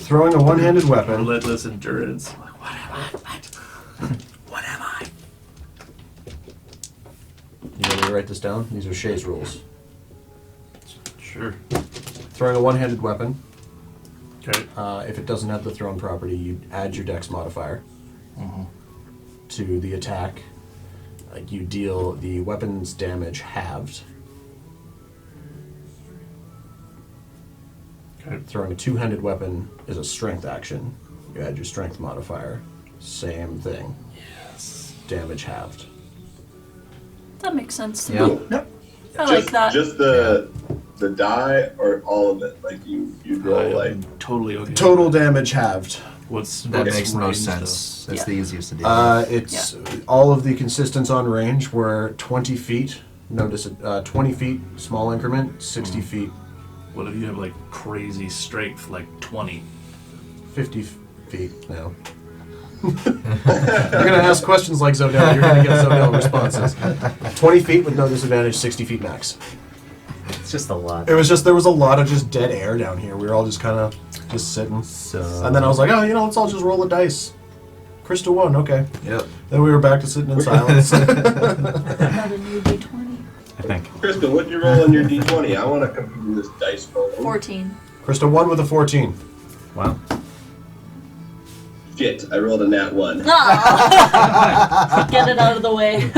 Throwing a one-handed weapon. Relentless endurance. What am I? What am I? You want me to write this down? These are Shay's rules. Sure. Throwing a one-handed weapon. Okay. If it doesn't have the thrown property, you add your dex modifier to the attack. You deal the weapon's damage halved. Okay. Throwing a two-handed weapon is a strength action. You add your strength modifier. Same thing. Yes. Damage halved. That makes sense to Yeah. me. Yep. I like that. Just the die or all of it? Like you roll like Totally okay. Total damage halved. That makes the most range, sense. That's Yeah. the easiest to do. It's all of the consistents on range were 20 feet. Notice 20 feet, small increment, 60 feet, Though? What if you have like crazy strength, like 20? 50 feet now. You're going to ask questions like Zodell, you're going to get Zodell responses. 20 feet with no disadvantage, 60 feet max. It's just a lot. It was just, there was a lot of just dead air down here. We were all just kind of just sitting. So. And then I was like, oh, let's all just roll a dice. Crystal won, okay. Yep. Then we were back to sitting in silence. Another new D20. I think. Crystal, what'd you roll on your d20? I want to compete in this dice roll. 14. Crystal won with a 14. Wow. Shit, I rolled a nat 1. Ah! Get it out of the way.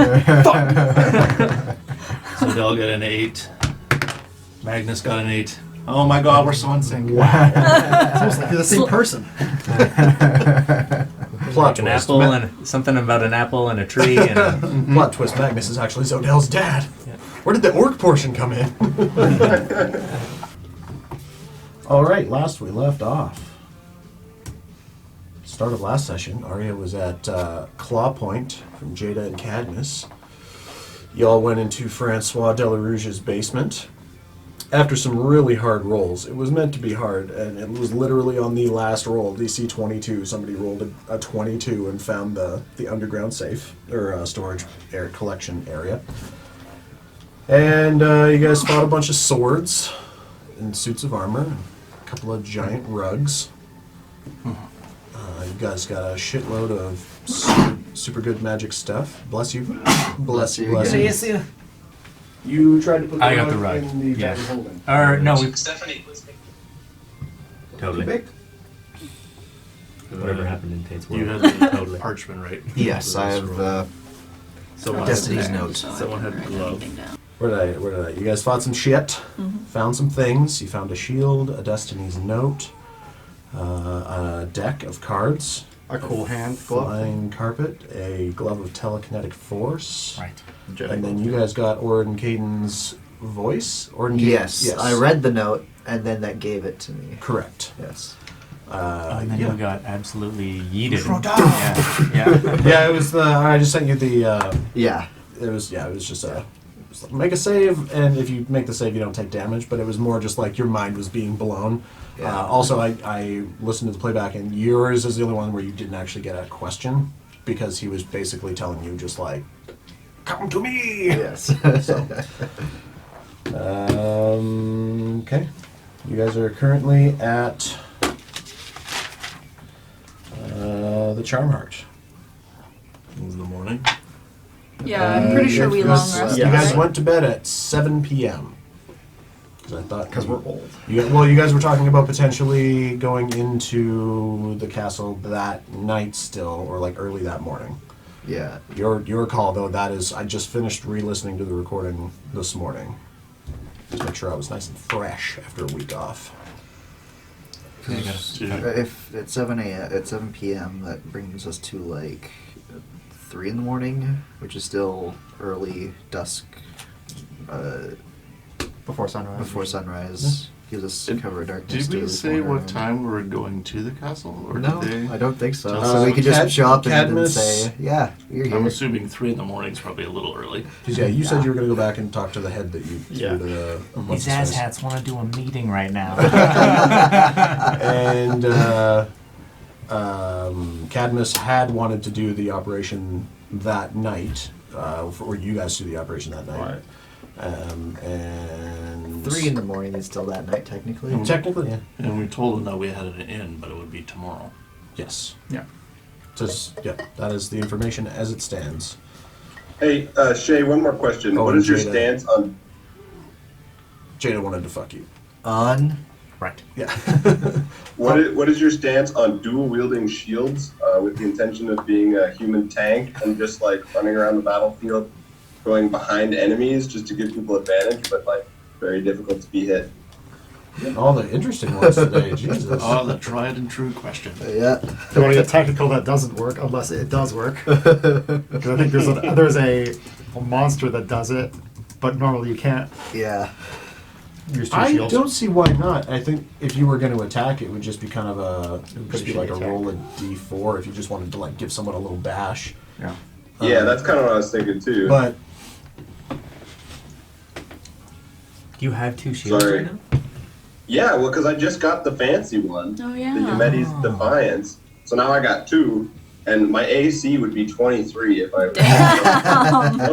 So Dell got an 8. Magnus got an 8. Oh my god, we're so in sync. It's almost like you're the same person. Plot An twist. apple and something about an apple and a tree and Plot twist, Magnus is actually Zodell's dad. Yeah. Where did the orc portion come in? Alright, last we left off. Start of last session, Arya was at Claw Point from Jada and Cadmus. Y'all went into Francois Delarouge's basement. After some really hard rolls, it was meant to be hard, and it was literally on the last roll, DC 22. Somebody rolled a 22 and found the underground safe, or storage collection area. And you guys fought a bunch of swords and suits of armor, and a couple of giant rugs. You guys got a shitload of super good magic stuff. Bless you. Bless you. Bless you. You tried to put I got the rug. in the Yeah. bag of holding. or no, we Stephanie was totally. Big? Whatever happened in Tate's You world. had the parchment, right? Yes, I have Someone Destiny's had, Note. Someone had glove. Where did I? You guys fought some shit. Found some things. You found a shield, a Destiny's Note, a deck of cards, A cool hand glove. flying carpet, a glove of telekinetic force. Right. And then you guys got Orden Caden's voice. Orden Yes, I read the note, and then that gave it to me. Correct. Yes. And then yeah. we got absolutely yeeted. Frodon! Yeah. Yeah, it was the. I just sent you the. Yeah. It was just a. Make a save, and if you make the save, you don't take damage. But it was more just like your mind was being blown. Yeah. Also, I listened to the playback, and yours is the only one where you didn't actually get a question because he was basically telling you just like, "Come to me." Yes. So, okay, you guys are currently at the Charm Heart. In the morning. Yeah, I'm pretty sure we long rested. You guys right? went to bed at 7 p.m. Because I thought Because we're old. you guys were talking about potentially going into the castle that night still, or like early that morning. Yeah. Your call though, that is, I just finished re-listening to the recording this morning. Just make sure I was nice and fresh after a week off. If at 7 a.m. at 7 p.m. that brings us to like 3 in the morning, which is still early dusk. Before sunrise. Before sunrise, gives us cover of darkness. Did we to say wander what around. time we were going to the castle? Or No, did they? I don't think so. tell So us? we could just show up and Cadmus- say, "Yeah, you're here." I'm assuming 3 in the morning is probably a little early. Because yeah, you said you were going to go back and talk to the head that you Yeah. threw the These asshats want to do a meeting right now. And Cadmus had wanted to do the operation that night, or you guys do the operation that night. Right. And 3 in the morning is still that night, technically. Technically, yeah. And we told them that we had an in, but it would be tomorrow. Yes. Yeah. Just yeah, that is the information as it stands. Hey, Shay, one more question. Oh, What and is your Jada. stance on? Jada wanted to fuck you. On. Right. Yeah. What is your stance on dual wielding shields with the intention of being a human tank and just like running around the battlefield, going behind enemies just to give people advantage, but like very difficult to be hit? All the interesting ones today. Jesus. Oh, the tried and true question. Yeah. The only technical that doesn't work, unless it does work. Because I think there's a monster that does it, but normally you can't Yeah. use 2 I shields. don't see why not. I think if you were going to attack, it would just be kind of it would just be like a Attack. roll of d4 if you just wanted to like give someone a little bash. Yeah. Yeah, that's kind of what I was thinking too. But Do you have 2 shields Sorry. right now? Yeah, well, because I just got the fancy one, Oh the yeah. Yumetti's Defiance. So now I got 2, and my AC would be 23 if I. Damn.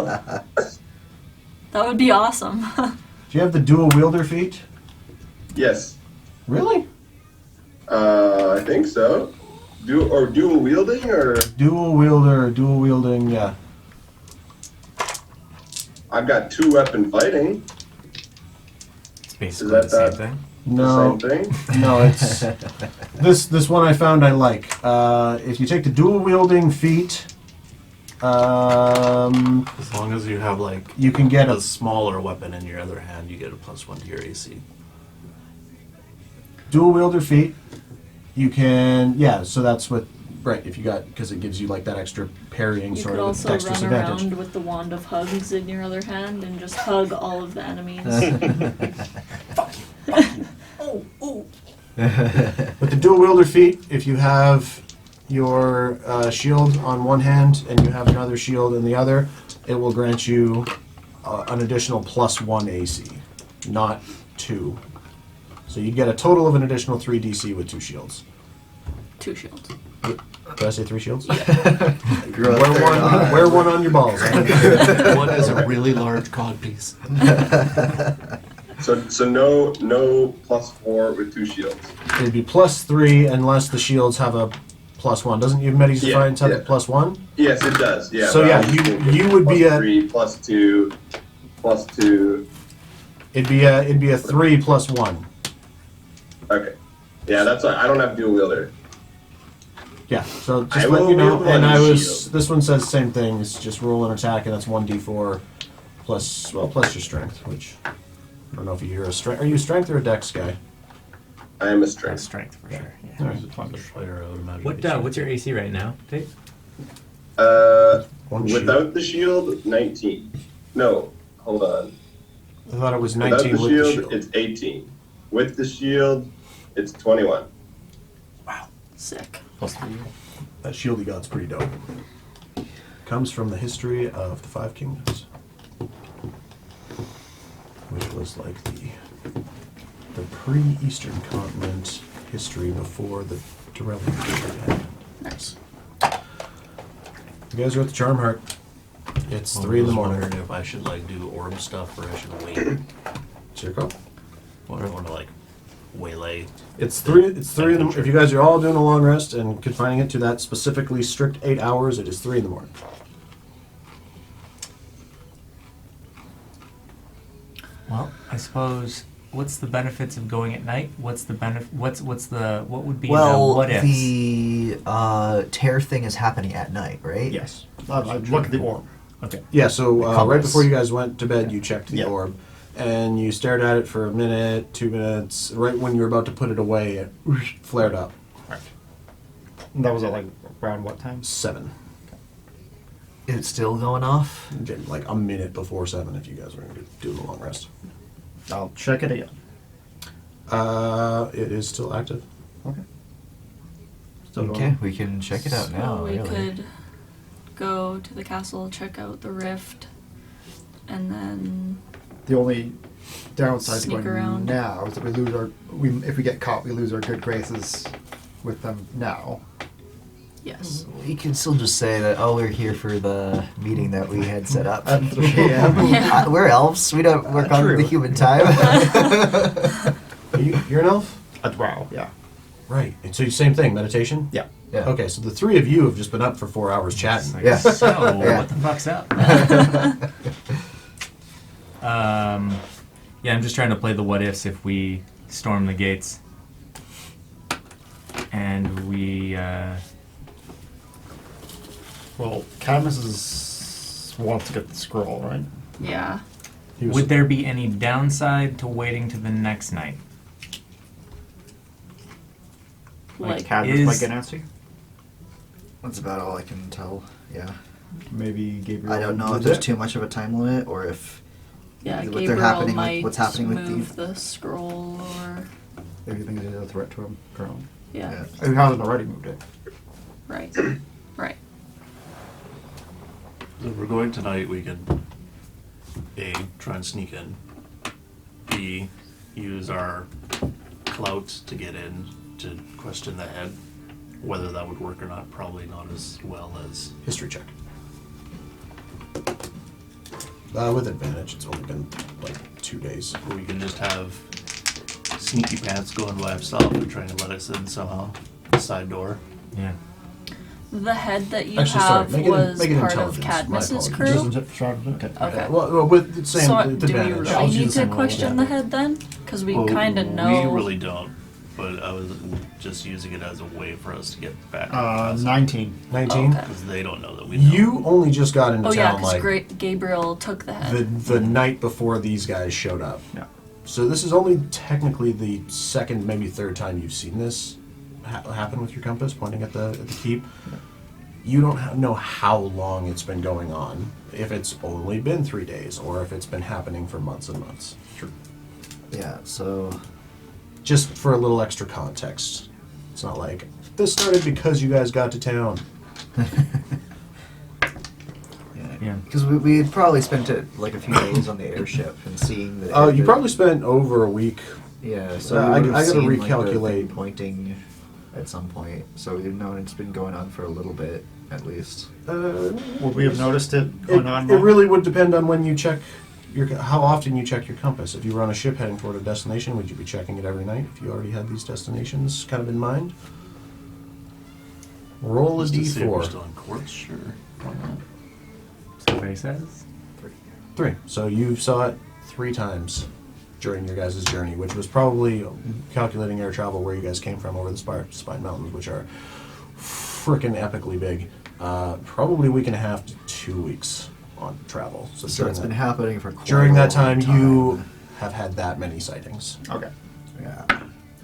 That would be awesome. do you have the dual wielder feat? Yes, Really? I think so. Dual wielding or Dual wielding, yeah. I've got 2 weapon fighting. It's basically that the same that? thing. No, The same thing. no, it's this one I found I like. If you take the dual wielding feat, As long as you have like you can get a a smaller weapon in your other hand, you get a +1 to your AC. dual wielder feat. You can, yeah. So that's what, right? If you got, because it gives you like that extra parrying You sort could of also dexterous run advantage. around with the wand of hugs in your other hand and just hug all of the enemies. With the dual wielder feat, if you have your shield on one hand and you have another shield in the other, it will grant you an additional +1 AC, not 2. So you'd get a total of an additional 3 DC with 2 shields. 2 shields. Did I say 3 shields? You're a Wear third one, eye. wear one on your balls. One is a really large cod piece. So no +4 with 2 shields. It'd be +3 unless the shields have a +1. Doesn't Yumetti's Yeah, Defiance have yeah. a +1? Yes, it does. Yeah. So but yeah, I was thinking you would be at +3, +2, +2. it'd be a 3 +1. Okay. Yeah, that's why I don't have dual wielder. Yeah, so I just let will you know. wield And one I was shield. this one says same thing. It's just roll an attack, and that's 1d4 plus your strength. Which I don't know if you're a strength. Are you a strength or a dex guy? I am a That's strength. strength for sure. Yeah. All right. As a player, I would imagine. What's your AC right now, Tate? One shield. Without the shield, 19. No, hold on. I thought it was Without 19 the with shield, the shield. it's 18. With the shield, it's 21. Sick. +3. That shield he got's pretty dope. Comes from the history of the Five Kingdoms, which was like the pre-Eastern continent history before the Durellian period happened. Nice. You guys are at the Charm Heart. It's Well, 3 in the I was morning. wondering if I should like do orb stuff or I should wait. It's your call. Or I want to like waylay. It's 3. It's 3 in the. If you guys are all doing a long rest and confining it to that specifically strict 8 hours, it is 3 in the morning. Well, I suppose. What's the benefits of going at night? What's the benefit? What would be the Well, what ifs? the tear thing is happening at night, right? Yes. I look at the orb. Okay. Yeah. So right Compass. before you guys went to bed, you checked the Yeah. orb, and you stared at it for a minute, 2 minutes. Right when you were about to put it away, it flared up. Right. And that was at like around what time? 7. It's still going off. Like a minute before 7 if you guys were going to do the long rest. I'll check it again. It is still active. Okay. Still Okay, going. we can check it out So now. we Really. could go to the castle, check out the rift, and then The only downside to Sneak going around. now is that we lose our. If we get caught, we lose our good graces with them now. Yes. You can still just say that, oh, we're here for the meeting that we had set up. At 3 a.m. We're elves. We don't work on True. the human time. You're an elf? A drow, yeah. Right. And so same thing, meditation? Yeah. Yeah. Okay, so the three of you have just been up for 4 hours chatting. Like, Yeah. So, Yeah. what the fuck's up? Yeah, I'm just trying to play the what ifs if we storm the gates. And we, Well, Cadmus wants to get the scroll, right? Yeah. He was- would there be any downside to waiting to the next night? Like, Cadmus is- might get an answer? That's about all I can tell. Yeah. Maybe Gabriel. I don't know if moved there's it? too much of a time limit or if yeah, what Gabriel they're happening might with what's happening with move the. the scroll or... Maybe you think it's a threat to him currently. Yeah. He hasn't already moved it. Right. Right. If we're going tonight, we can A, try and sneak in. B, use our clout to get in to question the head. Whether that would work or not, probably not as well as... History check. With advantage, it's only been like 2 days. We can just have Sneaky Pants going by himself and trying to let us in somehow. Side door. Yeah. The head that you Actually, sorry, have make it- was make it part of intelligence. My Cadmus's apologies. crew. Okay. Okay. Well, with the same So with do we advantage. I'll really do need the to same roll, question yeah. the head then? Because we Well, kind of know. We really don't, but I was just using it as a way for us to get back. 19. 19. Okay. Because they don't know that we know. You only just got into Oh yeah, town because like Gabriel took the head. the night before these guys showed up. Yeah. So this is only technically the second, maybe third time you've seen this happen with your compass pointing at the keep. You don't know how long it's been going on. If it's only been 3 days, or if it's been happening for months and months. Sure. Yeah. So. Just for a little extra context, it's not like this started because you guys got to town. Yeah. Because we had probably spent like a few days on the airship and seeing the. Oh, you probably spent over a week. Yeah, so I we gotta seen, recalculate. Like, the thing pointing at some point, so we've known it's been going on for a little bit at least. Would we have noticed it going on? It really would depend on when you check how often you check your compass. If you were on a ship heading toward a destination, would you be checking it every night if you already had these destinations kind of in mind? Roll a Just to see if we're d4. still on course, sure. Why not? So what he says? 3. So you saw it 3 times during your guys' journey, which was probably calculating air travel where you guys came from over the Spine Mountains, which are frickin' epically big. Probably a week and a half to 2 weeks on travel. So So during it's that, been happening for quite during a that long time, you have had that many sightings. Okay. Yeah.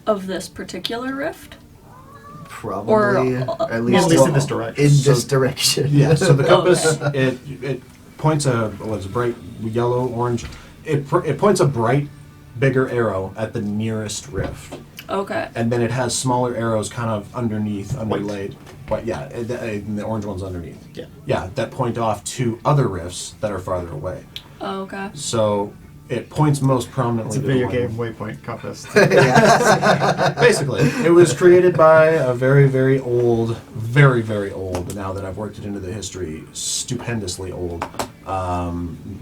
Of this particular rift? Probably at least, At least in this direction. In So- this direction. Yeah, so the compass, Okay. it points a bright yellow, orange. It points a bright, bigger arrow at the nearest rift. Okay. And then it has smaller arrows kind of underneath, underlaid. But yeah, and the orange one's underneath. Yeah. Yeah, that point off to other rifts that are farther away. Okay. So it points most prominently It's a to the video one- game waypoint compass. Basically, it was created by a very, very old, very, very old, now that I've worked it into the history, stupendously old,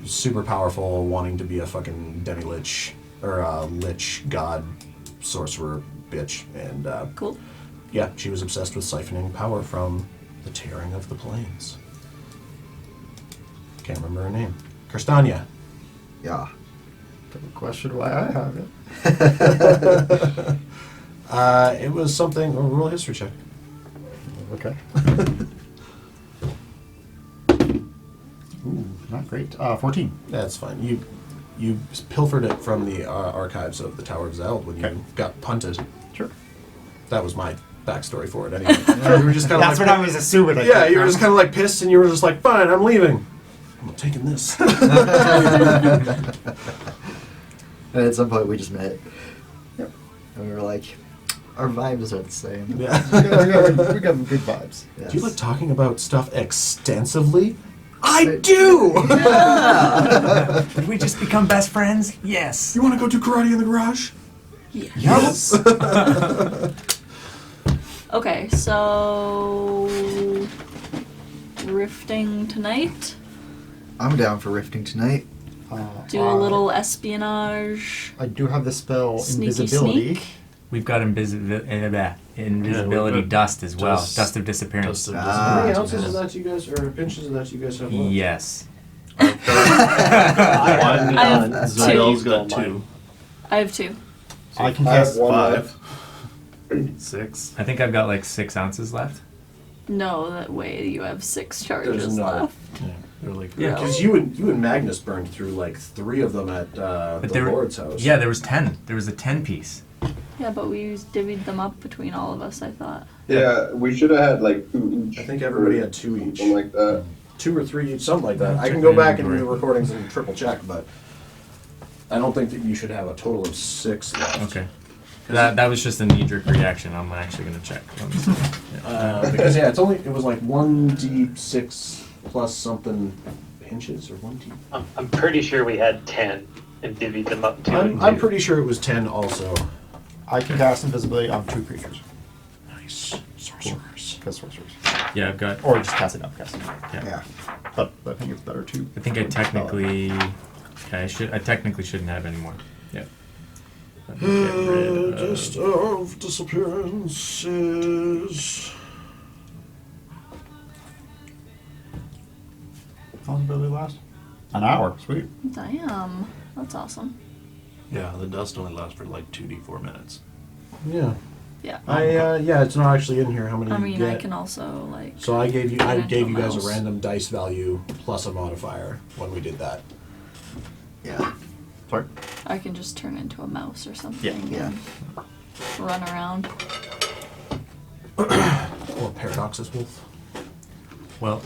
super powerful, wanting to be a fucking demi-lich, or a lich god sorcerer bitch. And Cool. yeah, she was obsessed with siphoning power from the tearing of the plains. Can't remember her name. Kirstania. Yeah. Don't question why I have it. It was something, a roll a history check. Okay. Ooh, not great. 14. That's fine. You pilfered it from the archives of the Tower of Zeld when Okay. you got punted. Sure. That was my backstory for it. Anyway, you were just kind of That's like, what I was assuming. yeah, you were just kind of like pissed, and you were just like, fine, I'm leaving. I'm not taking this. And at some point we just met. Yep. And we were like, our vibes are the same. Yeah. we got good vibes. Yes. Do you like talking about stuff extensively? I do. Did we just become best friends? Yes. You want to go do karate in the garage? Yeah. Yes. Okay, so rifting tonight. I'm down for rifting tonight. Do a little espionage. I do have the spell Sneaky invisibility. sneak. We've got invisibility we've got dust as well. dust- Dust of disappearance. Just How many Ah. ounces of that you guys, or pinches of that you guys have left? Yes. I I have Zidell's two. got 2. I have 2. I can I have cast one 5. left. 6. I think I've got like 6 ounces left. No, that way you have 6 charges There's no- left. Yeah, they're like Yeah, because you and Magnus burned through like 3 of them at the there were- Lord's house. Yeah, there was 10. There was a 10 piece. Yeah, but we divvied them up between all of us, I thought. Yeah, we should have had like 2 each. I think everybody had 2 each. Something like that. 2 or 3 each, something like that. I Check can go my back and do the inventory. recordings and triple check, but I don't think that you should have a total of 6 left. Okay. That was just a knee-jerk reaction. I'm actually gonna check. Let me see. Yeah. Because yeah, it was like 1d6 plus something pinches or 1d. I'm pretty sure we had 10 and divvied them up 2 and 2. I'm pretty sure it was 10 also. I can cast invisibility on 2 creatures. Nice. Sorcerers. Because sorcerers. Yeah, I've got. Or just cast it up, cast it. Yeah. Yeah. But I think it's better to. I think I technically. Okay, I technically shouldn't have any more. Yeah. Let me get rid Just of. of disappearances. How long will it last? An hour. Sweet. Damn, that's awesome. Yeah, the dust only lasts for like 2d4 minutes. Yeah. Yeah. Yeah, it's not actually in here how many I you mean, get. I can also, like... So I gave you turn into guys mouse. a random dice value plus a modifier when we did that. Yeah. Sorry. I can just turn into a mouse or something Yeah. and run around. Or Paradoxus Wolf. Well,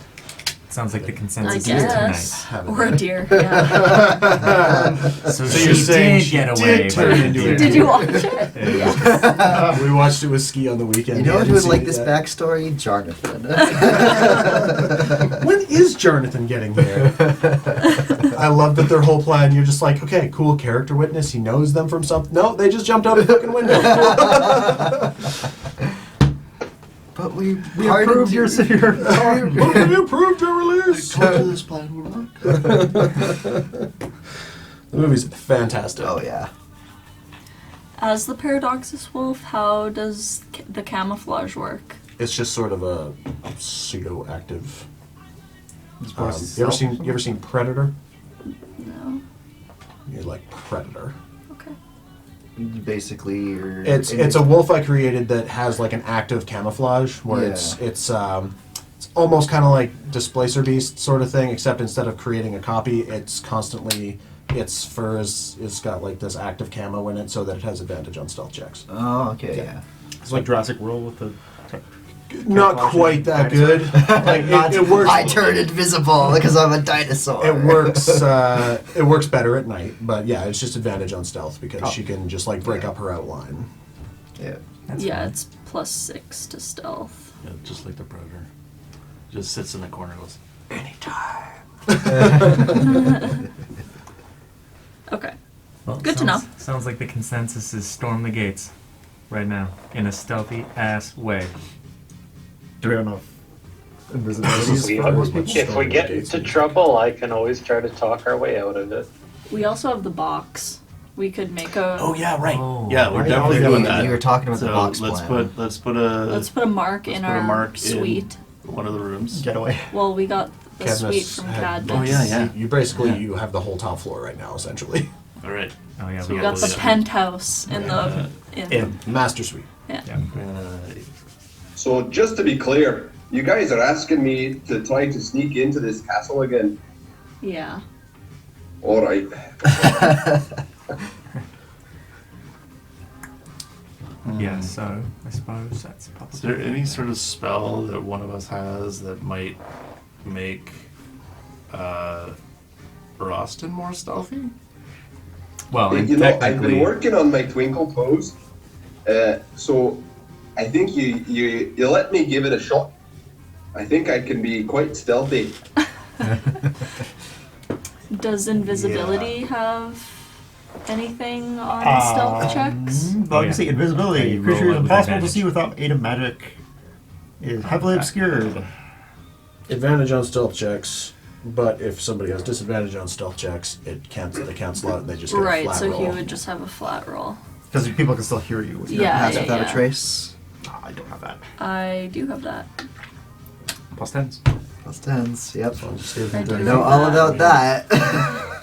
sounds like the I consensus is guess. Have it Or a right. deer, yeah. tonight. So So she you're saying did she get did away. turn but- into a Did you watch it? Yeah. We watched it with Ski on the weekend. You know Yeah, who would didn't like see this it backstory? Jonathan. yet. When is Jonathan getting here? I love that their whole plan, you're just like, okay, cool character witness, he knows them from something. No, they just jumped out a fucking window. But we approved your We approved your release. This plan would work. The movie's fantastic. Oh yeah. As the Paradoxus Wolf, how does the camouflage work? It's just sort of a pseudo-active. It's You ever seen Predator? No? You're like Predator. Okay. Basically, you're. It's a wolf I created that has like an active camouflage where Yeah. it's almost kind of like Displacer Beast sort of thing, except instead of creating a copy, it's constantly its fur is got like this active camo in it so that it has advantage on stealth checks. Oh, okay, Yeah. yeah. It's like Jurassic World with the. Not quite that good. Like it works. I turn invisible because I'm a dinosaur. It works. It works better at night, but yeah, it's just advantage on stealth because Oh. she can just like break Yeah. up her outline. Yeah. That's Yeah, fine. it's +6 to stealth. Yeah, just like the Predator. Just sits in the corner and goes, Okay. Well, Good to know. Sounds like the consensus is storm the gates right now in a stealthy ass way. Do we have enough invisibility We- for most people? If we get into trouble, I can always try to talk our way out of it. We also have the box. We could make a... oh yeah, right. Oh. Yeah, we're Right. definitely Oh, doing yeah, that. You were talking about the So box let's plan. let's put a Let's put a mark in put a our mark in suite. one of the rooms. Getaway. Well, we got the Cadmus suite from had- Cadmus. Oh, yeah. You basically Yeah. you have the whole top floor right now, essentially. All right. Oh yeah, So We got the Yeah. penthouse in the... In Master Suite. Yeah. So just to be clear, you guys are asking me to try to sneak into this castle again. Yeah. All right. Yeah, so I suppose that's probably. Is there any sort of spell that one of us has that might make Rostin more stealthy? Well, and You know, I've technically, been working on my twinkle toes, so I think you let me give it a shot. I think I can be quite stealthy. Does invisibility have anything on Uh, stealth checks? Obviously, Yeah, invisibility. you roll Creature it is with impossible to advantage. see without aid of magic. is heavily obscured. Advantage on stealth checks, but if somebody has disadvantage on stealth checks, they cancel out and they just get a Right, flat so roll. he would just have a flat roll. Because people can still hear you. With your Yeah, Pass yeah, without yeah. a trace. I don't have that. I do have that. Plus 10s. Plus 10s. Yep. So I'll just give I them do. dirty Know Yeah. all about that.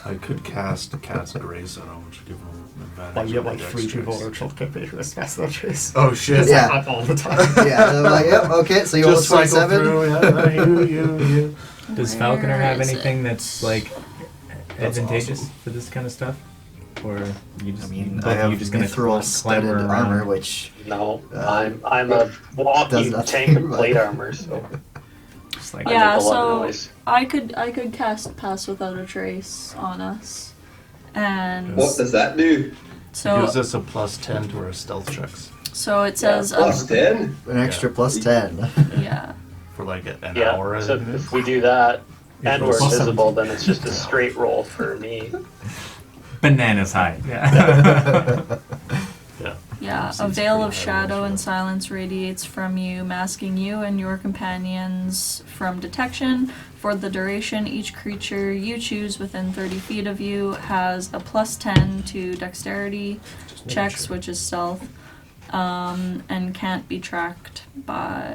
I could cast Cat's Grace on him, which would give him advantage. Well, you have on like dex 3 people checks. that are chill capacious pass that trace. Oh shit! Yeah. Not all the time. Yeah, I'm like, yep, okay, so you roll a Just cycle 27? through. Yeah, you. Does Where Falconer have is anything it? that's like That's advantageous awesome. for this kind of stuff? Or you just I mean, both I of have you just gonna mithril clamber studded around? armor, which No, Uh, I'm a does walking nothing, tank of but- plate armor, so Just like I Yeah, make a lot of so noise. I could cast Pass Without a Trace on us. And What does that do? so Gives us a plus 10 to our stealth checks so it says Plus 10? an extra Yeah. plus 10. yeah. for like an Yeah, hour. I so think it is. if we do that and we're plus invisible, then it's just a straight roll for me. bananas high. Yeah. Yeah. Yeah, Seems a veil pretty of high shadow rolls, and yeah. silence radiates from you, masking you and your companions from detection. For the duration, each creature you choose within 30 feet of you has a plus 10 to dexterity Just making checks, sure. which is stealth, and can't be tracked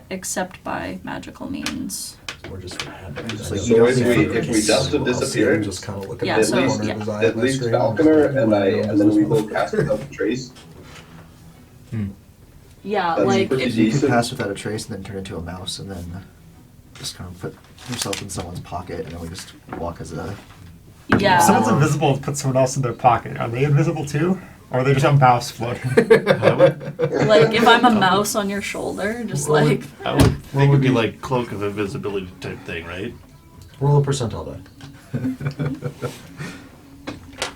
except by magical means. We're just Just I like know you it's don't like think a if we case, dust of I'll see him disappearance, just kind of looking Yeah, at so- the corner of his eye. At my least screen, Falconer just and I, like, and then we "What both is cast this?" without trace. Yeah, That's like pretty if You could decent. pass without a trace and then turn into a mouse and then just kind of put yourself in someone's pocket and then we just walk as a... yeah. If someone's invisible, put someone else in their pocket. Are they invisible too? Or are they just a mouse floating? Like if I'm a mouse on your shoulder, just Well, like I would think it'd be like cloak of invisibility type thing, right? Roll a percentile die.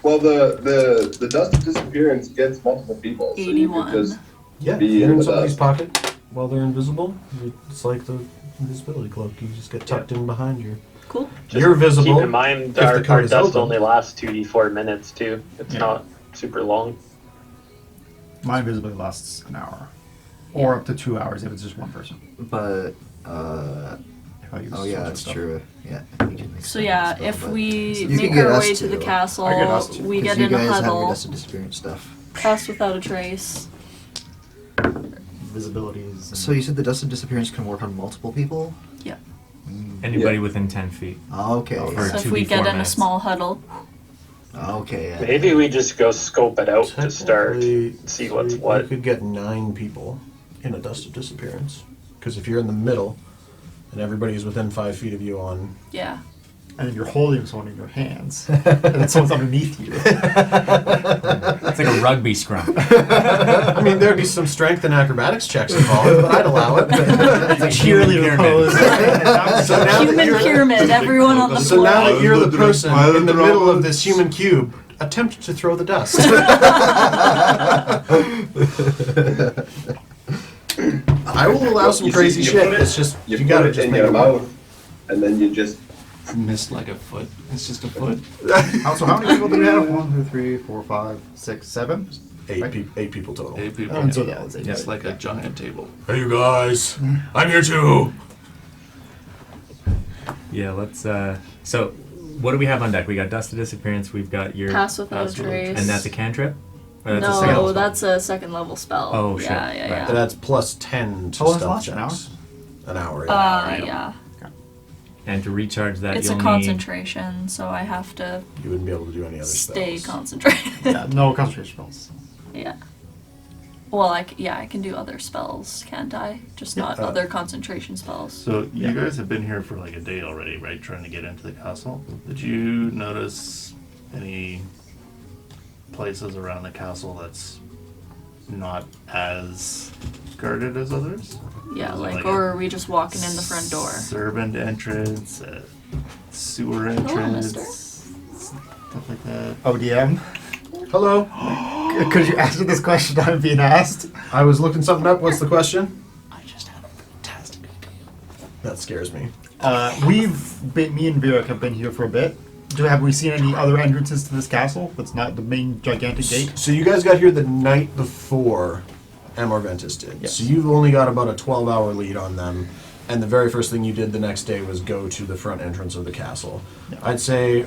Well, the dust of disappearance gets multiple people, so you could 81. just Yeah, Be if you're in in the somebody's dust. pocket while they're invisible. It's like the invisibility cloak. You just get tucked in behind you. cool. Just You're visible. Keep in mind, if the our code is dust open. only lasts 2d4 minutes too. It's Yeah. not super long. My invisibility lasts an hour. Or up to 2 hours if it's just one person. But, If I use oh yeah, social that's stuff. true. Yeah. we can make So some yeah, spell, if but- we You make can get our us way to the too. castle, I get us too, we 'Cause get you in a guys have your huddle, dust of disappearance stuff. pass without a trace. Visibilities. So you said the dust of disappearance can work on multiple people? Yeah. Anybody Yeah. within 10 feet. Okay. For So if 2d4 we get in a minutes. small huddle, Okay, yeah. Maybe we just go scope it out to start, Technically, see what's you what. could get 9 people in a dust of disappearance. Because if you're in the middle and everybody is within 5 feet of you on... yeah. And then you're holding someone in your hands. And then someone's underneath you. It's like a rugby scrum. I mean, there'd be some strength and acrobatics checks involved, but I'd allow it. It's a cheerleader pose. So now that Human you're- pyramid, everyone on the So floor. now that you're the person Pilot in the drama. middle of this human cube, attempt to throw the dust. I will allow some You see, crazy you shit. put it- It's just You, you put gotta it just in make your it work. mouth, and then you just Missed like a foot. It's just a foot. So how many people do we have? 1, 2, 3, 4, 5, 6, 7? 8 people total. 8 people. Oh, so that was eight. It's like a giant table. Hey, you guys, I'm here too. Yeah, let's. So, what do we have on deck? We got Dust of Disappearance. We've got your. Pass without a Pass without a trace. And that's a cantrip? Or that's a second No, level spell? that's a second level spell. Oh, shit. Yeah, yeah, Right. yeah. And that's plus 10 to How long stealth does it last? checks. An hour. Yeah. Yeah. And to recharge that, It's a you'll need. concentration, so I have to You wouldn't be able to do any other stay spells. concentrated. Yeah, no concentration spells. Yeah. Well, I can do other spells, can't I? Just not other concentration spells. So you guys have been here for like a day already, right? Trying to get into the castle. Did you notice any places around the castle that's not as guarded as others? Yeah, Is it like, a or are we just walking in the front door? Servant entrance, sewer Hello, entrance, mister. stuff like that. ODM. Hello. Could you answer this question I'm being asked? I was looking something up. What's the question? I just had a fantastic idea. That scares me. Me and Virak have been here for a bit. Have we seen any other entrances to this castle that's not the main gigantic gate? So you guys got here the night before, Amour Ventis did. Yes. So you've only got about a 12-hour lead on them, and the very first thing you did the next day was go to the front entrance of the castle. Yeah. I'd say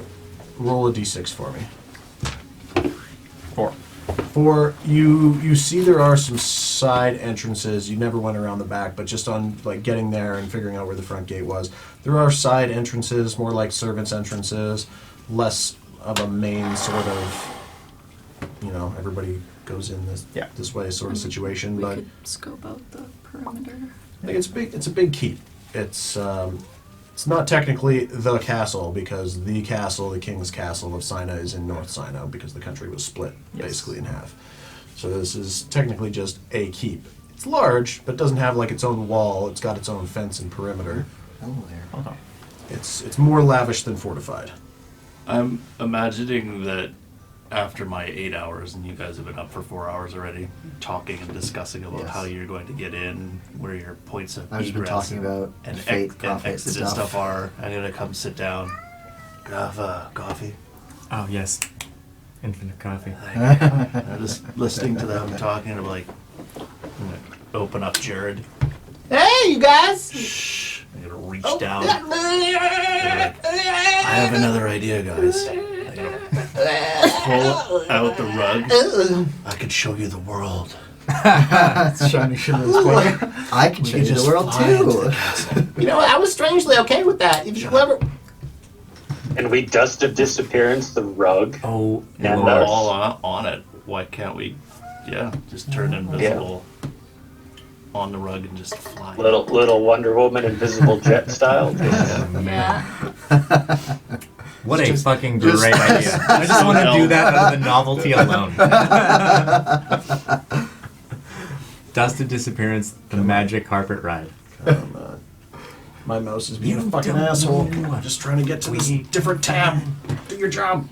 roll a d6 for me. 4. For you see there are some side entrances. You never went around the back, but just on like getting there and figuring out where the front gate was, there are side entrances, more like servants' entrances, less of a main sort of, everybody goes in this way sort of situation. We But could scope out the perimeter. I think it's big. It's a big keep. It's not technically the castle because the king's castle of Sina, is in North Sina because the country was split basically in half. So this is technically just a keep. It's large, but doesn't have like its own wall. It's got its own fence and perimeter. Oh, there. Hold on. It's more lavish than fortified. I'm imagining that after my 8 hours, and you guys have been up for 4 hours already, talking and discussing about Yes. how you're going to get in, where your points of I've just been egress talking about and, fate, and profit exit and stuff are. I'm gonna come sit down, grab coffee. Oh yes, infinite coffee. I'm just listening to them talking. I'm like, I'm gonna open up Jared. Hey, you guys! Shh. I'm gonna reach down. I'm like, I have another idea, guys. I'm gonna pull out the rug. I could show you the world. It's shiny shimmers boy. I can We change could the world fly into the too. castle. I was strangely okay with that. If you ever... And we dust of disappearance the rug. Oh, Yeah, And no. we're all on it. Why can't we? Yeah, just turn invisible on the rug and just fly. Little Wonder Woman invisible jet style. Yeah. what a fucking great idea! I just want to do that out of the novelty alone. Dusted disappearance, the magic carpet ride. Come on. My mouse is being a fucking asshole. I'm just trying to get to this different tab. Do your job.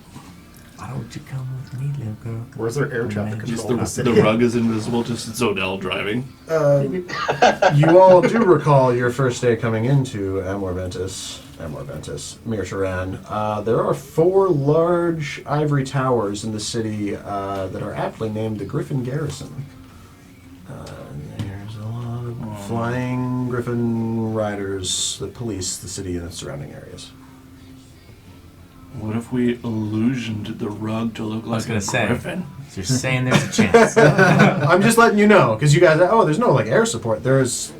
Why don't you come with me, little girl? Where's our air traffic Just control? the rug is invisible, just Zodell driving. You all do recall your first day coming into Amour Ventis, Mir Sharan. There are 4 large ivory towers in the city that are aptly named the Griffin Garrison. There's a lot of flying Griffin riders that police the city and its surrounding areas. What if we illusioned the rug to look I was like gonna a say. griffin? So you're saying there's a chance? I'm just letting you know because you guys. There's no like air support. There's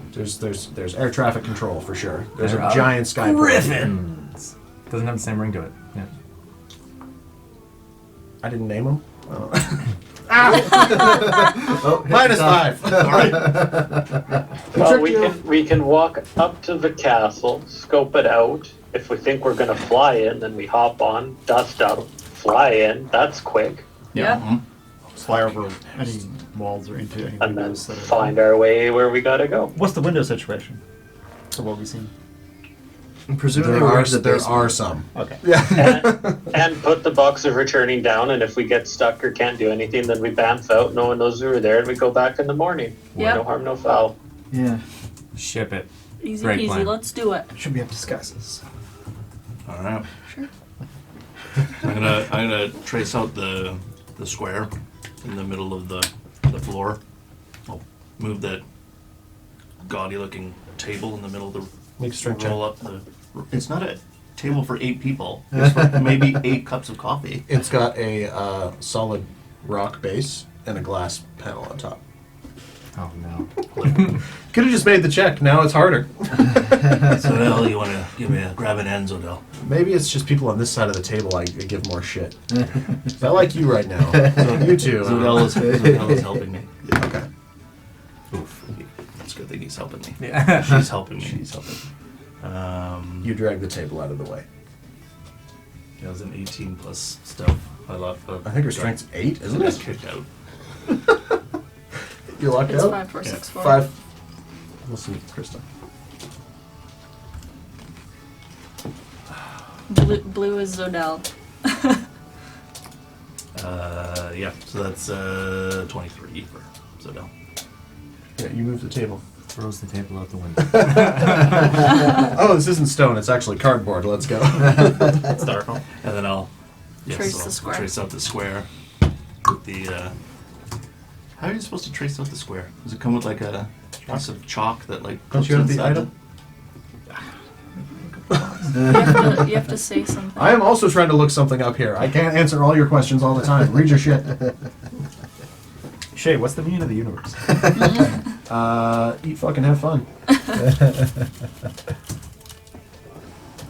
air traffic control for sure. There's There a are giant sky. Griffins. Doesn't have the same ring to it. Yeah. I didn't name them. Oh, -5. All right. Well, we can walk up to the castle, scope it out. If we think we're gonna fly in, then we hop on, dust out, fly in. That's quick, Yeah. Fly over any walls or into any and then windows that are... find our way where we gotta go. What's the window situation? For what we've seen. Presumably There we're are in the there basement. are some. Okay. And put the box of returning down, and if we get stuck or can't do anything, then we bamf out. No one knows we were there, and we go back in the morning. Yep. No harm, no foul. Yeah. Ship it. Easy Great peasy. plan. Let's do it. Should we have disguises? All right. Sure. I'm gonna trace out the square in the middle of the floor. I'll move that gaudy looking table in the middle of the Make a strength check. roll up the. It's not a table for 8 people. It's for maybe 8 cups of coffee. It's got a solid rock base and a glass panel on top. Oh no. Could have just made the check. Now it's harder. Zodell, you want to grab an end, Zodell? Maybe it's just people on this side of the table I give more shit. I like you right now. You too. Zodell is helping me. Yeah, okay. Oof. It's a good thing he's helping me. Yeah. She's helping me. She's helping me. You drag the table out of the way. It was an 18 plus stuff. I think your strength's 8, isn't I it? got kicked out. You locked It's out? 5, 4, 6, 4. 5. Listen, Krista. Blue is Zodell. Yeah, so that's 23 for Zodell. Yeah, you move the table. Throws the table out the window. Oh, this isn't stone. It's actually cardboard. Let's go. That's dark. And then I'll Trace so the I'll square. Trace out the square with the How are you supposed to trace out the square? Does it come with like a piece of chalk that like Don't puts you have the inside item? You have to say something. I am also trying to look something up here. I can't answer all your questions all the time. Read your shit. Shay, what's the meaning of the universe? Eat fucking have fun.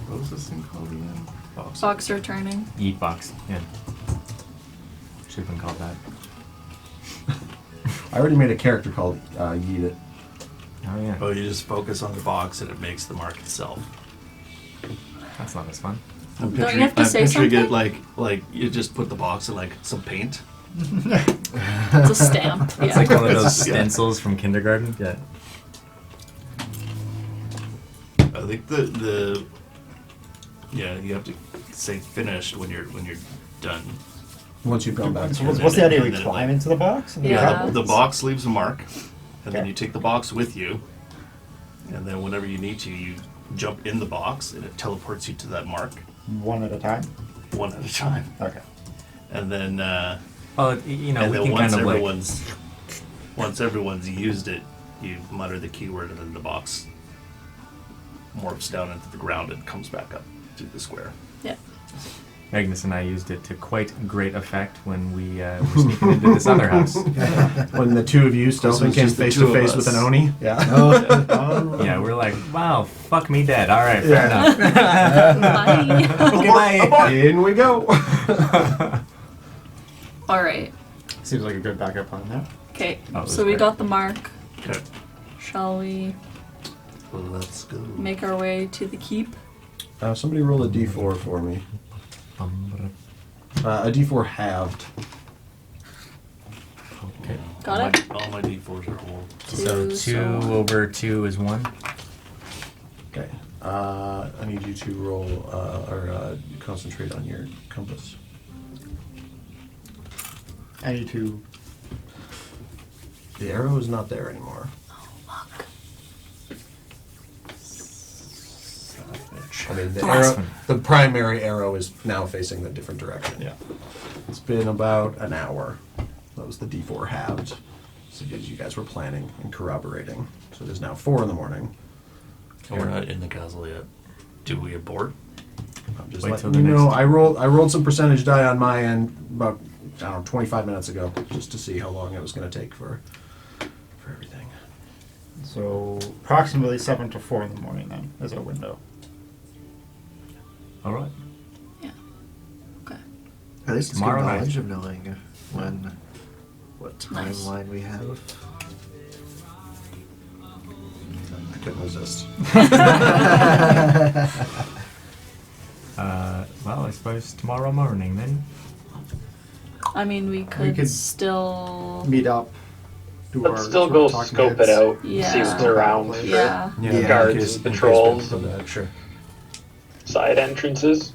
What was this thing called again? Box. Box returning. Yeet box. Yeah. Should have been called that. I already made a character called Yeet It. Oh yeah. Oh, you just focus on the box and it makes the mark itself. That's not as fun. I'm Don't you have to I'm say picturing it something? like you just put the box in like some paint. It's a stamp. It's Yeah. like one of those Yeah. stencils from kindergarten. Yeah. I think the yeah, you have to say finished when you're done. Once you've gone back So to what's, it. what's the idea? We And then, climb like- into the box? And Yeah. The box leaves a mark, and then Okay. you take the box with you, and then whenever you need to, you jump in the box, and it teleports you to that mark, One at a time? one at a time. Okay. And then, Well, you know, and we then can once kind of like. everyone's used it, you mutter the keyword, and then the box morphs down into the ground and comes back up to the square. Yeah. Agnes and I used it to quite great effect when we were sneaking into this other house. When the two of you So stealthing it's came just the face two to of face us. with an Oni. Yeah. Yeah, we're like, wow, fuck me dead. All right, fair enough. Bye. Okay, bye. In we go. All right. Seems like a good backup plan there. Okay. Oh, it was So we great. got the mark. Okay, Shall we let's go. make our way to the keep? Somebody roll a d4 for me. A d4 halved. Okay. Got it? All my d4s are whole. So Two, 2 so- over 2 is 1. Okay. I need you to roll or concentrate on your compass. I need to. The arrow is not there anymore. I mean, the arrow, Blasphemy. the primary arrow is now facing the different direction. Yeah. It's been about an hour. That was the D4 halved. So as you guys were planning and corroborating. So it is now 4 in the morning. And we're not in the castle yet. Do we abort? I'm just Wait letting till you the know. next- I rolled some percentage die on my end about, I don't know, 25 minutes ago, just to see how long it was going to take for everything. So approximately 7 to 4 in the morning then is our window. All right. Yeah. Okay. At least it's good Tomorrow night. knowledge of knowing what Nice. timeline we have. I couldn't resist. Well, I suppose tomorrow morning then. I mean, we could, could still. Meet up. Do Let's our still sort go of talking scope it heads. out, Yeah. see what's Scope out around the for place. Yeah. Yeah. guards in case- and in case patrols. we come back, sure. side entrances.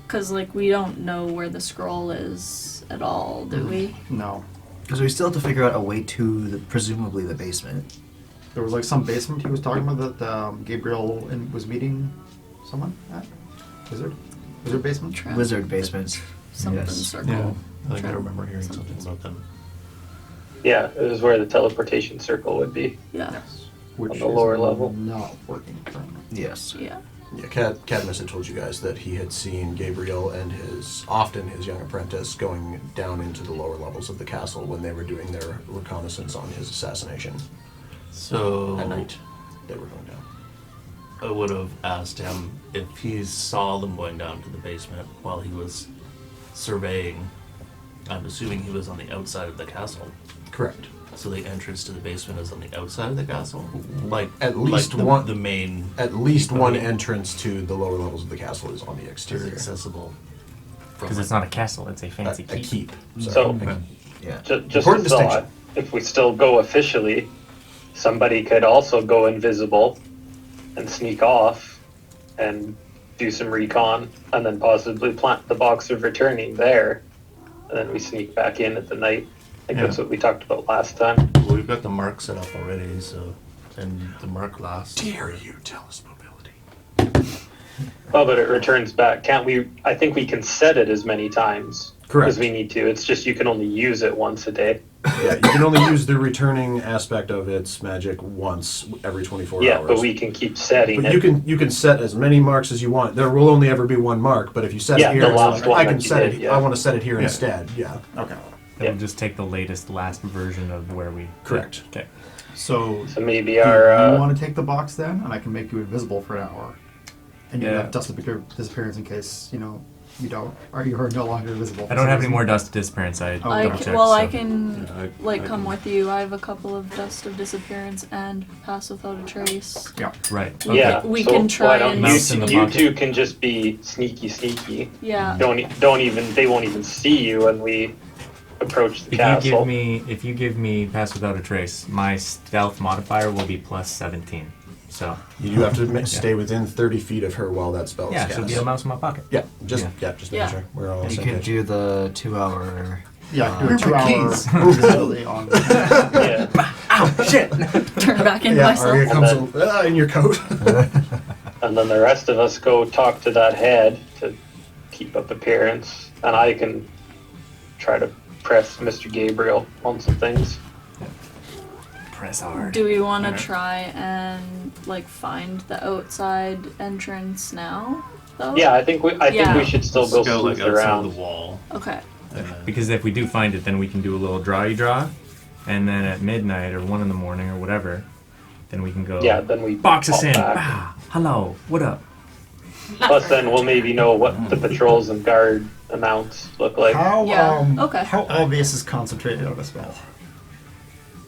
Because, like, we don't know where the scroll is at all, do we? No. Because we still have to figure out a way to presumably the basement. There was like some basement he was talking about that Gabriel was meeting someone at? Wizard? Wizard basement? Trap. Wizard basement. Something Yes. circle. Yeah, I think I Trap. remember hearing something about them. Yeah, it is where the teleportation circle would be. Yeah. Which On the lower is level. not working currently. Yes. Yeah. Yeah, Cadmus had told you guys that he had seen Gabriel and his young apprentice going down into the lower levels of the castle when they were doing their reconnaissance on his assassination. So At night, they were going down. I would have asked him if he saw them going down to the basement while he was surveying. I'm assuming he was on the outside of the castle. Correct. So the entrance to the basement is on the outside of the castle? Like At least like one- the main At least one Okay. entrance to the lower levels of the castle is on the is exterior. accessible from Because it's not a castle, it's a fancy A keep. keep. So- Sorry. Okay. Yeah. Just Important a thought, distinction. if we still go officially, somebody could also go invisible and sneak off and do some recon and then possibly plant the box of returning there. And then we sneak back in at the night. I think that's what we talked about last time. Well, we've got the mark set up already, so and the mark lasts. Dare you tell us mobility? Oh, but it returns back. Can't we? I think we can set it as many times Correct. as we need to. It's just you can only use it once a day. Yeah, you can only use the returning aspect of its magic once every 24 Yeah, hours. but we can keep setting But it. you can set as many marks as you want. There will only ever be one mark, but if you set Yeah, it here, the it's last like, one I that can you set did, it. yeah. I want to set it here Yeah. instead. Yeah, Okay. Then Yeah. we'll just take the last version of where we. correct. Okay. So, So maybe do our you want to take the box then, and I can make you invisible for an hour, and you Yeah. have dust disappearance in case you don't, or you are no longer visible. I don't have any more dust disappearance. I Oh, I double c- checked. well, so. I can Yeah, I come can- with you. I have a couple of dust of disappearance and pass without a trace. Yeah. Right. yeah. We so can try why don't and- you, Mouse in the you pocket. two can just be sneaky. Yeah. Don't even they won't even see you when we approach the If castle. you give me pass without a trace, my stealth modifier will be plus 17. So You do have to stay within 30 feet of her while that spell yeah, is so cast. be a mouse in my pocket. Yeah, just Yeah. just Yeah. making sure we're all on the You same could page. do the 2-hour. Yeah, do a Where are 2-hour visibility on. Yeah. Shit. Turn back into Yeah, myself. Arya comes And in your coat. And then the rest of us go talk to that head to keep up appearance, and I can try to press Mr. Gabriel on some things. Press hard. Do we want to Alright. try and find the outside entrance now? Though. Yeah, I think Yeah. we should still Let's go go sleuth outside around. the wall. Okay. And then, Because if we do find it, then we can do a little draw, and then at midnight or 1 in the morning or whatever, then we can go. Yeah, then we Box us pop in. back. Bah. Hello. What up? Plus, then we'll maybe know what the patrols and guard amounts look like. How Yeah, okay. How obvious is concentrated on a spell?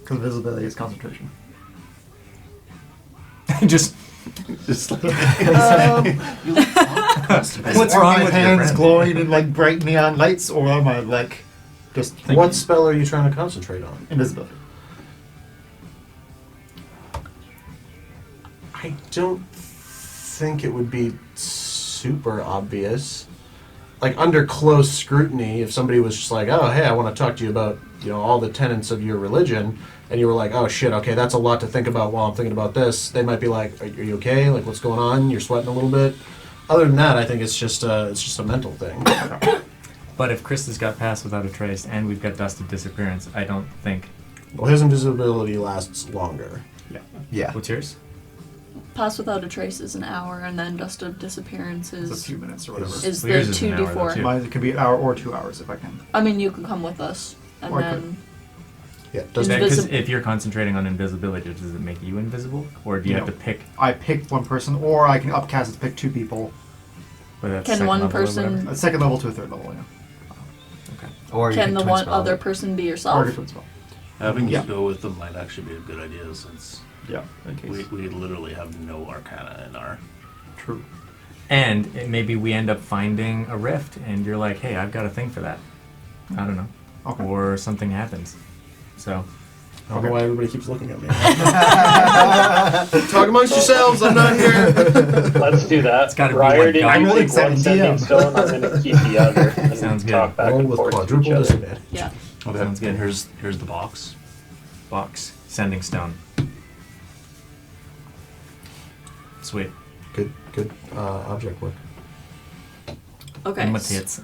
Because visibility is concentration. just. just like, What's Are wrong my with your hands friend? glowing in bright neon lights, or am I just thinking What spell are you trying to concentrate on? invisibility? I don't think it would be super obvious. Like under close scrutiny, if somebody was just like, "Oh, hey, I want to talk to you about all the tenets of your religion," and you were like, "Oh shit, okay, that's a lot to think about while I'm thinking about this," they might be like, "Are you okay? Like, what's going on? You're sweating a little bit." Other than that, I think it's just a mental thing. But if Chris has got pass without a trace and we've got dust of disappearance, I don't think. Well, his invisibility lasts longer. Yeah. What's yours? Pass without a trace is an hour, and then dust of disappearance It's a is few minutes or whatever. is Well, yours the is an hour, though, 2d4. too. Mine could be an hour or 2 hours if I can. I mean, you could come with us, and Or I then Yeah, doesn't Because Invisi- if you're concentrating on invisibility, does it make you invisible, or do you have No. to pick? I picked one person, or I can upcast it to pick 2 people. Whether that's Can second one level or person- whatever? A second level to a third level, yeah. Okay. Or you can could the twin one spell other it. person be Or yourself? a twin spell. having Yeah. you go with them might actually be a good idea since Yeah. we literally have no arcana in our. True. And maybe we end up finding a rift, and you're like, "Hey, I've got a thing for that." I don't know. Okay. Or something happens. So I don't know why everybody keeps looking at me. Talk amongst yourselves. I'm not here. Let's do that. It's gotta be Ryder, like did I'm you rolling take one 7 sending DM. stone? I'm going to keep the other. And Sounds good. Talk back Roll and with forth to each quadruple other. disadvantage. Yeah. Okay, Sounds good. and here's the box. box sending stone. Sweet. Good object work. Okay. And my tits.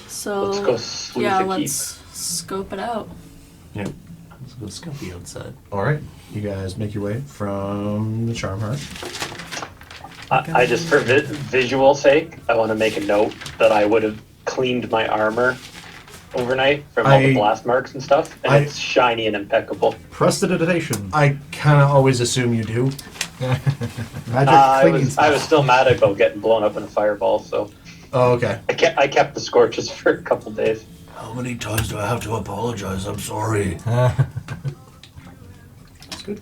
So Let's go sleuth yeah, the let's scope it out. Yeah. Let's go scout the outside. All right, you guys make your way from the Charm Heart. I just, for visual sake, I want to make a note that I would have cleaned my armor overnight from all the blast marks and stuff, and it's shiny and impeccable. Prestidigitation. I kind of always assume you do. Magic I cleaning was spell. still mad about getting blown up in a fireball, so Oh, okay. I kept the scorches for a couple days. How many times do I have to apologize? I'm sorry. That's good.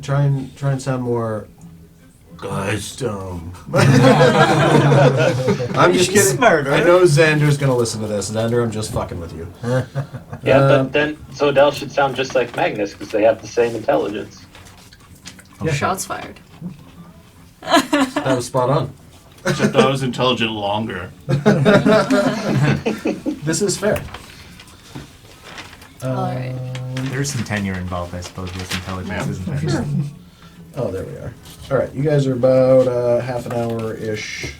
Try and sound more Guys, dumb. I'm just kidding. smarter. I know Xander's gonna listen to this. Xander, I'm just fucking with you. Yeah, Um, but then Zodel should sound just like Magnus because they have the same intelligence. Shots fired. That was spot on. except I was intelligent longer. This is fair. Alright. There's some tenure involved, I suppose, with intelligence, Yeah. isn't there? Oh, there we are. All right, you guys are about half an hour-ish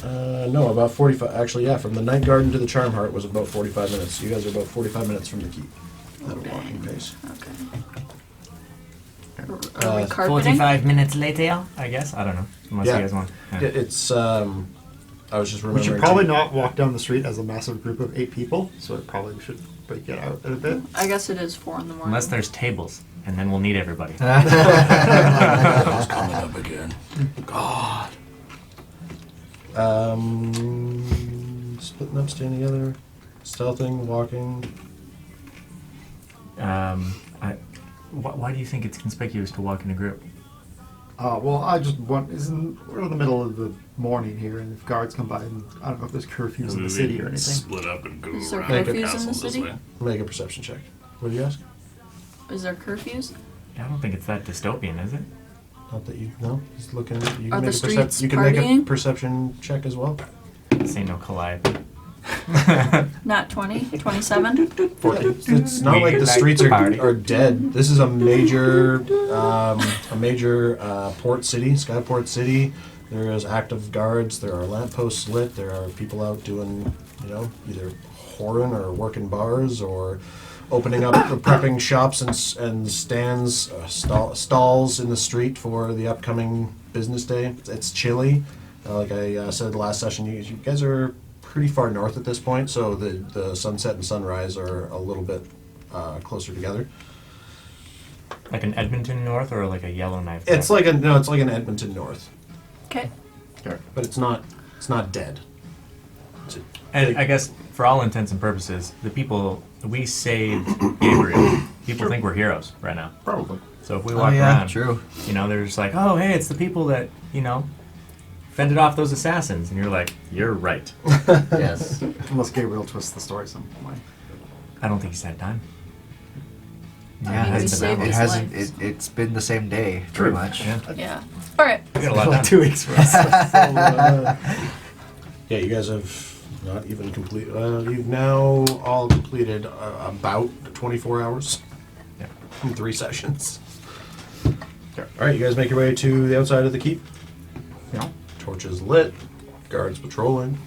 No, about 45. Actually, yeah, from the Night Garden to the Charm Heart was about 45 minutes. You guys are about 45 minutes from the keep at a walking pace. Okay. Are we carpeting? 45 minutes later, I guess. I don't know. Unless Yeah. you guys want. Yeah. It's. I was just We remembering. should probably not walk down the street as a massive group of 8 people, so it probably should break it out a bit. I guess it is 4 in the morning. Unless there's tables, and then we'll need everybody. It's coming up again. God. Splitting up, staying together, stealthing, walking. Why do you think it's conspicuous to walk in a group? Well, I just want. We're in the middle of the morning here, and if guards come by, and I don't know if there's curfews in the city or anything. Split up and go Is there around curfews the in the castle this city? way. Make a perception check. What do you ask? Is there curfews? I don't think it's that dystopian, is it? Not that you know. He's looking. You Are can the make a streets You can make a partying? perception check as well. This ain't no Calliope. Not 20? 27? It's not like the streets are dead. This is a major port city, skyport city. There is active guards. There are lampposts lit. There are people out doing, either whoring or working bars or opening up, prepping shops and stands, stalls in the street for the upcoming business day. It's chilly. Like I said the last session, you guys are pretty far north at this point, so the sunset and sunrise are a little bit closer together. Like an Edmonton North or like a Yellowknife? It's like an Edmonton North, Okay. but it's not dead. And I guess for all intents and purposes, the people we saved Gabriel. People think we're heroes right now. Probably. So if we walk around, true. they're just like, oh, hey, it's the people that fended off those assassins, and you're like, you're right. Yes. Unless Gabriel twists the story some way. I don't think he's had time. I mean, we saved It his hasn't. life. It's been the same day, pretty much. Yeah. Yeah. All right. We got a lot Like done. 2 weeks for us. Yeah, you guys have not even complete. You've now all completed about 24 hours Yeah. in 3 sessions. All right, you guys make your way to the outside of the keep. Yeah. Torches lit, guards patrolling.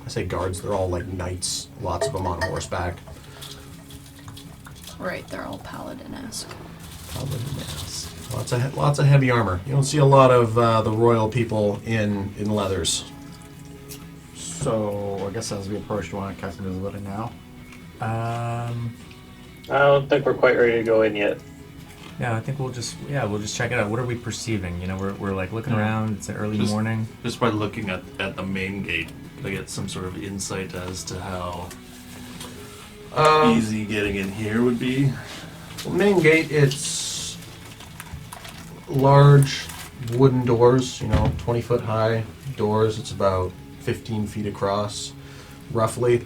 I say guards; they're all like knights. Lots of them on horseback. Right, they're all paladin-esque. Lots of heavy armor. You don't see a lot of the royal people in leathers. So, I guess as we approach, do you want to cast invisibility now? I don't think we're quite ready to go in yet. Yeah, I think we'll just check it out. What are we perceiving? We're like looking around. It's an early Just- morning. Just by looking at the main gate, I get some sort of insight as to how easy getting in here would be. Well, main gate, it's large wooden doors, 20-foot high doors. It's about 15 feet across, roughly.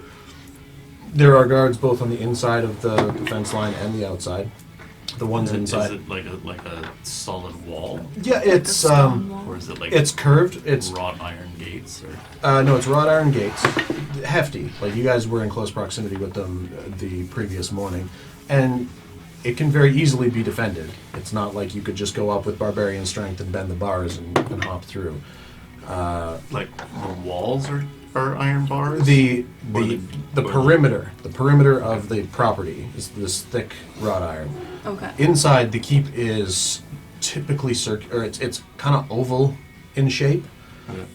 There are guards both on the inside of the defense line and the outside. The ones inside. Is it like a solid wall, Yeah, it's Stone wall. or is it like it's curved. It's wrought iron gates? Or no, it's wrought iron gates, hefty. Like you guys were in close proximity with them the previous morning, and it can very easily be defended. It's not like you could just go up with barbarian strength and bend the bars and hop through. like the walls are iron bars? The Or the the- perimeter of the property is this thick wrought iron. Okay. Inside the keep is typically circular. It's kind of oval in shape,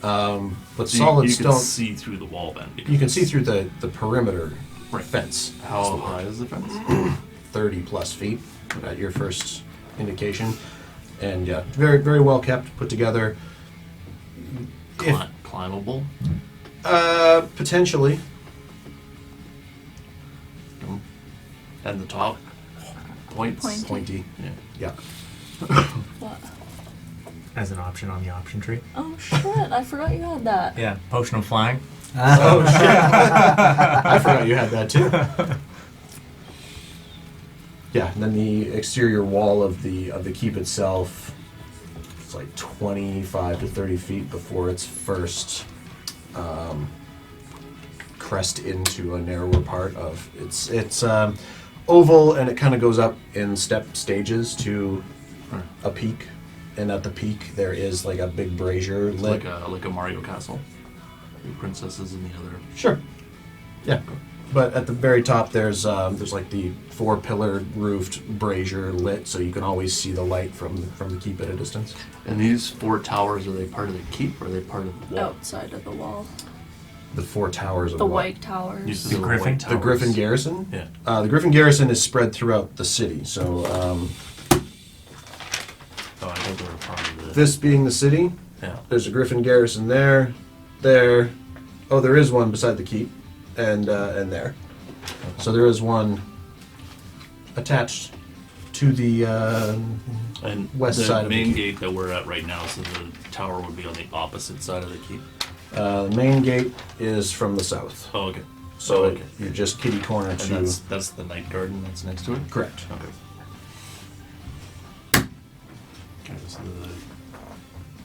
but So solid you stone. can see through the wall then. You can see through the perimeter Right. fence. How high is the fence? 30 plus feet at your first indication, and yeah, very very well kept, put together. If, Climbable? potentially. And the top? Points? Pointy. Yeah. Yeah. What? As an option on the option tree. Oh shit! I forgot you had that. Yeah, potion of flying. Oh shit! I forgot you had that too. Yeah, and then the exterior wall of the keep itself, it's like 25 to 30 feet before its first crest into a narrower part of it's oval, and it kind of goes up in step stages to a peak and at the peak there is like a big brazier It's lit. like a Mario castle. The princesses in the other. Sure. Yeah. But at the very top, there's like the 4-pillared roofed brazier lit, so you can always see the light from the keep at a distance. And these 4 towers, are they part of the keep or are they part of the wall? Outside of the wall. The 4 towers of The what? white towers. You said The there were Griffin? white The towers. Griffin Garrison. Yeah. The Griffin Garrison is spread throughout the city. So Oh, I thought they were part of the. this being the city, Yeah. there's a Griffin Garrison there, there. Oh, there is one beside the keep, and there. So there is one attached to the And west the side of the main keep. gate that we're at right now, so the tower would be on the opposite side of the keep. The main gate is from the south. Oh, okay. So okay. you're just kitty corner And to. that's the night garden that's next to it? Correct. Okay. Okay, so the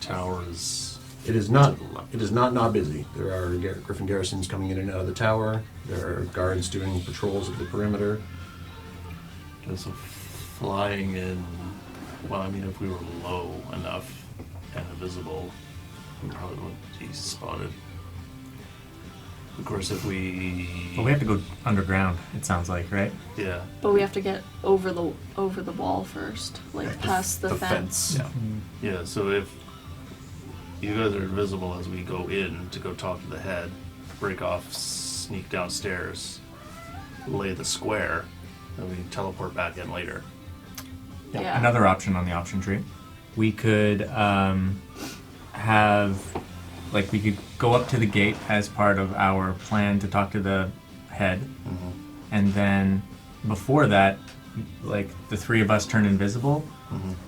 tower is. It is not. It is not busy. There are Griffin garrisons coming in and out of the tower. There are guards doing patrols of the perimeter. Okay, so flying in. Well, I mean, if we were low enough and invisible, we probably wouldn't be spotted. Of course, if we. Well, we have to go underground. It sounds like, right? Yeah. But we have to get over the wall first, like past the fence. Yeah. Yeah, so if you guys are invisible as we go in to go talk to the head, break off, sneak downstairs, lay the square, and we can teleport back in later. Yeah. Another option on the option tree. We could have, like, we could go up to the gate as part of our plan to talk to the head, and then before that, like, the 3 of us turn invisible,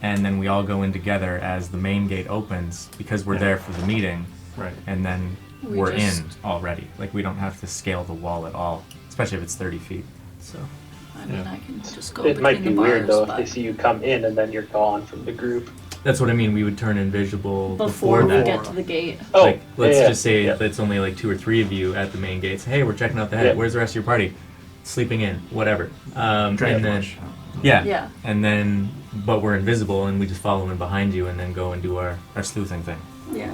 and then we all go in together as the main gate opens because we're there for the meeting, Right. and then We we're just- in already. Like, we don't have to scale the wall at all, especially if it's 30 feet. So. I mean, Yeah. I can just go It might between be the weird bars, though if but they see you come in and then you're gone from the group. That's what I mean. We would turn invisible before we that. get to the gate. Oh, Like, let's yeah, just say yeah. it's only like 2 or 3 of you at the main gates. Hey, we're checking out the head. Yeah. Where's the rest of your party? Sleeping in, whatever. And Dragon then, Bush. yeah, Yeah. and then, but we're invisible, and we just follow in behind you, and then go and do our sleuthing thing Yeah.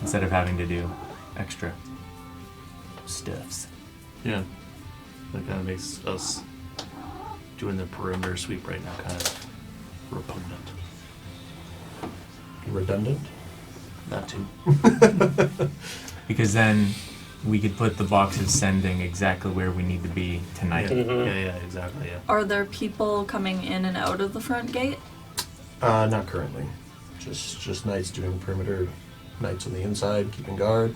instead of having to do extra stuffs. Yeah. That kind of makes us doing the perimeter sweep right now kind of repugnant. Redundant. That too. Because then we could put the boxes sending exactly where we need to be tonight. Mhm. Yeah, exactly, yeah. Are there people coming in and out of the front gate? Not currently. Just knights doing perimeter. Knights on the inside, keeping guard.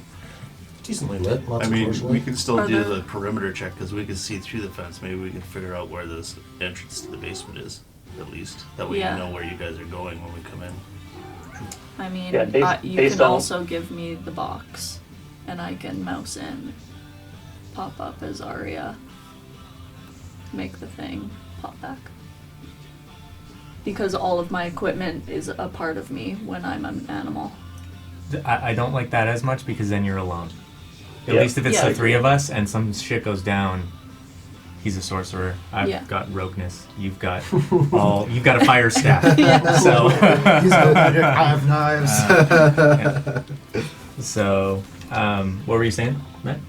Decently lit. Lots I of mean, torchlight. we can still Are do there- the perimeter check because we can see through the fence. Maybe we can figure out where this entrance to the basement is, at least. That way Yeah. you know where you guys are going when we come in. I mean, Yeah, you based can on- also give me the box, and I can mouse in, pop up as Arya, make the thing pop back. Because all of my equipment is a part of me when I'm an animal. I don't like that as much because then you're alone. At Yeah. least if it's Yeah. the 3 of us and some shit goes down, he's a sorcerer. I've Yeah. got rogueness. You've got you've got a fire staff. So He's no magic. I have knives. so what were you saying, Matt?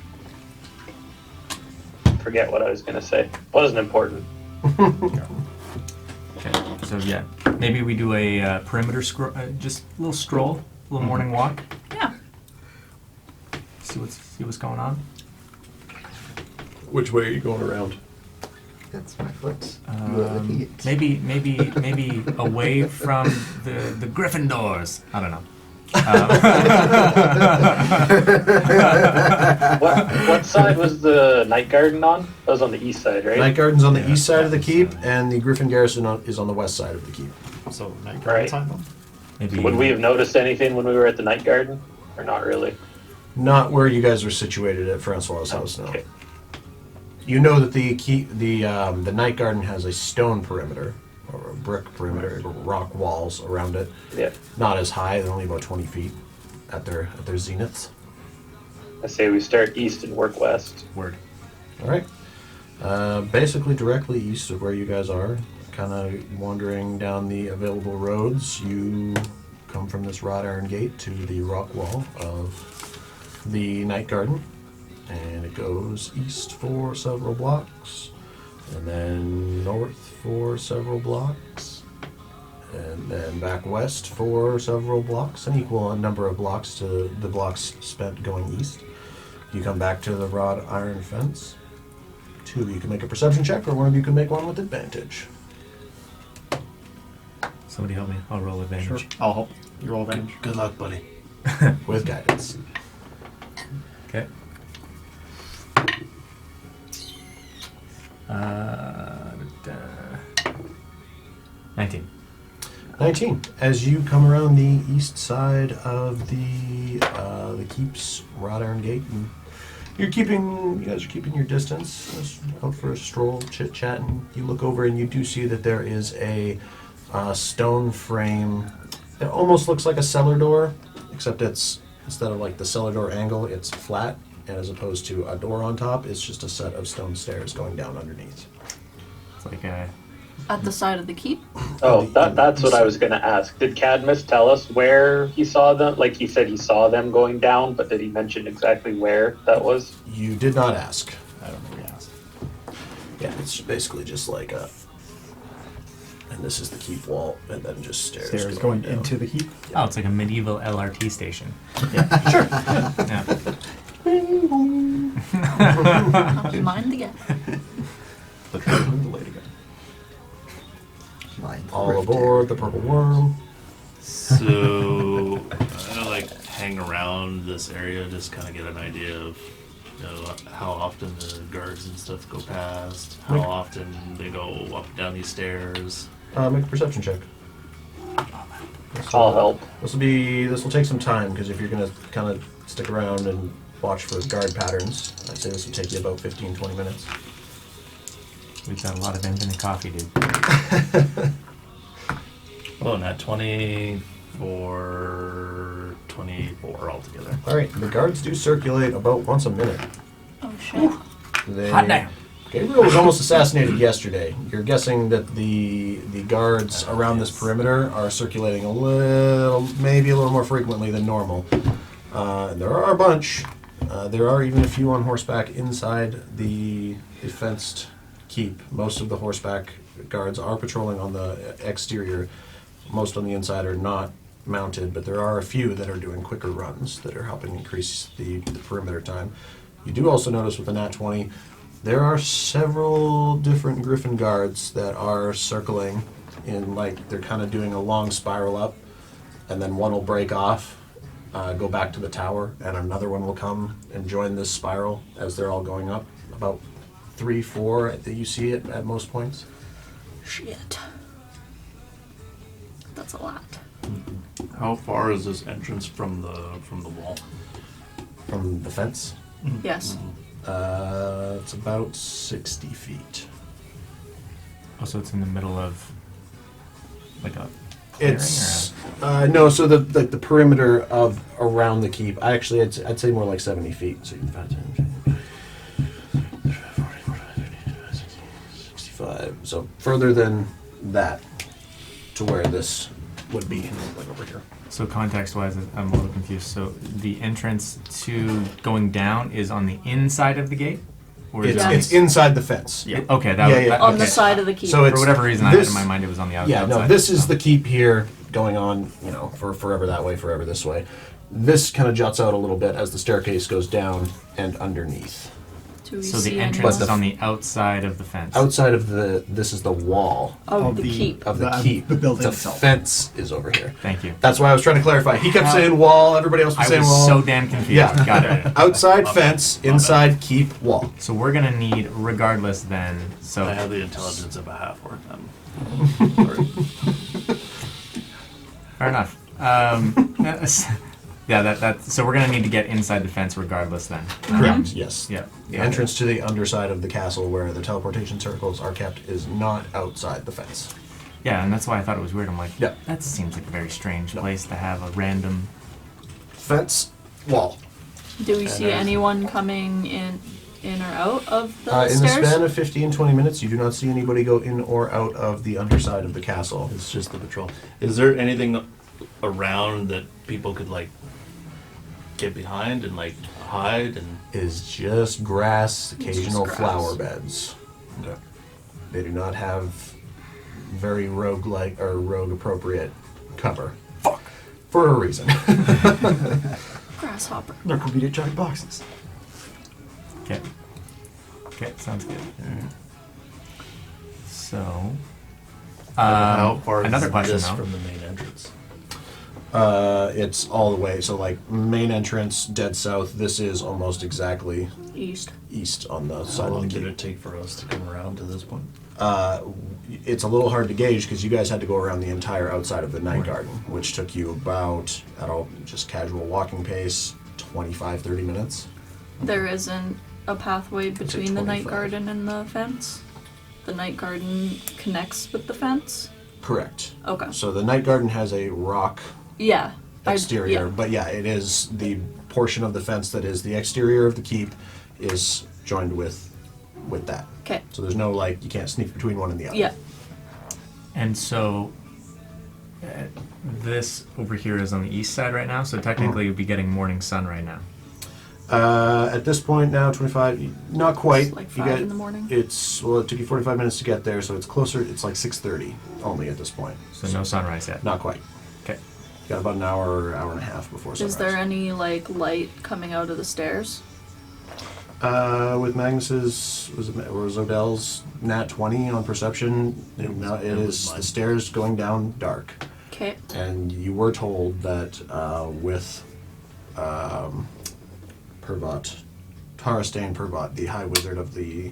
Forget what I was gonna say. Wasn't important. Okay. So yeah, maybe we do a perimeter just a little stroll, a little morning walk. Yeah. See what's going on. Which way are you going around? That's my foot. You are the feet. Maybe away from the Gryffindors. I don't know. What side was the night garden on? That was on the east side, right? Night Garden's on the east side of the keep, and the Griffin Garrison is on the west side of the keep. So night guard Right. time then? Maybe Would we have noticed anything when we were at the night garden, or not really? Not where you guys are situated at Francois' house now. Okay. You know that the Night Garden has a stone perimeter, or a brick perimeter, rock walls around it. Yeah. Not as high; they're only about 20 feet at their zeniths. I say we start east and work west. word. All right. Basically, directly east of where you guys are, kind of wandering down the available roads, you come from this wrought iron gate to the rock wall of the Night Garden, and it goes east for several blocks, and then north for several blocks, and then back west for several blocks, an equal number of blocks to the blocks spent going east. You come back to the wrought iron fence. Two of you can make a perception check, or one of you can make one with advantage. Somebody help me. I'll roll advantage. Sure. I'll help. You roll advantage. Good luck, buddy. With guidance. Okay. 19. 19. As you come around the east side of the keep's wrought iron gate, and you guys are keeping your distance, just out for a stroll, chit-chatting. You look over and you do see that there is a stone frame. It almost looks like a cellar door, except it's, instead of like the cellar door angle, it's flat, and as opposed to a door on top, it's just a set of stone stairs going down underneath. It's like a... At the side of the keep? Oh, that's what I was going to ask. Did Cadmus tell us where he saw them? Like, he said he saw them going down, but did he mention exactly where that was? You did not ask. I don't know. Yes. Yeah, it's basically just like a... And this is the keep wall, and then just stairs. Stairs going down. into the keep. Oh, it's like a medieval LRT station. Yeah, sure. Yeah. Mind the gap. The train and the lady gun. Mine. All aboard the Purple Worm. So I'm gonna like hang around this area, just kind of get an idea of how often the guards and stuff go past, how often they go up and down these stairs. Make a perception check. I'll help. This will take some time, because if you're gonna kind of stick around and watch for guard patterns, I'd say this will take you about 15-20 minutes. We've got a lot of infinite coffee, dude. Oh, not 20 for 24 altogether. All right, the guards do circulate about once a minute. Oh shit. Hot damn. Gabriel was almost assassinated yesterday. You're guessing that the guards around this perimeter are circulating maybe a little more frequently than normal. There are a bunch. There are even a few on horseback inside the fenced keep. Most of the horseback guards are patrolling on the exterior. Most on the inside are not mounted, but there are a few that are doing quicker runs that are helping increase the perimeter time. You do also notice with the Nat 20, there are several different Griffin guards that are circling in, like, they're kind of doing a long spiral up, and then one will break off, go back to the tower, and another one will come and join this spiral as they're all going up. About 3, 4 that you see it at most points. Shit. That's a lot. How far is this entrance from the wall? From the fence? Yes. It's about 60 feet. Also, it's in the middle of like a It's no, so the perimeter of around the keep. I'd say more like 70 feet. So you can 65. So further than that to where this would be, like over here. So context-wise, I'm a little confused. So the entrance to going down is on the inside of the gate, or is It's inside the fence. Yeah. Okay. That, Yeah, yeah. On okay. the side of the keep. So For it's whatever reason, I had this- in my mind it was on the outside. Yeah, no, this is the keep here going on, for forever that way, forever this way. This kind of juts out a little bit as the staircase goes down and underneath. Do we So see the anyone? entrance is on the outside of the fence. Outside of this is the wall of the keep. of the keep. the building The itself. fence is over here. Thank you. That's why I was trying to clarify. He kept saying wall, everybody else was I saying was wall. so damn confused. Yeah. Got it. Outside fence, inside keep, wall. So we're gonna need, regardless, then. So I have the intelligence of a half-orc. Sorry. fair enough. Yeah, that. So we're gonna need to get inside the fence, regardless, then. Correct, yes. Yeah. The entrance to the underside of the castle where the teleportation circles are kept is not outside the fence. Yeah, and that's why I thought it was weird. I'm like, Yeah. that seems like a very strange place to have a random. Fence, wall. Do we see anyone coming in in or out of the In the stairs? span of 15, 20 minutes, you do not see anybody go in or out of the underside of the castle. It's just the patrol. Is there anything around that people could like get behind and like hide and? Is just grass, just occasional grass. flower beds. Okay. They do not have very rogue-like or rogue-appropriate cover. Fuck. For a reason. Grasshopper. There could be giant boxes. Okay. Okay, sounds good. So, How far another is question this though. from the main entrance? It's all the way. So, like, main entrance, dead south. This is almost exactly East. east on the How side of long the did gate. it take for us to come around to this point? It's a little hard to gauge because you guys had to go around the entire outside of the night garden, which took you about, at all, just casual walking pace, 25, 30 minutes. There isn't a pathway between the night 25. garden and the fence? The night garden connects with the fence? Correct. Okay. So the night garden has a rock Yeah. exterior, yeah. but yeah, it is the portion of the fence that is the exterior of the keep is joined with that. Okay. So there's no, like, you can't sneak between one and the other. Yeah. And so, this over here is on the east side right now, so technically you'd be getting morning sun right now. At this point now, 25, not quite. It's like You 5 in the morning. Well, it took you 45 minutes to get there, so it's closer. It's like 6:30 only at this point. So no sunrise yet. Not quite. Okay. You got about an hour, hour and a half before sunrise. Is there any like light coming out of the stairs? With Magnus's, was Odell's Nat 20 on perception, it is mine. the stairs going down dark. Okay. And you were told that with Purvat, Tarastain Purvat, the High Wizard of the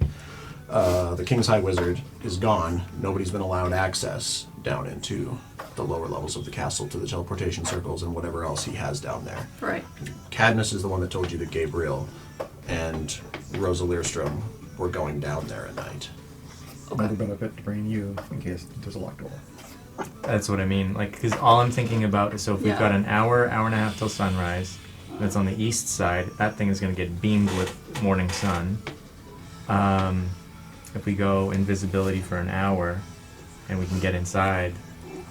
King's High Wizard, is gone. Nobody's been allowed access down into the lower levels of the castle to the teleportation circles and whatever else he has down there. Right. Cadmus is the one that told you that Gabriel and Rosa Learstrom were going down there at night. Might have been a bit to bring you in case there's a locked door. That's what I mean. Like, because all I'm thinking about is, so if we've Yeah. got an hour, hour and a half till sunrise, that's on the east side, that thing is going to get beamed with morning sun. If we go invisibility for an hour and we can get inside,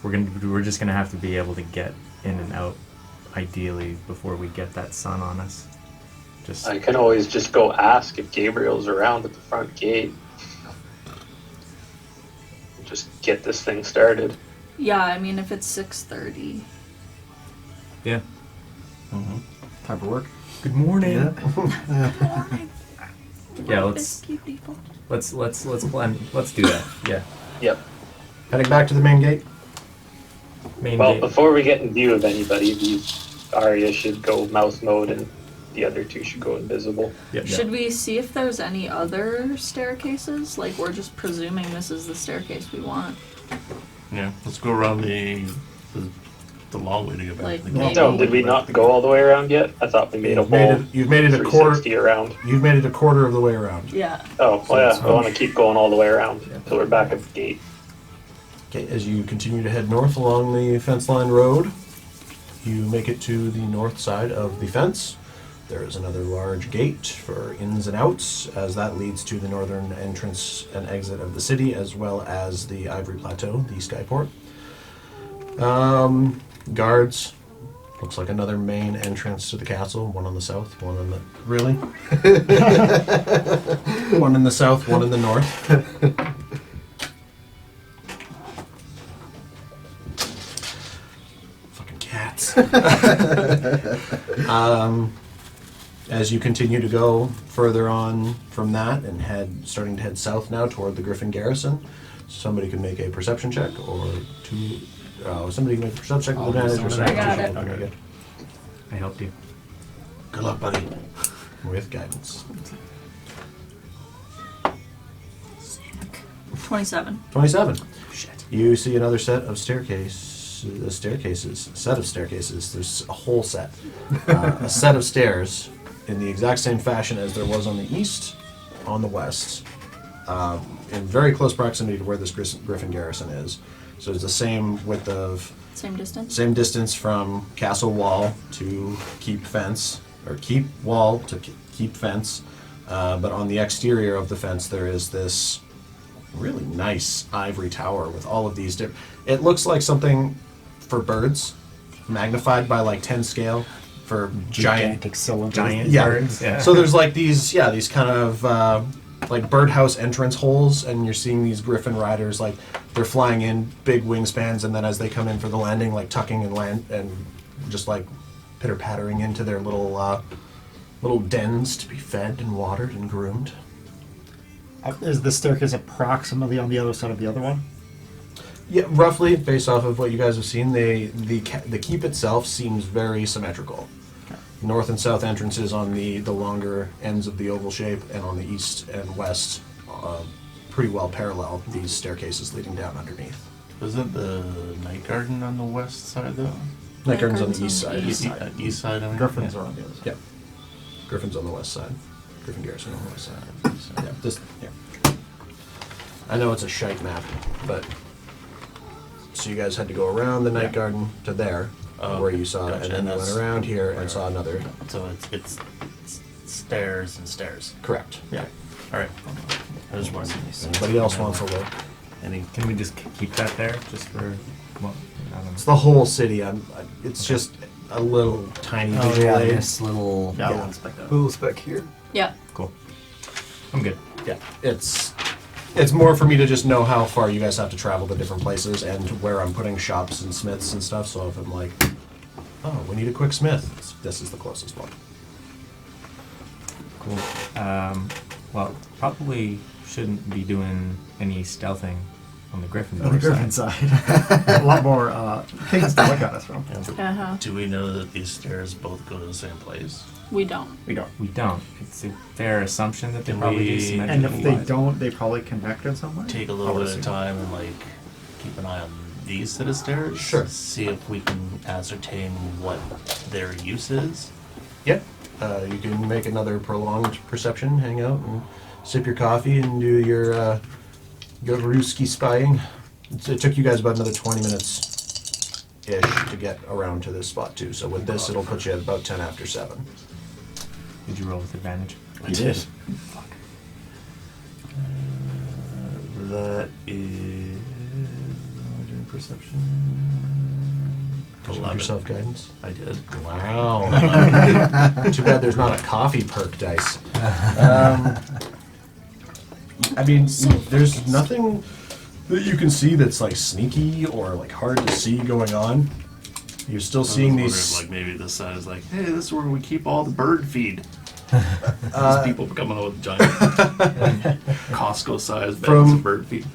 we're just going to have to be able to get in and out, ideally, before we get that sun on us. Just I can always just go ask if Gabriel's around at the front gate. Just get this thing started. Yeah, I mean if it's 6:30. yeah. Time for work. Good morning. Yeah, Biscuit people. let's plan. Let's do that. Yeah. Yep. Heading back to the main gate. Main Well, gate. before we get in view of anybody, Arya should go mouse mode and the other two should go invisible. Yep. Should we see if there's any other staircases? Like we're just presuming this is the staircase we want. Yeah, let's go around the long way to get back Like, to the maybe- gate. No, did we not go all the way around yet? I thought we made a whole You've made it a quarter. 360 around. You've made it a quarter of the way around. Yeah. Oh, well, yeah, I want to keep going all the way around until we're back at the gate. Okay, as you continue to head north along the fence line road, you make it to the north side of the fence. There is another large gate for ins and outs, as that leads to the northern entrance and exit of the city, as well as the Ivory Plateau, the Skyport. Guards. Looks like another main entrance to the castle. One on the south, one on the... Really? One in the south, one in the north. Fucking cats. As you continue to go further on from that and starting to head south now toward the Griffin Garrison, somebody can make a perception check or two. Somebody can make a perception check with advantage or something. I got it. Okay, good. I helped you. Good luck, buddy. With guidance. 27. 27. Shit. You see another set of staircases. There's a whole set. A set of stairs in the exact same fashion as there was on the east, on the west, in very close proximity to where this Griffin Garrison is. So it's the same width of, Same distance? same distance from castle wall to keep fence, or keep wall to keep fence, But on the exterior of the fence, there is this really nice ivory tower with all of these different. It looks like something for birds, magnified by like 10 scale for Gigantic cylinder. Giant yeah. birds. Yeah. So there's like these kind of like birdhouse entrance holes, and you're seeing these griffin riders like they're flying in big wingspans, and then as they come in for the landing, like tucking and land and just like pitter pattering into their little dens to be fed and watered and groomed. Is the staircase approximately on the other side of the other one? Yeah, roughly based off of what you guys have seen, the keep itself seems very symmetrical. North and south entrances on the longer ends of the oval shape, and on the east and west, pretty well parallel these staircases leading down underneath. Isn't the night garden on the west side though? Night garden's on the east side. East side. I mean? Griffins Yeah. are on the other side. Yeah. Griffin's on the west side. Griffin Garrison on the west side. Yeah, yeah. I know it's a shite map, but so you guys had to go around the night garden to there, where you saw it, Gotcha. and then And you went that's around here and where- saw another. So it's stairs and stairs. Correct. Yeah. All right. I just wanted to Anybody else wants to look? Any? Can we just keep that there, just for? Well, I don't know. It's the whole city. It's just a little tiny visual aid. this little Yeah, Yeah. we'll inspect that. little speck here. Yeah. Cool. I'm good. Yeah, it's more for me to just know how far you guys have to travel to different places and where I'm putting shops and smiths and stuff. So if I'm like, oh, we need a quick smith, this is the closest one. Cool. Well, probably shouldn't be doing any stealthing on the Griffin On the Griffin side. side. A lot more things to look at us from. Uh-huh. Do we know that these stairs both go to the same place? We don't. We don't. We don't. It's a fair assumption that they Can probably do we- symmetrically. And if they wise. don't, they probably connect in some way. Take a I little would bit of assume. time and like keep an eye on these set of stairs. Sure. See if we can ascertain what their use is. Yeah, you can make another prolonged perception, hang out and sip your coffee and do your Goruski spying. It took you guys about another 20 minutes-ish to get around to this spot too. So with this, it'll put you at about 10 after 7. Did you roll with advantage? I did. That is doing perception. Did you give 11. yourself guidance? I did. Wow. Too bad there's not a coffee perk dice. I mean, there's nothing that you can see that's like sneaky or like hard to see going on. You're still seeing I was these. wondering if, like maybe this side is like, hey, this is where we keep all the bird feed. These people coming out with giant Costco-sized bags of bird feed.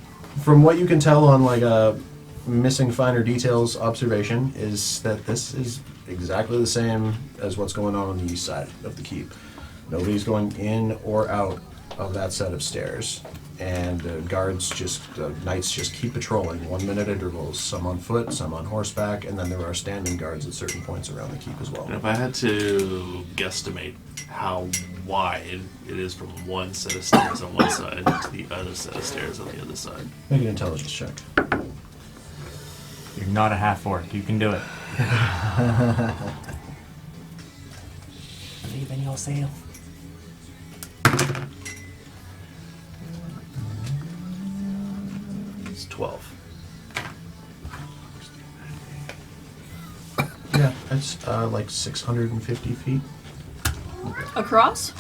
From what you can tell on like a missing finer details observation, is that this is exactly the same as what's going on the east side of the keep. Nobody's going in or out of that set of stairs, and knights just keep patrolling 1 minute intervals, some on foot, some on horseback, and then there are standing guards at certain points around the keep as well. And if I had to guesstimate how wide it is from one set of stairs on one side to the other set of stairs on the other side. Make an intelligence check. You're not a half orc. You can do it. Believe in yourself. It's 12. Yeah, that's like 650 feet, Across?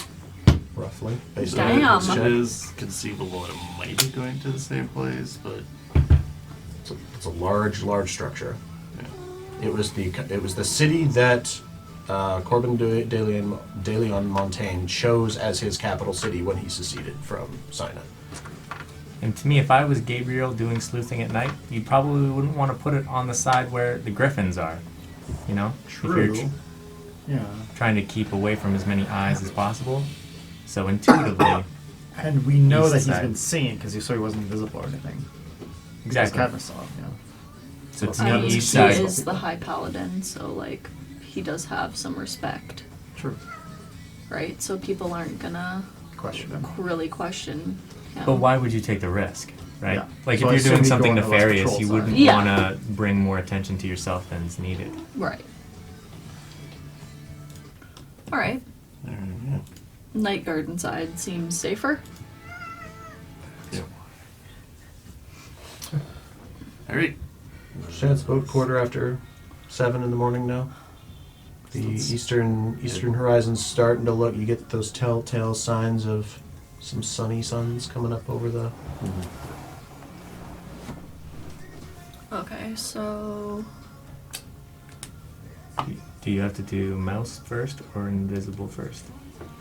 roughly, based Damn. on It the check. is conceivable it might be going to the same place, but It's a large structure. It was the city that Corbin de Leon Montaigne chose as his capital city when he seceded from Sinai. And to me, if I was Gabriel doing sleuthing at night, you probably wouldn't want to put it on the side where the griffins are. You know? If you're True. Yeah. trying to keep away from as many eyes as possible. So intuitively, And we know East that he's side. been seen because you saw he wasn't invisible or anything. exactly. Cadmus saw him, yeah. So to I me, mean, He east side. is the high paladin, so like he does have some respect, True. right? So people aren't gonna Question him. really question him. But why would you take the risk, right? Yeah. Like So I if assume you're doing he'd go something on the less nefarious, patrol you side. wouldn't Yeah. want to bring more attention to yourself than is needed. Right. All right. Night garden side seems safer. All right. So it's about 7:15 in the morning now. The eastern horizon's starting to look. You get those telltale signs of some sunny suns coming up over the. Okay, so Do you have to do mouse first or invisible first?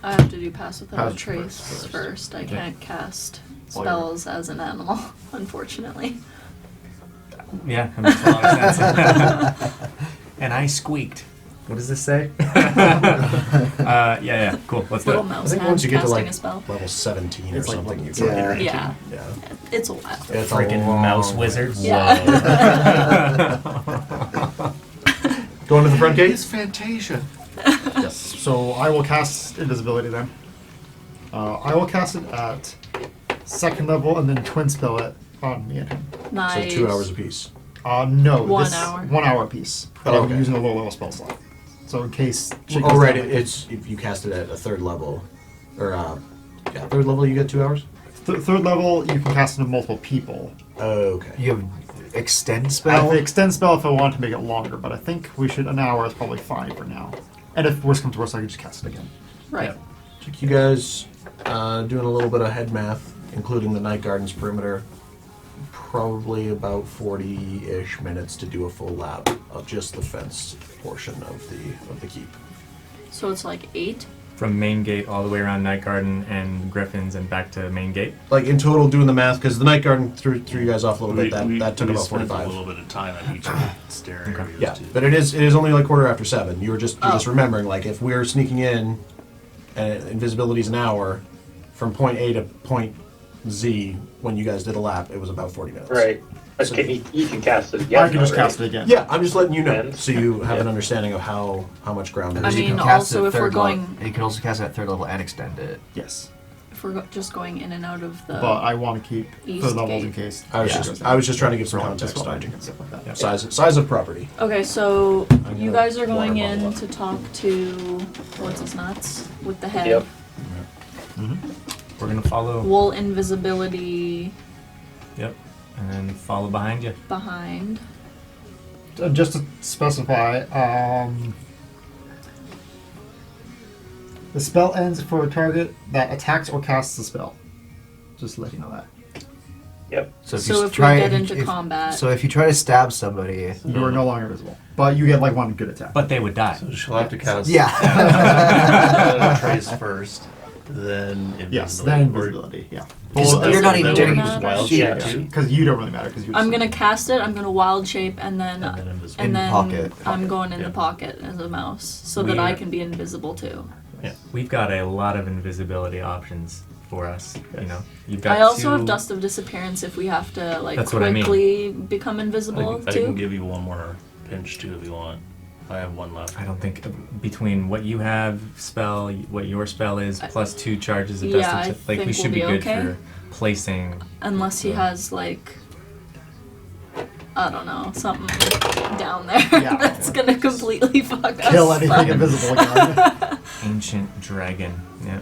I have to do pass without a Pass trace first. I Okay. can't cast Well, you're- spells as an animal, unfortunately. Yeah, that makes a lot of sense. And I squeaked. What does this say? Yeah, cool. Let's do Little it. I mouse think hand once you get to casting like a spell. level 17 or It's like something, level you can get 19. Yeah, Yeah. it's a while. Yeah, it's a Freaking long mouse way. wizard. Yeah. Going to the front gate. Fantasia. Yes. So I will cast invisibility then. I will cast it at second level and then twin spell it on me and him. Nice. So 2 hours apiece. No. 1 hour. 1 hour apiece. But Oh, I'm okay. using a low level spell slot. So in case. she Oh goes right, down, it's if you cast it at a third level, or third level, you get 2 hours. Third level, you can cast it to multiple people. Okay. You have extend I spell. have the extend spell if I want to make it longer, but I think an hour is probably fine for now. And if worse comes to worse, I can just cast it again. Right. Took you guys doing a little bit of head math, including the night garden's perimeter. Probably about 40-ish minutes to do a full lap of just the fenced portion of the keep. So it's like 8. From main gate all the way around Night Garden and Griffins and back to main gate. Like in total, doing the math, because the night garden threw you guys off a little bit. That took we about spent 45. a little bit of time at each of the stair areas. Yeah, too. but it is only like 7:15. You're just Oh. remembering, like, if we're sneaking in and invisibility's an hour from point A to point Z when you guys did a lap, it was about 40 minutes. Right. But So- you can cast it again. I can just though, right? cast it again. Yeah, I'm just letting you know And- so you have an yeah. understanding of how much ground there I is. mean, You can cast also it at if we're third level- going- and you can also cast it at third level and extend it. Yes. If we're just going in and out of the. But I want to keep East third levels in gate. case. I was Yeah. just trying to give some Just context spell on magic and stuff like that. size of property. Okay, so I'm you gonna guys are going water bottle in up. to talk to what's his nuts with the head. Yep. We're gonna follow. Wool invisibility Yep. And then follow behind you. behind. Just to specify, the spell ends for a target that attacks or casts the spell. Just to let you know that. Yep. So if So you if we try get if- into if- combat, So if you try to stab somebody, You are no longer visible. But you get like one good attack. But they would die. So she'll have to cast yeah. trace first, then invisibility. Yes, then invisibility. Yeah. Because Well, you're not does even it doing matter? wild Yeah. shape too, Because you don't really matter. Because I'm gonna cast it. I'm gonna wild shape, and then and then invisible. and In then pocket. I'm going in Yeah. the pocket as a mouse, so that I can be invisible too. We've got a lot of invisibility options for us. You know, you've got. I also have two- dust of disappearance if we have to like That's what I mean. quickly become invisible I too. can give you one more pinch too if you want. I have one left. I don't think between what you have spell, what your spell is, plus 2 charges of Yeah, dust. I Like we think should we'll be be good okay. for placing. Unless he has like I don't know, something down there Yeah. that's gonna completely fuck us kill anything up. invisible again. Ancient dragon. Yeah.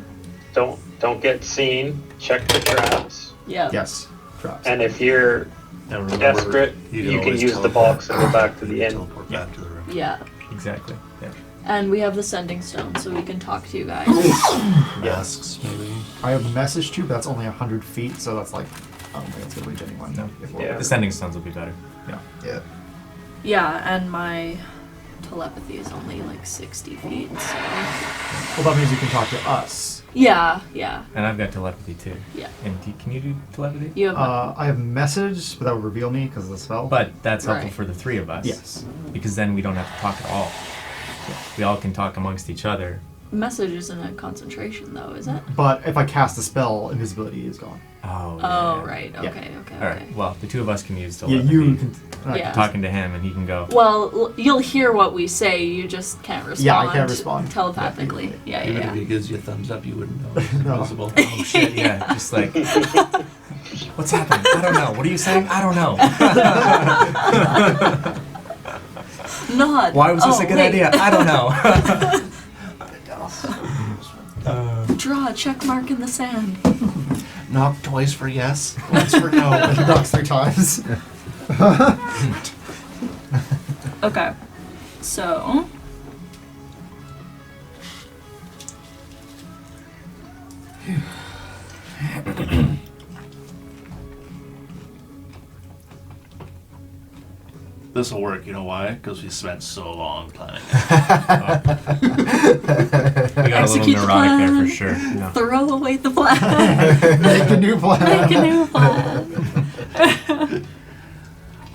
Don't get seen. Check the traps. Yeah. Yes. Traps. And if you're And remember, desperate, you can always use the teleport- box and go back to the inn. Teleport back to the room. Yeah. Exactly. Yeah. And we have the sending stone, so we can talk to you guys. Masks, maybe. I have message tube. That's only 100 feet, so that's like I don't think it's gonna reach anyone. No. If we're- Yeah. The sending stones will be better. Yeah. Yeah. Yeah, and my telepathy is only like 60 feet, so Well, that means you can talk to us. yeah. And I've got telepathy too. Yeah. And can you do telepathy? You have I have message, but that would reveal me because of the spell. But that's helpful Right. for the 3 of us. yes. Because then we don't have to talk at all. We all can talk amongst each other. message isn't a concentration though, is it? But if I cast a spell, invisibility is gone. Oh. Oh yeah. right, Yeah. okay. All right. Well, the 2 of us can use Yeah, telepathy. you can. Yeah. Talking to him, and he can go. Well, you'll hear what we say, you just can't respond. Yeah, I can't respond. telepathically. Yeah, Even yeah. if he gives you a thumbs up, you wouldn't know he's No. invisible. Oh shit! Yeah, just like. What's happening? I don't know. What are you saying? I don't know. Nod. Why was this Oh, a good wait. idea? I don't know. Draw a check mark in the sand. Knock twice for yes, once for no. He knocks 3 times. Okay. So. This will work, you know why? Because we spent so long planning it. We got Execute a the little neurotic there plan. for sure. No. Throw away the plan. Make a new plan. Make a new plan.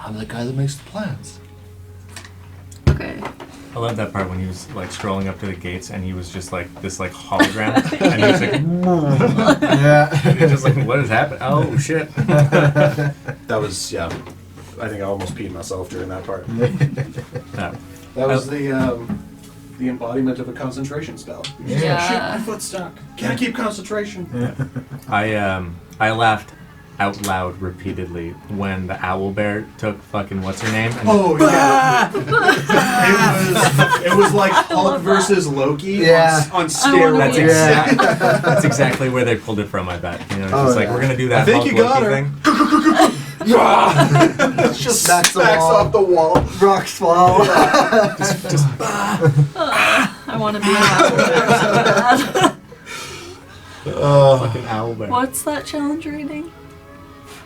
I'm the guy that makes the plans. Okay. I love that part when he was like strolling up to the gates and he was just like this like hologram and he was like, Yeah. and you're just like, what is happening? Oh shit! That was, yeah. I think I almost peed myself during that part. No. That was the embodiment of a concentration spell. Yeah. Shit, my foot's stuck. Can't keep concentration. I laughed out loud repeatedly when the owl bear took fucking what's her name. And Oh yeah. it was like Hulk love that. versus Loki Yeah. on I wanna steroids. be- that's exactly where they pulled it from. I bet. You know, it's Oh, just like yeah. we're gonna do that I think Hulk you got Loki her. thing. Just Smacks the smacks wall. off the wall. Rocks fall. I want to be an owl bear so bad. Fucking owl bear. What's that challenge rating?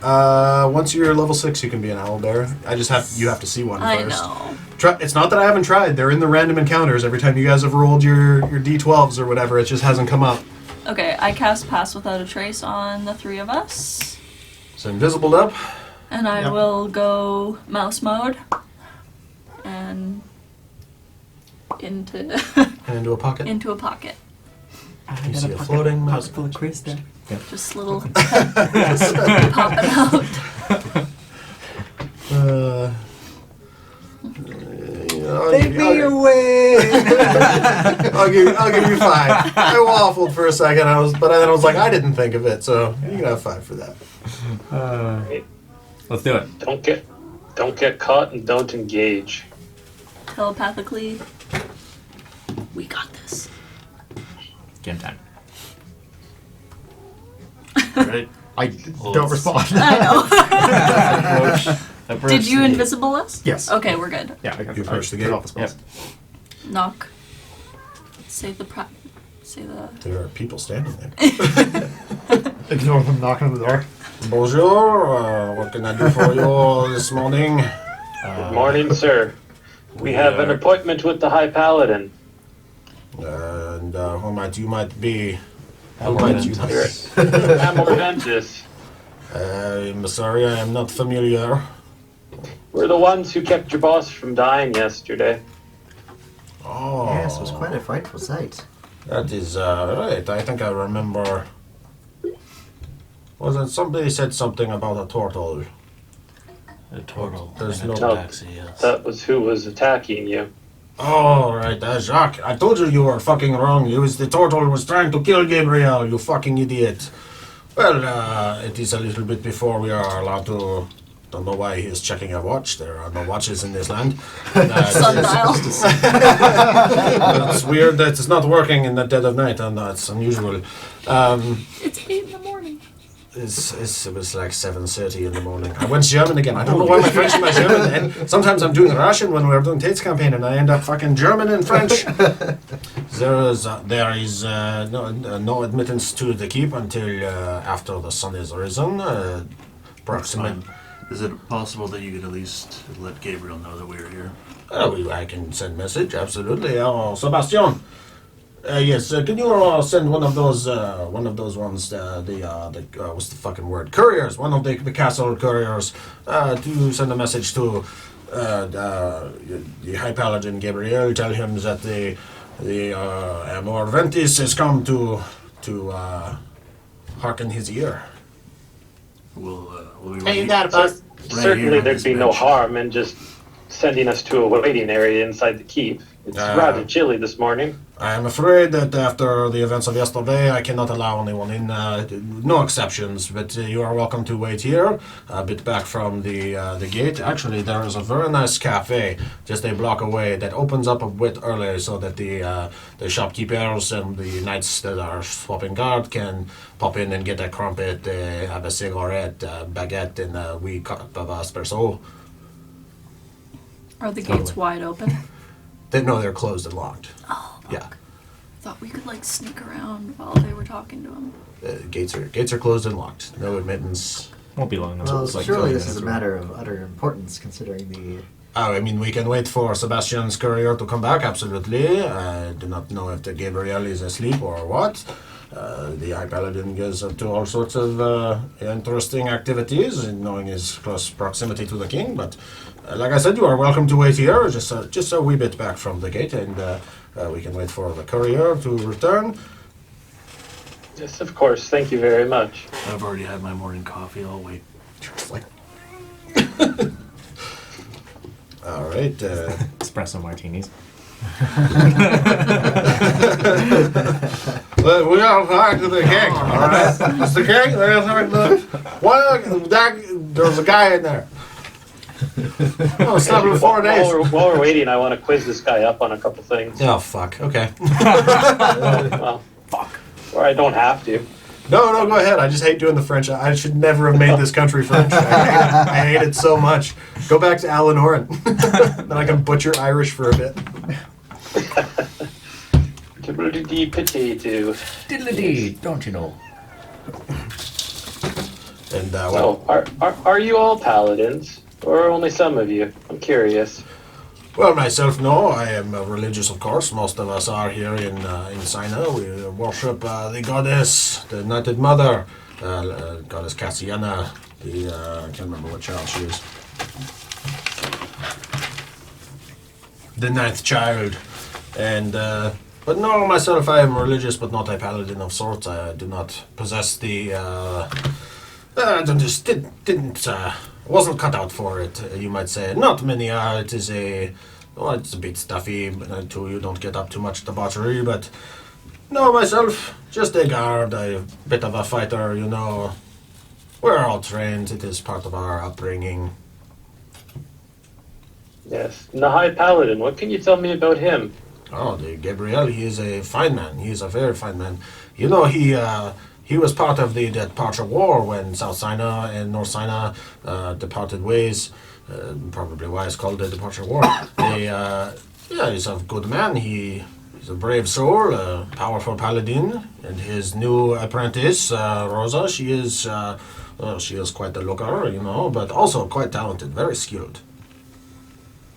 Once you're level 6, you can be an owl bear. You have to see one I first. know. It's not that I haven't tried. They're in the random encounters. Every time you guys have rolled your D12s or whatever, it just hasn't come up. Okay, I cast Pass Without a Trace on the 3 of us. So invisibled up. And I Yep. will go mouse mode. And into And into a pocket. into a pocket. You see a floating mouse. full of crystal. Just little popping out. Take me away. I'll give you 5. I waffled for a second. But then I was like, I didn't think of it, so you can have 5 for that. Let's do it. Don't get caught and don't engage. Telepathically. We got this. Game time. Right? I don't respond. I know. Did you the- invisible us? Yes. Okay, we're good. Yeah, I got You approach the gate? Off the spells. Knock. Say the. There are people standing there. Ignore them knocking on the door. Bonjour. What can I do for you this morning? Good morning, sir. We have an appointment with the High Paladin. And who might you be? Amour might you Ventis. Amour Ventis. I'm sorry, I am not familiar. We're the ones who kept your boss from dying yesterday. Oh, Yes, it was quite a frightful sight. That is right. I think I remember. Wasn't somebody said something about a turtle? A turtle. There's and a no- taxi, yes. That was who was attacking you. Oh, right, Jacques. I told you you were fucking wrong. The turtle was trying to kill Gabriel, you fucking idiot. Well, it is a little bit before we are allowed to. Don't know why he is checking a watch. There are no watches in this land. Sundial. It's weird that it's not working in the dead of night, and it's unusual. It's 8 in the morning. It was like 7:30 in the morning. I went German again. I don't know why my French and my German. And sometimes I'm doing Russian when we're doing Tate's campaign, and I end up fucking German and French. There is no admittance to the keep until after the sun is risen. Approximately. Fine. Is it possible that you could at least let Gabriel know that we are here? I can send message, absolutely. Oh, Sebastian. Yes, can you send one of those ones, what's the fucking word? Couriers, one of the castle couriers, to send a message to the High Paladin Gabriel. Tell him that the Amour Ventis has come to hearken his ear. We'll be Hey, ready. that Right certainly here on there'd this be no bench. harm in just sending us to a waiting area inside the keep. It's rather chilly this morning. I am afraid that after the events of yesterday, I cannot allow anyone in. No exceptions, but you are welcome to wait here, a bit back from the gate. Actually, there is a very nice cafe just a block away that opens up a bit early so that the shopkeepers and the knights that are swapping guard can pop in and get a crumpet, have a cigarette, baguette, and a wee cup of espresso. Are the gates wide open? No, they're closed and locked. Oh, fuck. Yeah. Thought we could like sneak around while they were talking to him. Gates are closed and locked. No admittance. Won't be long enough. Well, It's like surely 20 this is a minutes matter of utter importance considering the. Oh, I mean, we can wait for Sebastian's courier to come back, absolutely. I do not know if the Gabriel is asleep or what. The High Paladin goes up to all sorts of interesting activities, knowing his close proximity to the king. But like I said, you are welcome to wait here, just a wee bit back from the gate, and we can wait for the courier to return. Yes, of course. Thank you very much. I've already had my morning coffee. I'll wait. Just like... All right. Espresso martinis. Well, we are talking to the king, all right? It's the king. We're talking to there's a guy in there. Oh, it's not been 4 days. While we're waiting, I want to quiz this guy up on a couple things. Oh, fuck. Okay. Well, fuck. Or I don't have to. No, go ahead. I just hate doing the French. I should never have made this country French. I hate it so much. Go back to Alan Oren. Then I can butcher Irish for a bit. Diddly potato. Diddly-dee, don't you know? And So, are you all paladins? Or only some of you? I'm curious. well, myself, no. I am religious, of course. Most of us are here in Sina. We worship the goddess, the Knighted Mother, goddess Cassiana. I can't remember what child she is. The ninth child. And but no, myself, I am religious, but not a paladin of sorts. I do not possess the. Just didn't. Wasn't cut out for it, you might say. Not many are. It is it's a bit stuffy. Too, you don't get up too much debauchery, but no, myself, just a guard, a bit of a fighter. You know, we're all trained. It is part of our upbringing. Yes. The High Paladin, what can you tell me about him? Oh, the Gabriel, he is a fine man. He is a very fine man. You know, he was part of the Departure War when South Sina and North Sina departed ways. Probably why it's called the Departure War. He's a good man. He's a brave soul, a powerful paladin. And his new apprentice, Rosa, she is quite a looker, you know, but also quite talented, very skilled.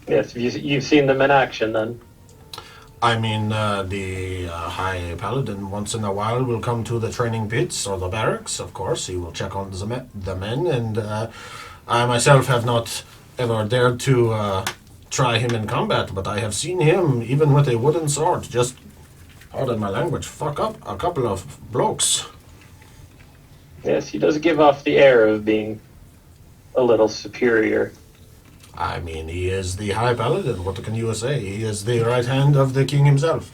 Yes, you've seen them in action then. I mean, the High Paladin once in a while will come to the training pits or the barracks, of course. He will check on the men, and I myself have not ever dared to try him in combat, but I have seen him, even with a wooden sword, just, pardon my language, fuck up a couple of blokes. Yes, he does give off the air of being a little superior. I mean, he is the High Paladin. What can you say? He is the right hand of the king himself.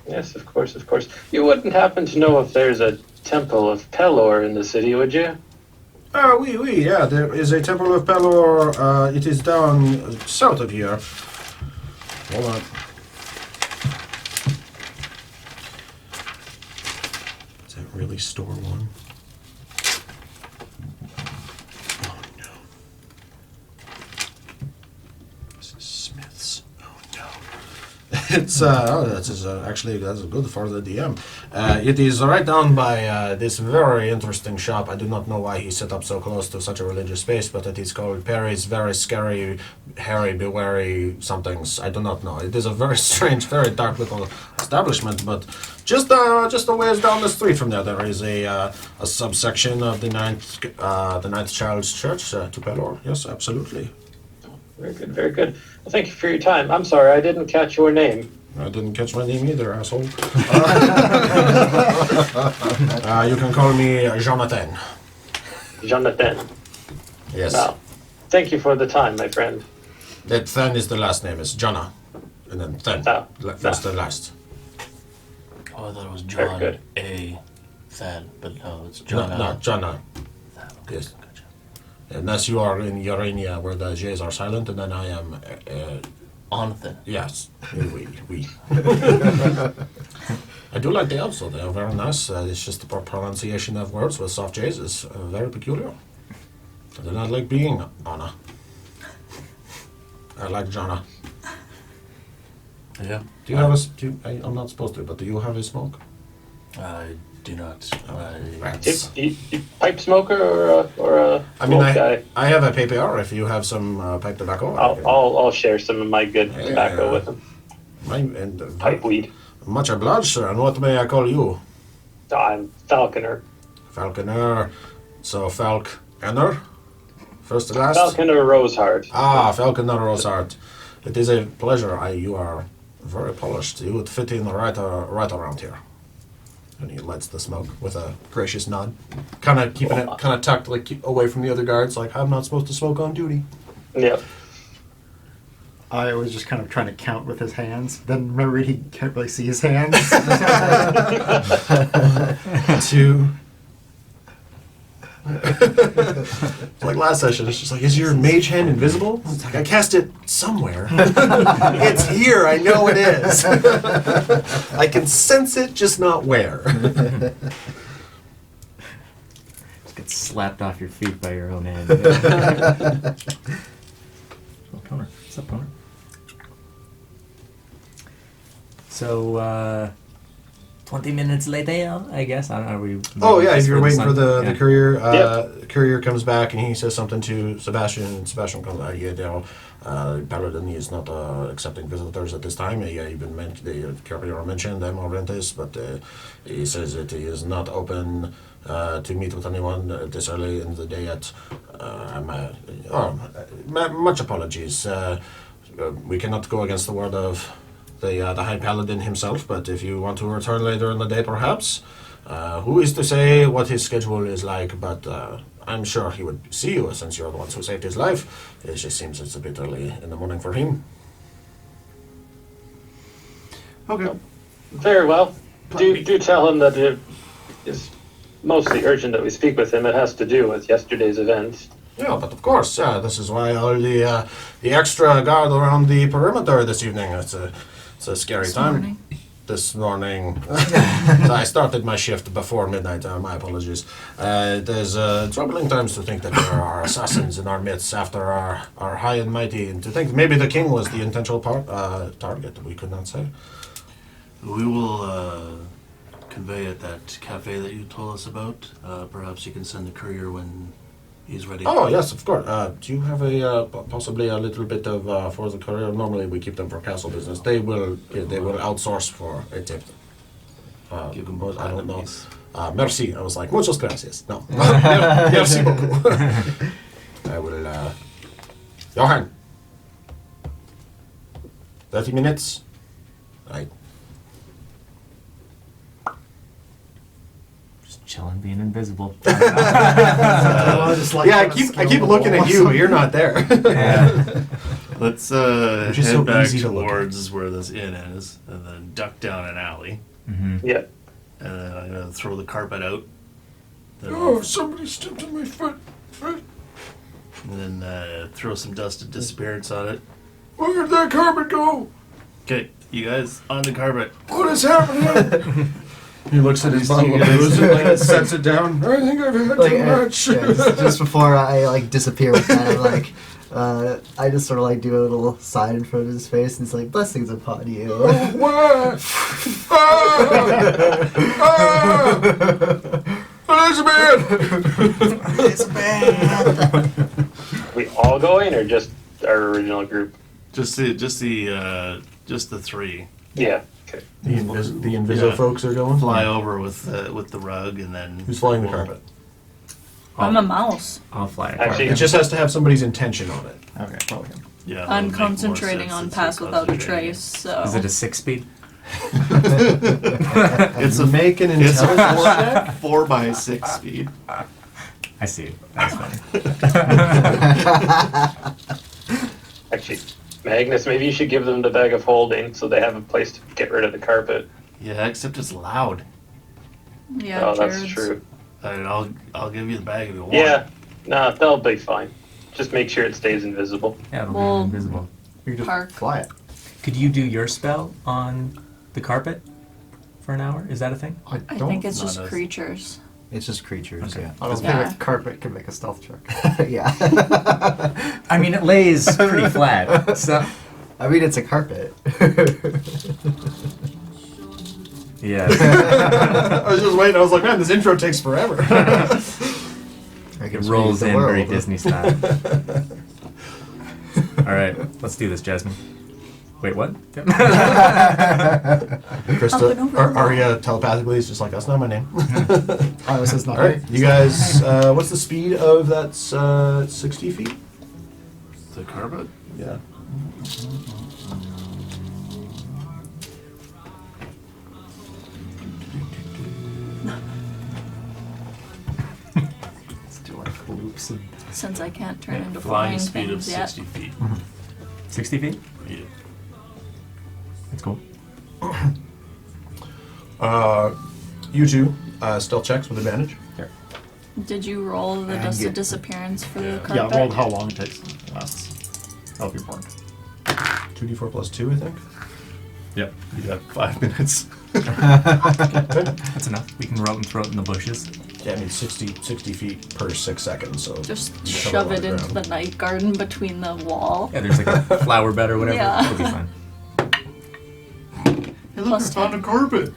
Yes, of course, of course. You wouldn't happen to know if there's a temple of Pelor in the city, would you? Yeah, there is a temple of Pelor. It is down south of here. Hold on. Is that really store one? Oh no. This is Smith's. Oh no. It's that's good for the DM. It is right down by this very interesting shop. I do not know why he set up so close to such a religious space, but it is called Perry's Very Scary, Harry Bewary somethings. I do not know. It is a very strange, very dark little establishment, but just a ways down the street from there is a subsection of the Ninth Child's Church to Pelor. Yes, absolutely. Very good, very good. Well, thank you for your time. I'm sorry, I didn't catch your name. I didn't catch my name either, asshole. You can call me Jonathan. Jonathan. Yes. Well, thank you for the time, my friend. That Than is the last name. It's Jonna. And then 10. Oh, First and last. Oh, I thought it was Very John good. A. Thad, but no, it's No, John. no, Jana. Thad. Okay, Yes. gotcha. Unless you are in Urania where the J's are silent, and then I am. Onathan. Yes. We. I do like the elves, though. They are very nice. It's just the pronunciation of words with soft J's is very peculiar. I do not like being Anna. I like Jana. Yeah. Do you have I'm not supposed to, but do you have a smoke? I do not. Rats. You pipe smoker or a I mean, smoke guy? I have a PPR if you have some pipe tobacco. I'll share some of my good Yeah. tobacco with him. Pipe weed. Much obliged, sir. And what may I call you? I'm Falconer. Falconer. So Falconer? First and last? Falconer Rosehard. Ah, Falconer Rosart. It is a pleasure. You are very polished. You would fit in right around here. And he lights the smoke with a gracious nod. Kind of keeping it kind of tucked away from the other guards, like, I'm not supposed to smoke on duty. Yep. I was just kind of trying to count with his hands. Then remember he can't really see his hands. 2. Like last session, it's just like, is your mage hand invisible? It's like, I cast it somewhere. It's here, I know it is. I can sense it, just not where. Just get slapped off your feet by your own hand. Oh, Connor. What's up, Connor? So, 20 minutes later, I guess. Are we? Oh yeah, if you're waiting for sun? the courier, courier comes back and he says something to Sebastian, and Sebastian comes out. Paladin is not accepting visitors at this time. You've been the courier mentioned Ventis, but he says that he is not open to meet with anyone this early in the day yet. Much apologies. We cannot go against the word of the High Paladin himself, but if you want to return later in the day, perhaps. Who is to say what his schedule is like, but I'm sure he would see you since you're the ones who saved his life. It just seems it's a bit early in the morning for him. Okay. Very well. Do tell him that it is mostly urgent that we speak with him. It has to do with yesterday's event. Yeah, but of course, this is why all the extra guard around the perimeter this evening. It's a scary time. This morning. I started my shift before midnight. My apologies. There's troubling times to think that there are assassins in our midst after our high and mighty, and to think maybe the king was the intentional target. We could not say. We will convey at that cafe that you told us about. Perhaps you can send the courier when he's ready. Oh yes, of course. Do you have possibly a little bit of for the courier? Normally we keep them for castle business. They will outsource for a tip. Give them I don't know. piece. Merci. I was like, muchas gracias. No. Merci beaucoup. I will. Johan. 30 minutes. Right. Chilling, being invisible. I keep looking at you, but you're not there. Let's Which is head so back easy to look at. towards where this inn is, and then duck down an alley, Yep. and then I'm gonna throw the carpet out. Then Somebody stepped on my foot. and then throw some dusted disappearance on it. Where did that carpet go? Okay, you guys on the carpet. What is happening? He looks at his bottle of booze and sets it down. I think I've had too much. Just before I disappear with that, I'm like, I just sort of do a little sign in front of his face, and he's like, "Blessings upon you." What? Elizabeth! We all going or just our original group? Just the three. Yeah. Okay. The Inviso Yeah. folks are going? Fly over with the rug, and then Who's flying the carpet? I'm a mouse. I'll fly a Actually- It just has to have somebody's intention on it. Okay, probably him. Yeah, that I'm would make more concentrating sense on since pass you're without a concentrating. trace, so. Is it a 6-speed? It's a Make an it's a intelligence check. 4x6 speed. I see. That's funny. Actually, Magnus, maybe you should give them the bag of holding so they have a place to get rid of the carpet. Yeah, except it's loud. Yeah, Oh, that's Jared's- true. And I'll give you the bag if you want. Yeah, no, they'll be fine. Just make sure it stays invisible. Yeah, it'll Well, be invisible. You can just Park. fly it. Could you do your spell on the carpet for an hour? Is that a thing? I don't, think it's not just us. creatures. It's just creatures, Okay. I don't Yeah. think a carpet can make a stealth check. yeah. I mean, it lays pretty flat. So I mean, it's a carpet. yeah. I was just waiting. I was like, man, this intro takes forever. I It can rolls read the in very world. Disney style. All right, let's do this, Jasmine. Wait, what? Yep. Krista, Up and over. Arya telepathically is just like, that's not my name. Oh, this is All nothing. right, you guys, what's the speed of that 60 feet? The carpet? Yeah. Let's do like loops and Since I can't turn into Flying flying speed of things yet. 60 feet. 60 feet? Yeah. That's cool. You two, stealth checks with advantage. Did you roll the And dust of get- disappearance for the Yeah. carpet? yeah, rolled how long it takes. Lasts. That'll be important. 2d4 plus 2, I think. Yep. You got 5 minutes. That's enough. We can rope and throw it in the bushes. Yeah, I mean 60 feet per 6 seconds, so... Just you shove cover a lot it of into the ground. night garden between the wall. Yeah, there's like a flower bed or whatever. Yeah. It'll be fine. Hey, look, Plus I found 10. a carpet.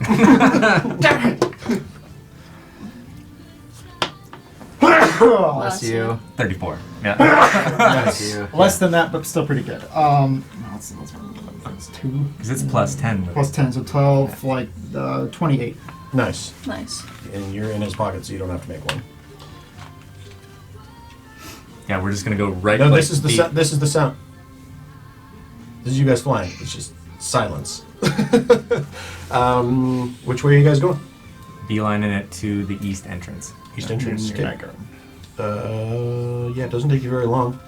Bless you. 34. Yeah. Bless you. Less than that, but still pretty good. Let's see, that's 2 Because it's plus 10. with plus it. 10, so 12, like 28. Nice. Nice. And you're in his pocket, so you don't have to make one. Yeah, we're just going to go right No, like this is the this is the sound. This is you guys flying. It's just silence. Which way are you guys going? beelining it to the east entrance. East entrance. Near Okay. that garden. Yeah, it doesn't take you very long.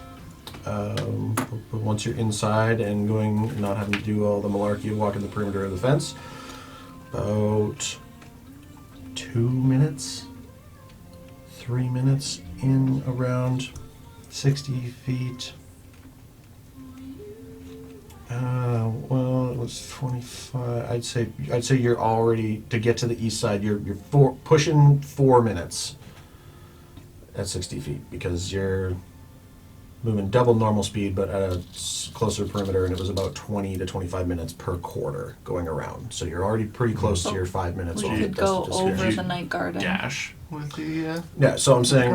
But once you're inside and going, not having to do all the malarkey of walking the perimeter of the fence, about 2 minutes, 3 minutes in around 60 feet. Well, it was 25. I'd say you're already, to get to the east side. You're pushing 4 minutes at 60 feet because you're moving double normal speed, but at a closer perimeter, and it was about 20 to 25 minutes per quarter going around. So you're already pretty close to your 5 minutes. We on could the go dust over disappearance. the night garden. Dash with the Yeah, so I'm saying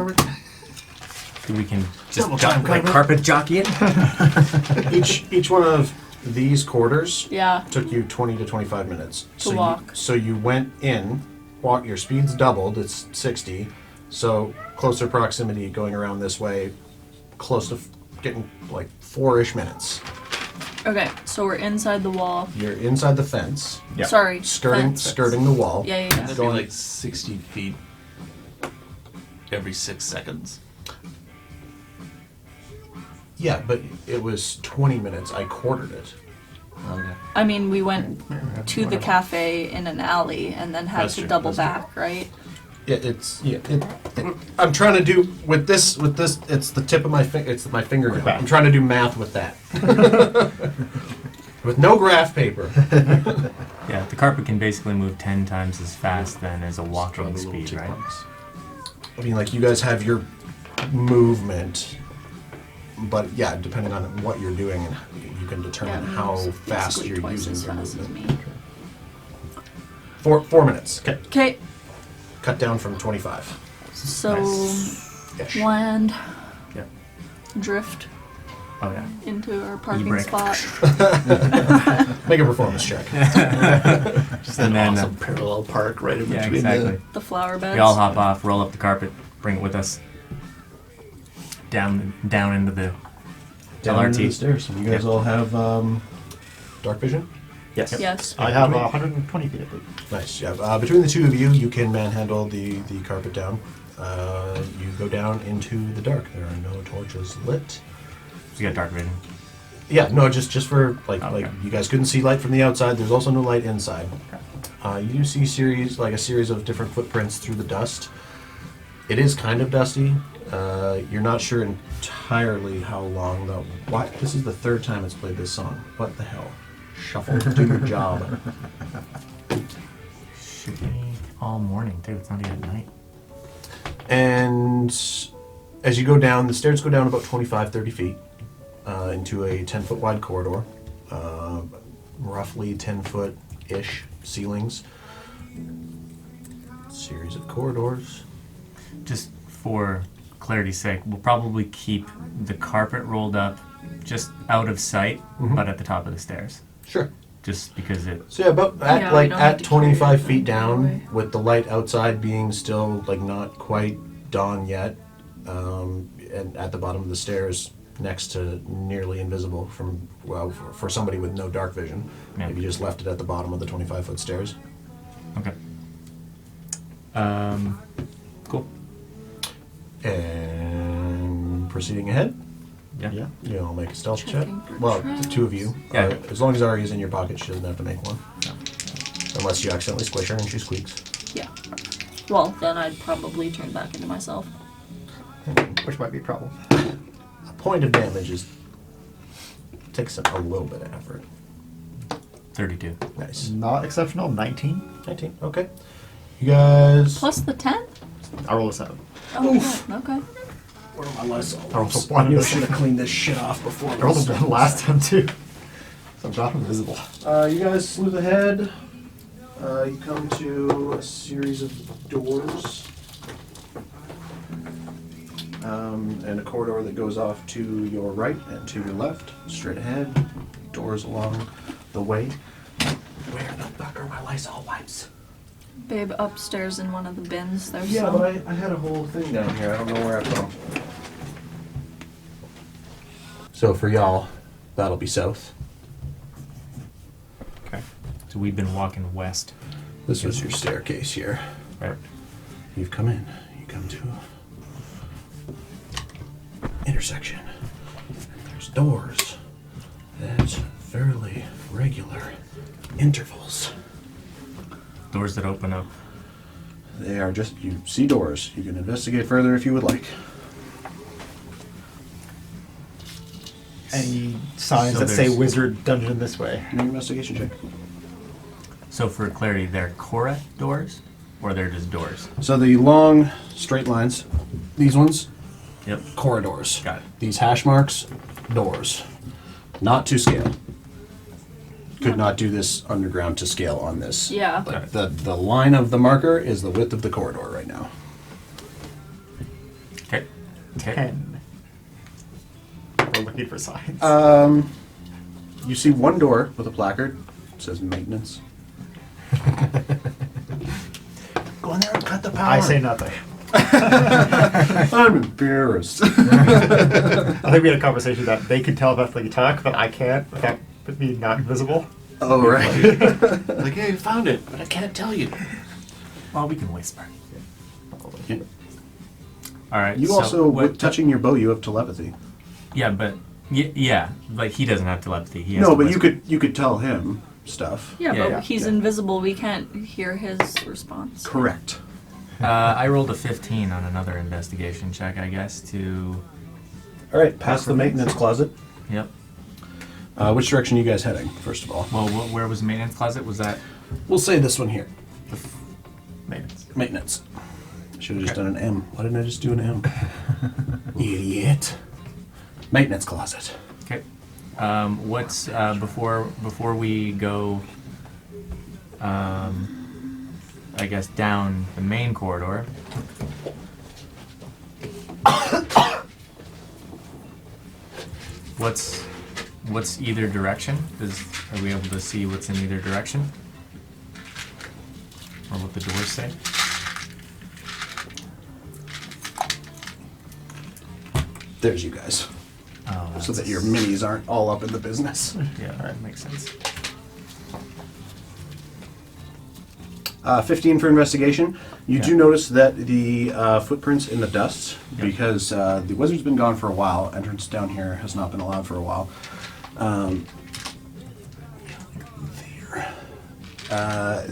We can just Double time like carpet. carpet jockey it. each one of these quarters Yeah. took you 20 to 25 minutes To walk. So you went in, your speed's doubled. It's 60. So closer proximity going around this way, close to getting like 4-ish minutes. Okay, so we're inside the wall. You're inside the fence, Yeah. Sorry. skirting fence. the wall. Yeah, yeah, That'd yeah. be like 60 feet every 6 seconds. Yeah, but it was 20 minutes. I quartered it. Okay. I mean, we went to the cafe in an alley and then had That's to true, double that's back, right? I'm trying to do with this. It's the tip of my finger. It's my fingernail. I'm trying to do math with that. With no graph paper. Yeah, the carpet can basically move 10 times as fast than as a walking Draw the little speed, tick right? marks. I mean, like you guys have your movement, but yeah, depending on what you're doing, and you can determine Yeah, it how moves fast basically you're twice using as your fast as movement. me. 4 minutes. Okay, Okay, cut down from 25. so Ish. land, Yeah. drift Oh, yeah. into our parking E-brake. spot. Make a performance check. Just And an then, awesome parallel park right in Yeah, between exactly. The flower beds. We all hop off, roll up the carpet, bring it with us. Down into the Down into the LRT. stairs. You guys all have dark vision. Yes. Yes. I have 120 feet, I believe. Nice. Yeah. Between the two of you, you can manhandle the carpet down. You go down into the dark. There are no torches lit. We got dark vision. Yeah, no, just for like Okay. you guys couldn't see light from the outside. There's also no light inside. You do see a series of different footprints through the dust. It is kind of dusty. You're not sure entirely how long though. Why? This is the third time it's played this song. What the hell? Shuffle, do your job. Should be all morning too. It's not even night. And as you go down, the stairs go down about 25, 30 feet into a 10-foot wide corridor, roughly 10-foot-ish ceilings. Series of corridors. Just for clarity's sake, we'll probably keep the carpet rolled up just out of sight, but at the top of the stairs. Sure. Just because it. So yeah, about Yeah, we don't need at to 25 carry feet it down, away. with the light outside being still not quite dawn yet, and at the bottom of the stairs, next to nearly invisible for somebody with no dark vision. Yeah. Maybe just left it at the bottom of the 25-foot stairs. Okay. Cool. And proceeding ahead. Yeah. You all make a stealth check. Checking for Well, traps. the two of you. Yeah. As long as Ari's in your pocket, she doesn't have to make one. Unless you accidentally squish her and she squeaks. Yeah. Well, then I'd probably turn back into myself. Which might be a problem. A point of damage takes a little bit of effort. 32. Nice. Not exceptional. 19. 19. Okay. You guys. Plus the 10? I roll a 7. Oh, okay. Okay. Where are my less? I rolled a 1 and a 7. cleaned this shit off before. I rolled a 1 last time too. So I'm not invisible. You guys sleuth ahead. You come to a series of doors. And a corridor that goes off to your right and to your left. Straight ahead. Doors along the way. Where the fuck are my Lysol wipes? Babe, upstairs in one of the bins, there's Yeah, some. but I had a whole thing down here. I don't know where I put them. So for y'all, that'll be south. Okay. So we've been walking west. This was your staircase here. Right. You've come in. You come to intersection. There's doors at fairly regular intervals. Doors that open up. They are just, you see doors. You can investigate further if you would like. Any signs So that say there's- wizard dungeon this way? Make an investigation check. So for clarity, they're Cora doors, or they're just doors? So the long straight lines, these ones, Yep. corridors. Got it. These hash marks, doors. Not to scale. Could not do this underground to scale on this. Yeah. Like the line of the marker is the width of the corridor right now. Okay. Okay. 10. We're looking for signs. You see one door with a placard. It says maintenance. Go in there and cut the power. I say nothing. I'm embarrassed. I think we had a conversation that they could tell if I talk, but I can't without being not invisible. Oh, right. Like, hey, found it, but I can't tell you. Well, we can whisper. Yeah. All right. You so also, what- with touching your bow, you have telepathy. Yeah, but yeah, like he doesn't have telepathy. He has No, to but whisper. you could tell him stuff. Yeah, Yeah, but yeah. he's Yeah. invisible. We can't hear his response. Correct. I rolled a 15 on another investigation check, I guess. To All right, past the maintenance closet. yep. Which direction are you guys heading, first of all? Well, where was the maintenance closet? Was that We'll say this one here. maintenance? Maintenance. Should have just Okay. done an M. Why didn't I just do an M? Idiot. Maintenance closet. Okay. What's before we go? I guess down the main corridor. What's either direction? Are we able to see what's in either direction? Or what the doors say? There's you guys. Oh, So that that's- your minis aren't all up in the business. Yeah, that makes sense. 15 for investigation. You Yeah. do notice that the footprints in the dust, Yeah. because the wizard's been gone for a while, entrance down here has not been allowed for a while.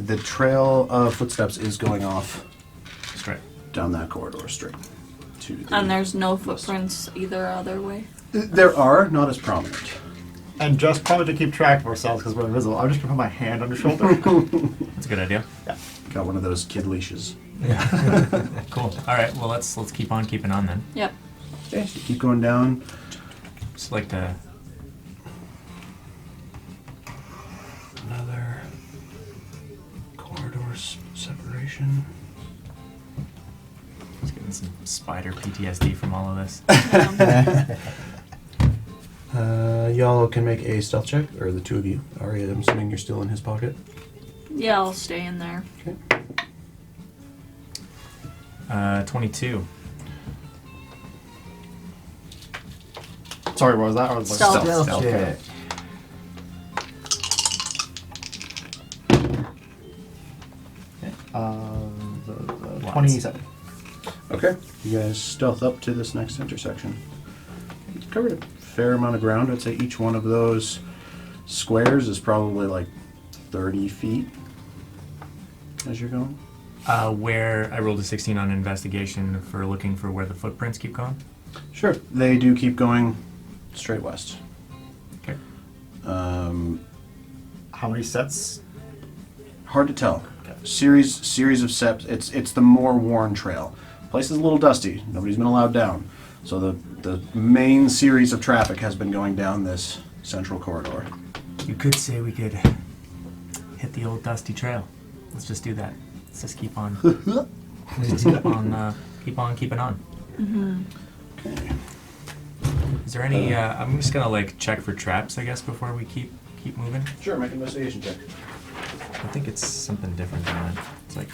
The trail of footsteps is going off Straight. down that corridor straight to the... And there's no footprints either other way. There are, not as prominent. And just probably to keep track of ourselves because we're invisible, I'm just gonna put my hand on your shoulder. That's a good idea. Got one of those kid leashes. Cool. All right. Well, let's keep on keeping on then. Yep. Okay, so you keep going down. Just like to. Another corridor separation. Just getting some spider PTSD from all of this. Y'all can make a stealth check, or the two of you. Arya, I'm assuming you're still in his pocket. Yeah, I'll stay in there. Okay. 22. Sorry, what was that? Or was it Stealth. Stealth. check. The 27. Okay. You guys stealth up to this next intersection. You've covered a fair amount of ground. I'd say each one of those squares is probably like 30 feet as you're going. Where I rolled a 16 on investigation for looking for where the footprints keep going. Sure. They do keep going straight west. Okay. How many sets? Hard to tell. Series of steps. It's the more worn trail. Place is a little dusty. Nobody's been allowed down. So the main series of traffic has been going down this central corridor. You could say we could hit the old dusty trail. Let's just do that. Let's just keep on. Let's just keep on keeping on. Okay. Is there any? I'm just gonna like check for traps, I guess, before we keep moving. Sure, make an investigation check. I think it's something different than that. It's like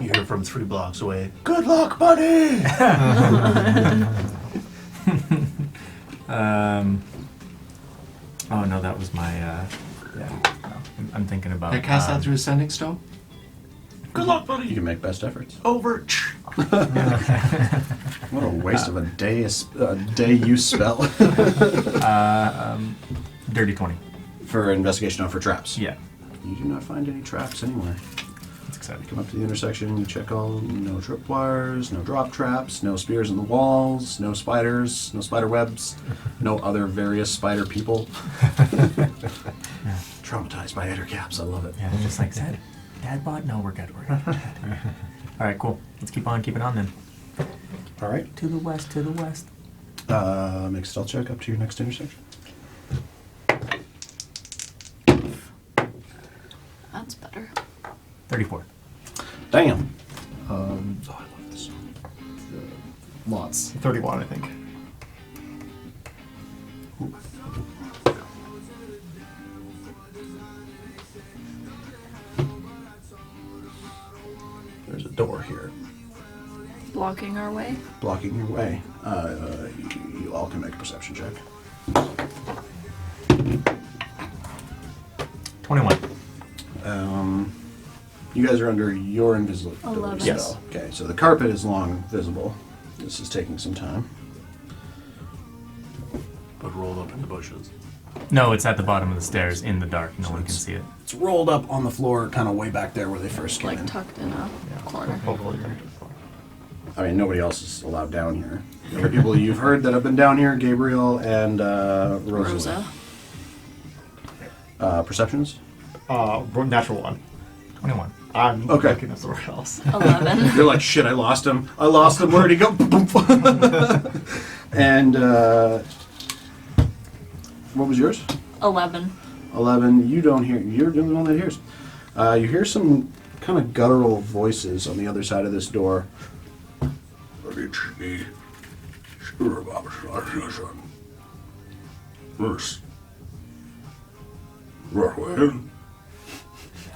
You hear from 3 blocks away. Good luck, buddy! Oh no, that was my. Yeah. No, I'm thinking about. Can I cast that through Ascending Stone? Good luck, buddy. You can make best efforts. Over. What a waste of a day use spell. Dirty 20. For investigation, not for traps. Yeah, You do not find any traps anywhere. that's exciting. Come up to the intersection, you check all, no tripwires, no drop traps, no spears in the walls, no spiders, no spider webs, no other various spider people. Traumatized by editor caps, I love it. Yeah, just like said. Dad bot? No, we're good. We're good. All right, cool. Let's keep on keeping on then. All right, To the west. To the west. make a stealth check up to your next intersection. That's better. 34. Damn. Oh, I love this song. Lots. 31, I think. There's a door here, Blocking our way. blocking your way. You all can make a perception check. 21. You guys are under your invisibility 11. spell. Yes. Okay, so the carpet is long visible. This is taking some time. But rolled up in the bushes. No, it's at the bottom of the stairs in the dark. No So one can it's- see it. It's rolled up on the floor, kind of way back there where they first came Like in. tucked in a corner. Hopefully. I mean, nobody else is allowed down here. The only people you've heard that have been down here, Gabriel and Rosa. Rosa. Perceptions? Natural 1. 21. I'm Okay. looking at somewhere else. 11. You're like, shit, I lost him. Where'd he go? And what was yours? 11. 11. You don't hear. You're the only one that hears. You hear some kind of guttural voices on the other side of this door.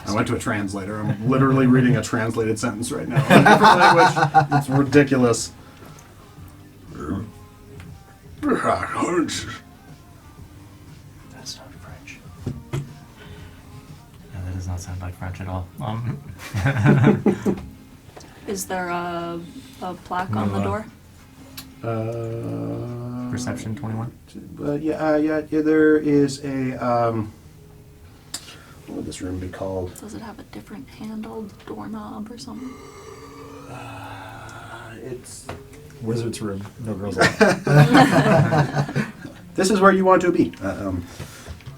I went to a translator. I'm literally reading a translated sentence right now in a different language. It's ridiculous. That's not French. Yeah, that does not sound like French at all. Is there a plaque on the door? Perception 21. Yeah, there is a, what would this room be called? Does it have a different handled doorknob or something? It's... Wizard's room. No girls allowed. This is where you want to be.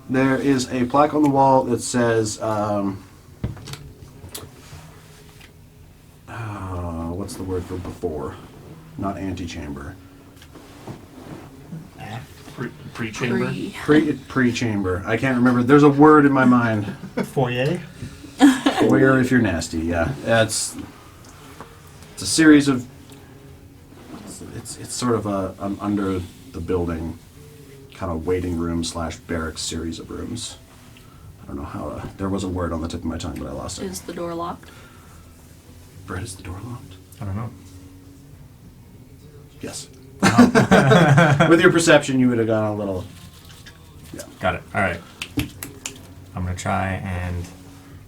There is a plaque on the wall that says, what's the word for before? Not antechamber. Pre-chamber. Pre-chamber. I can't remember. There's a word in my mind. Foyer. Foyer if you're nasty, yeah. It's a series of... It's sort of an under the building kind of waiting room / barracks series of rooms. I don't know how to... There was a word on the tip of my tongue, but I lost it. Is the door locked? Brett, is the door locked? I don't know. Yes. With your perception, you would have gone a little... Yeah. Got it. All right. I'm going to try and...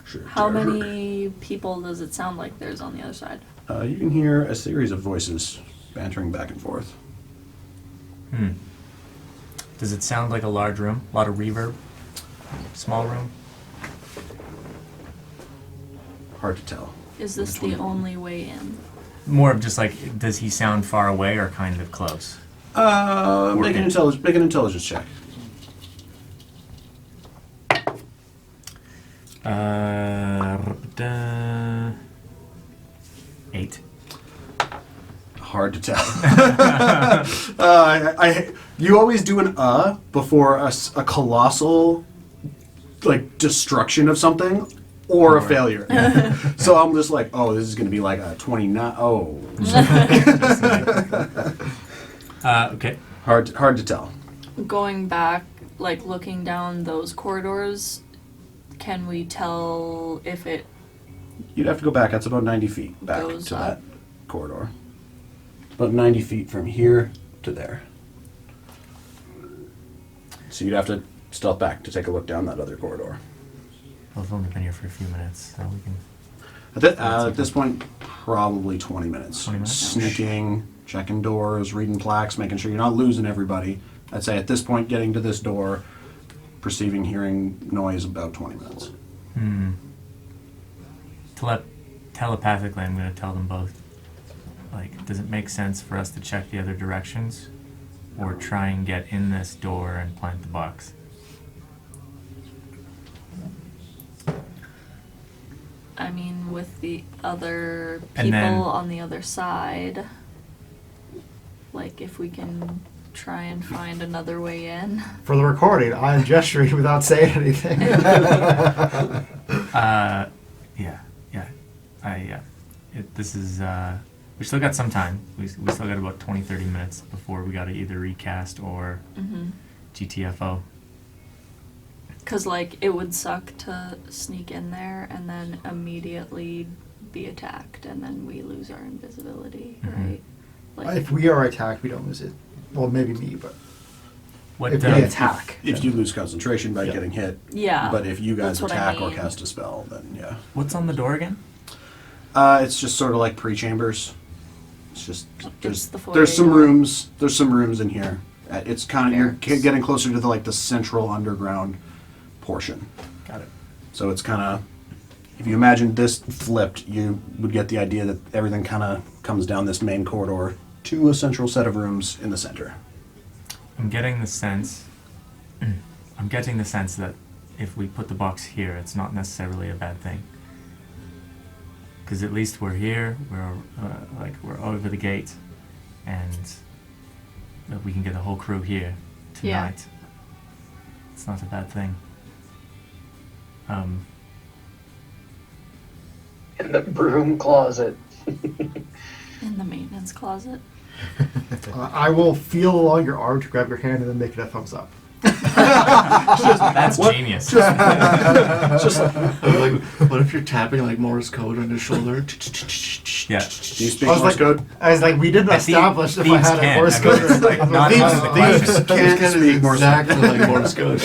Sure. How many people does it sound like there's on the other side? You can hear a series of voices bantering back and forth. Does it sound like a large room? A lot of reverb? Small room? Hard to tell. Is this the only way in? More of just like, does he sound far away or kind of close? Make an intelligence check. Uh, 8. Hard to tell. You always do an before a colossal like destruction of something or a failure. So I'm just like, oh, this is going to be like a 29. Oh. Okay. Hard to tell. Going back, like looking down those corridors, can we tell if it You'd have to go back. That's about 90 feet back goes to up? that corridor. About 90 feet from here to there. So you'd have to stealth back to take a look down that other corridor. Well, we've only been here for a few minutes, so we can... At this point, probably 20 minutes. 20 minutes? Sneaking, checking doors, reading plaques, making sure you're not losing everybody. I'd say at this point, getting to this door, perceiving, hearing noise, about 20 minutes. Telepathically, I'm going to tell them both. Like, does it make sense for us to check the other directions? Or try and get in this door and plant the box? I mean, with the other And people then- on the other side, like if we can try and find another way in. For the recording, I am gesturing without saying anything. This is, we still got some time. We still got about 20, 30 minutes before we got to either recast or GTFO. Because, like, it would suck to sneak in there and then immediately be attacked, and then we lose our invisibility, right? Like, If we are attacked, we don't lose it. Well, maybe me, but What, if we attack. If you lose concentration by Yeah. getting hit, yeah. but if you guys that's what I attack or mean. cast a spell, then yeah. what's on the door again? It's just sort of like pre-chambers. It's just It's the foyer there's some door. rooms. There's some rooms in here. It's kind of you're Barracks. getting closer to the central underground portion. Got it. So it's kind of, if you imagine this flipped, you would get the idea that everything kind of comes down this main corridor to a central set of rooms in the center. I'm getting the sense that if we put the box here, it's not necessarily a bad thing. Because at least we're here, we're over the gate, and we can get the whole crew here Yeah. tonight. It's not a bad thing. In the broom closet. In the maintenance closet. I will feel along your arm to grab your hand and then make it a thumbs up. That's genius. Like, what if you're tapping like Morse code on his shoulder? Yeah. Do you speak I was Morse like, code? I was like, we didn't establish if I thieves had a can. Morse I mean, code. it's like not Thieves- out of the thieves question. Can't It's speak Morse exactly like Morse code.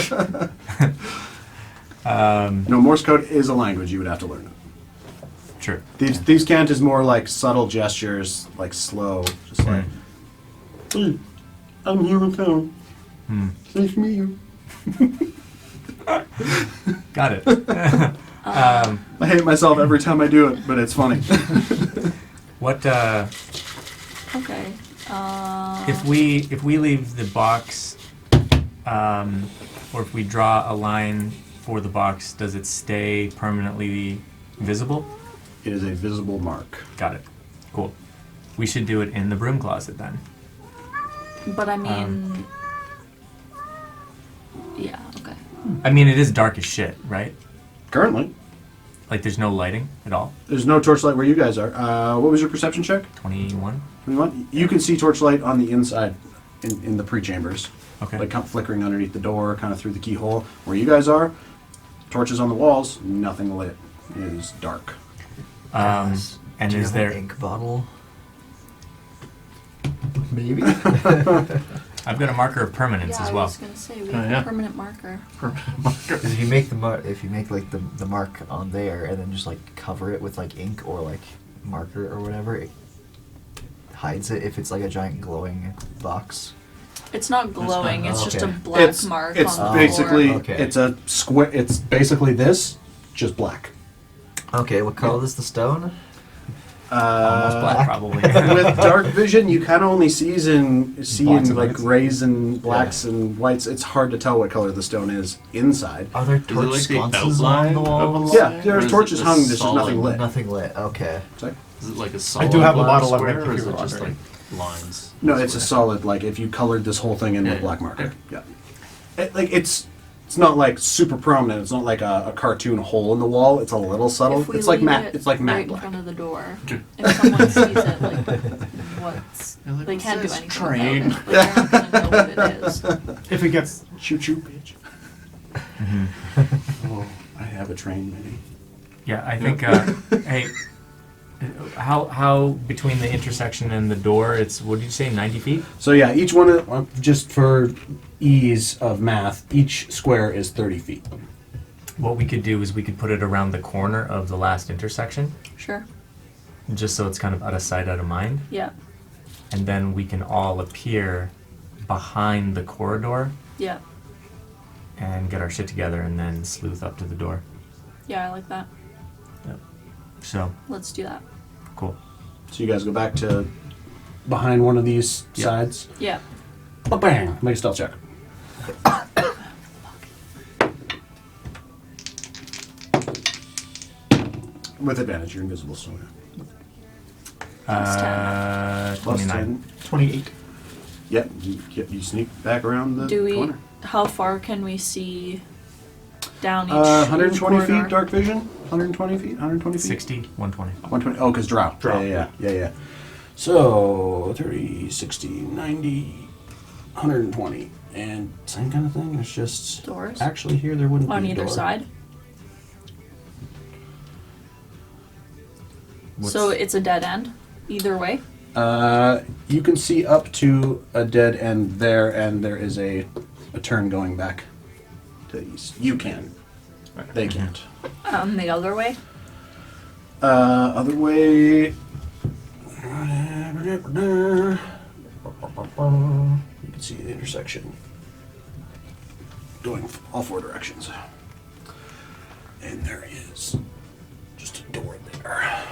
No, Morse code is a language you would have to learn. True. Thieves can't is more like subtle gestures, like slow, just like. I'm here in town. Nice to meet you. Got it. I hate myself every time I do it, but it's funny. What Okay. if we leave the box, or if we draw a line for the box, does it stay permanently visible? It is a visible mark. Got it. Cool. We should do it in the broom closet then. But I mean, yeah. Okay. I mean, it is dark as shit, right? Currently, Like, there's no lighting at all. there's no torchlight where you guys are. What was your perception check? 21. You can see torchlight on the inside in the pre-chambers. Okay. Like kind of flickering underneath the door, kind of through the keyhole. Where you guys are, torches on the walls, nothing lit. It is dark. Guys, And do you is have an there? ink bottle? Maybe. I've got a marker of permanence Yeah, as I well. was gonna say we Oh, have yeah. a permanent marker. Because if you make like the mark on there and then just like cover it with like ink or like marker or whatever, it hides it if it's like a giant glowing box. It's not glowing. not- It's just a okay. black mark It's on the basically floor. Okay. it's a square. It's basically this, just black. Okay, what color is the stone? Almost black, probably. With dark vision, you kind of only see Blacks in and like whites. grays and blacks and whites. It's hard to tell what color the stone is inside. Are there Is it torch like the sconces outline on the of a walls? Yeah, line, there's or is torches it hung, just there's just nothing solid? lit. Nothing lit. Okay. Sorry? Is it like a solid do have a black bottle of square, ink or if is you it were just like wondering. lines? No, it's a solid. Like if you colored this whole thing in Yeah, with black yeah. marker. Yeah. Like it's not like super prominent. It's not like a cartoon hole in the wall. It's a little subtle. If we It's like leave matte. it It's like matte right in black. front of the door. If someone sees it, like what's You're like, they "What's can't do this anything train?" about it. Like, they're not gonna know what it is. If it gets Choo choo, bitch. Oh, I have a train, maybe. Yeah, I think. Hey, how between the intersection and the door? It's, what did you say, 90 feet? So yeah, each one just for ease of math, each square is 30 feet. What we could do is we could put it around the corner of the last intersection, Sure. just so it's kind of out of sight, out of mind, Yeah. and then we can all appear behind the corridor Yeah. and get our shit together, and then sleuth up to the door. Yeah, I like that. So Let's do that. cool. So you guys go back to behind one of these Yep. sides. Yeah. Bang! Make a stealth check. With advantage, you're invisible, so Plus 29. 10. 28. Yep, you sneak back around the Do we? corner. How far can we see down each? 120 each feet corridor? dark vision? 120 feet? 120 feet? 60, 120. 120. Oh, because drow. Drow. Yeah. So 30, 60, 90, 120. And same kind of thing. It's just. Doors? Actually, here there wouldn't On be a either door. side. What's- So it's a dead end, either way. You can see up to a dead end there, and there is a turn going back to the east. You can. They can't. The other way. Other way. You can see the intersection going all four directions. And there is just a door there.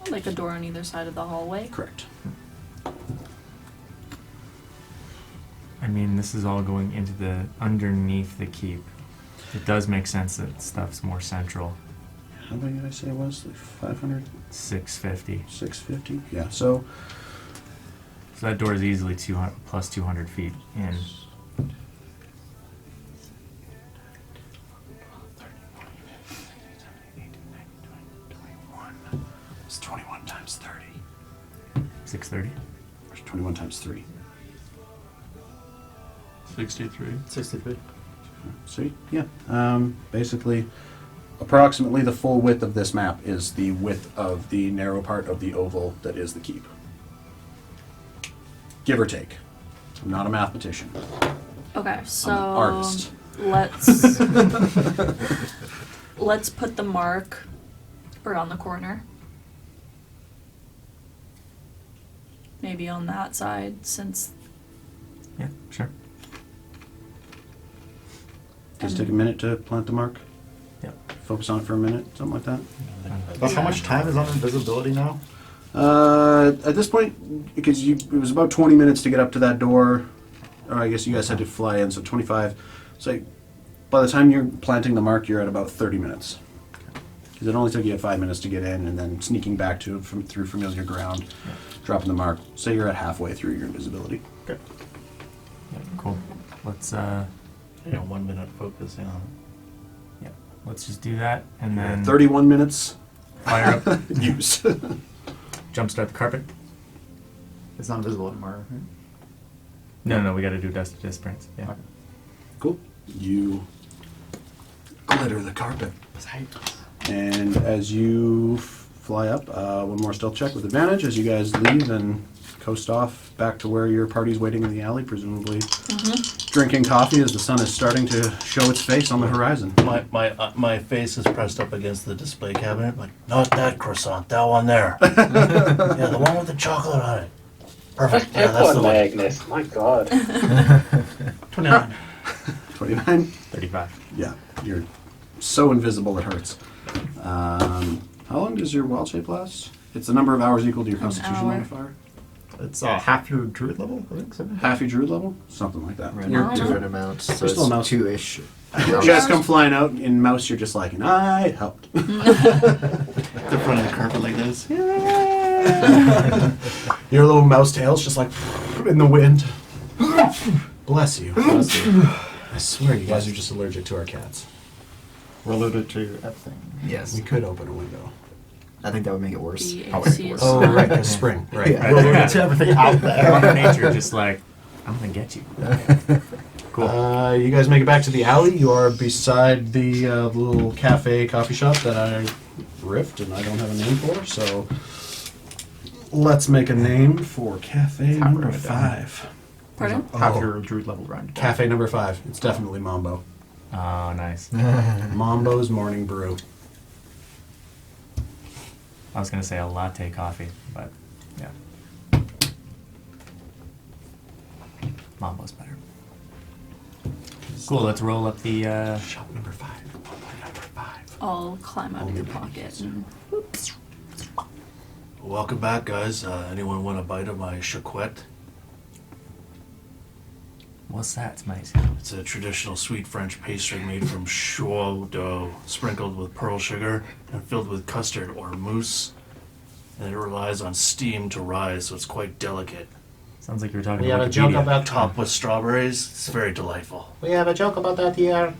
Like a door on either side of the hallway. Correct. I mean, this is all going into the underneath the keep. It does make sense that stuff's more central. How many did I say it was? Like 500? 650. 650? Yeah, so So that door is easily 200 plus 200 feet in. it's 21 times 30. 630. Or 21 times 3. 63. 60 feet. See? Yeah. Basically, approximately the full width of this map is the width of the narrow part of the oval that is the keep. Give or take. I'm not a mathematician. Okay, so I'm an artist. let's let's put the mark around the corner. maybe on that side, since Yeah, sure. Just take a minute to plant the mark. Yep. Focus on it for a minute, something like that. That's how much time is on invisibility now? At this point, because it was about 20 minutes to get up to that door, or I guess you guys had to fly in, so 25. So by the time you're planting the mark, you're at about 30 minutes. Because it only took you 5 minutes to get in, and then sneaking back through familiar ground, dropping the mark. Say you're at halfway through your invisibility. Okay. Yeah, cool. Let's 1 minute focusing on let's just do that and then 31 minutes fire up, use. jumpstart the carpet. It's not invisible anymore. Right? No, we got to do dust to disperse. Yeah. Okay. Cool. You glitter the carpet. And as you fly up, one more stealth check with advantage as you guys leave and coast off back to where your party's waiting in the alley, presumably drinking coffee as the sun is starting to show its face on the horizon. my face is pressed up against the display cabinet. Like, not that croissant, that one there. Yeah, the one with the chocolate on it. Perfect. Yeah, Pick that's one, the one. Magnus. My God. 29. 29? 35. Yeah, you're so invisible it hurts. How long does your wild shape last? It's the number of hours equal to your constitution hour. modifier. It's half your druid level, I think. Something. Half your druid level? Something like that. Random You're, druid amount, so You're still a mouse. it's two-ish. you guys come flying out in mouse, you're just like, and I helped. The front of the carpet like this. Your little mouse tail's just like in the wind. Bless you. Bless you. I swear you guys are just allergic to our cats. We're alluded to that thing. Yes. We could open a window. I think that would make it worse. the Oh, AC is Oh, not- right, because spring. Right. Yeah. We're alluded to everything out there. Mother Nature just like, I'm gonna get you. Cool. You guys make it back to the alley. You are beside the little cafe coffee shop that I riffed and I don't have a name for. So let's make a name for cafe Tavern number of 5. Pardon? Half Oh. your druid level round. Cafe number 5. It's definitely Mambo. Oh, nice. Mambo's Morning Brew. I was gonna say a latte coffee, but yeah. Mambo's better. Cool. Let's roll up the. Shop number 5. Number 5. I'll climb out of your pocket and Welcome back, guys. Anyone want a bite of my chouquette? What's that, mate? It's a traditional sweet French pastry made from choux dough, sprinkled with pearl sugar and filled with custard or mousse. And it relies on steam to rise, so it's quite delicate. Sounds like you were talking We have about a joke Wikipedia. about Topped with strawberries. It's very delightful. We have a joke about that here.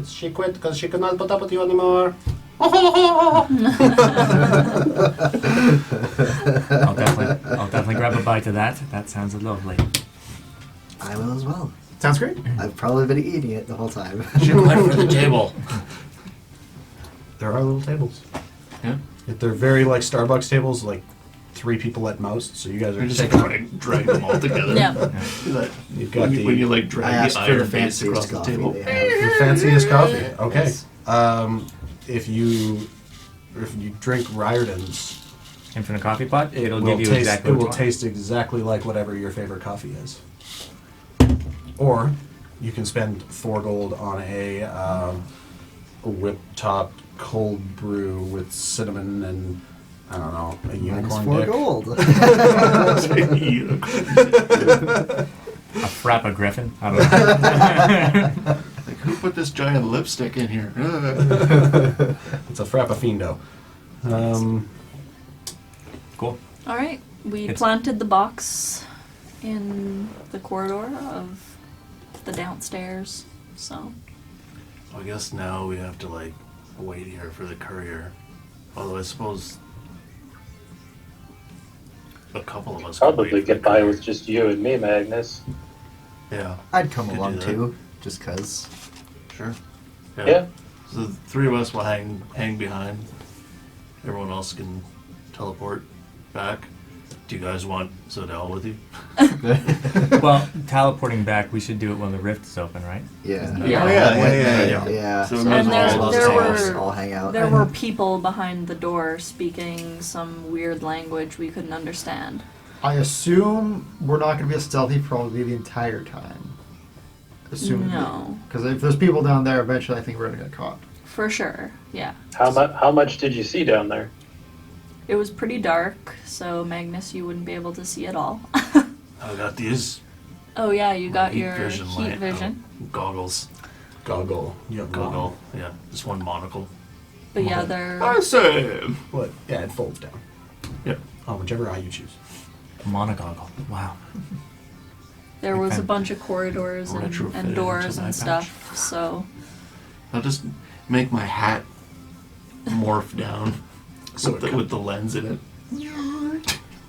She quit because she could not put up with you anymore. I'll definitely grab a bite of that. That sounds lovely. I will as well. Sounds great. I've probably been eating it the whole time. Chouquette for the table. There are little tables. Yeah. If they're very like Starbucks tables, like 3 people at most. So you guys are I just taking. drag them all together. Yeah. You've got when you like I drag asked the for the iron base across fanciest the coffee table. they have. the fanciest coffee. Okay. Yes. If you drink Riordan's, Infinite coffee pot. It'll will give you taste, exactly it what will you want. taste exactly like whatever your favorite coffee is. Or you can spend 4 gold on a whip-topped cold brew with cinnamon and, I don't know, a unicorn -4 dick. gold. A frappa griffin. I don't know. Like, who put this giant lipstick in here? It's a frappafindo. Cool. All right. We It's- planted the box in the corridor of the downstairs. So I guess now we have to like wait here for the courier. Although I suppose a couple of us could Probably wait for get the by courier. with just you and me, Magnus. Yeah. I'd come Could do along that. too, just cause. Sure. Yeah. So the 3 of us will hang behind. Everyone else can teleport back. Do you guys want Zodell with you? Well, teleporting back, we should do it when the rift is open, right? Yeah. Yeah. Yeah. So So we might as And well there all were- just all hang out. there were people behind the door speaking some weird language we couldn't understand. I assume we're not going to be stealthy probably the entire time. Assuming No. Because if there's people down there, eventually I think we're going to get caught. For sure, yeah. How much did you see down there? It was pretty dark, so Magnus, you wouldn't be able to see at all. I got these Oh yeah, you got heat your vision heat light, vision. goggles. Goggle. You have Goggle. Yeah, just one monocle. But yeah, they're I say. What? Yeah, it folds down. Yep. On whichever eye you choose. Monogoggle. Wow. there was a Okay. bunch of corridors Retrofitted and into doors an eye and stuff. So I'll just make my hat morph down So with the lens in it.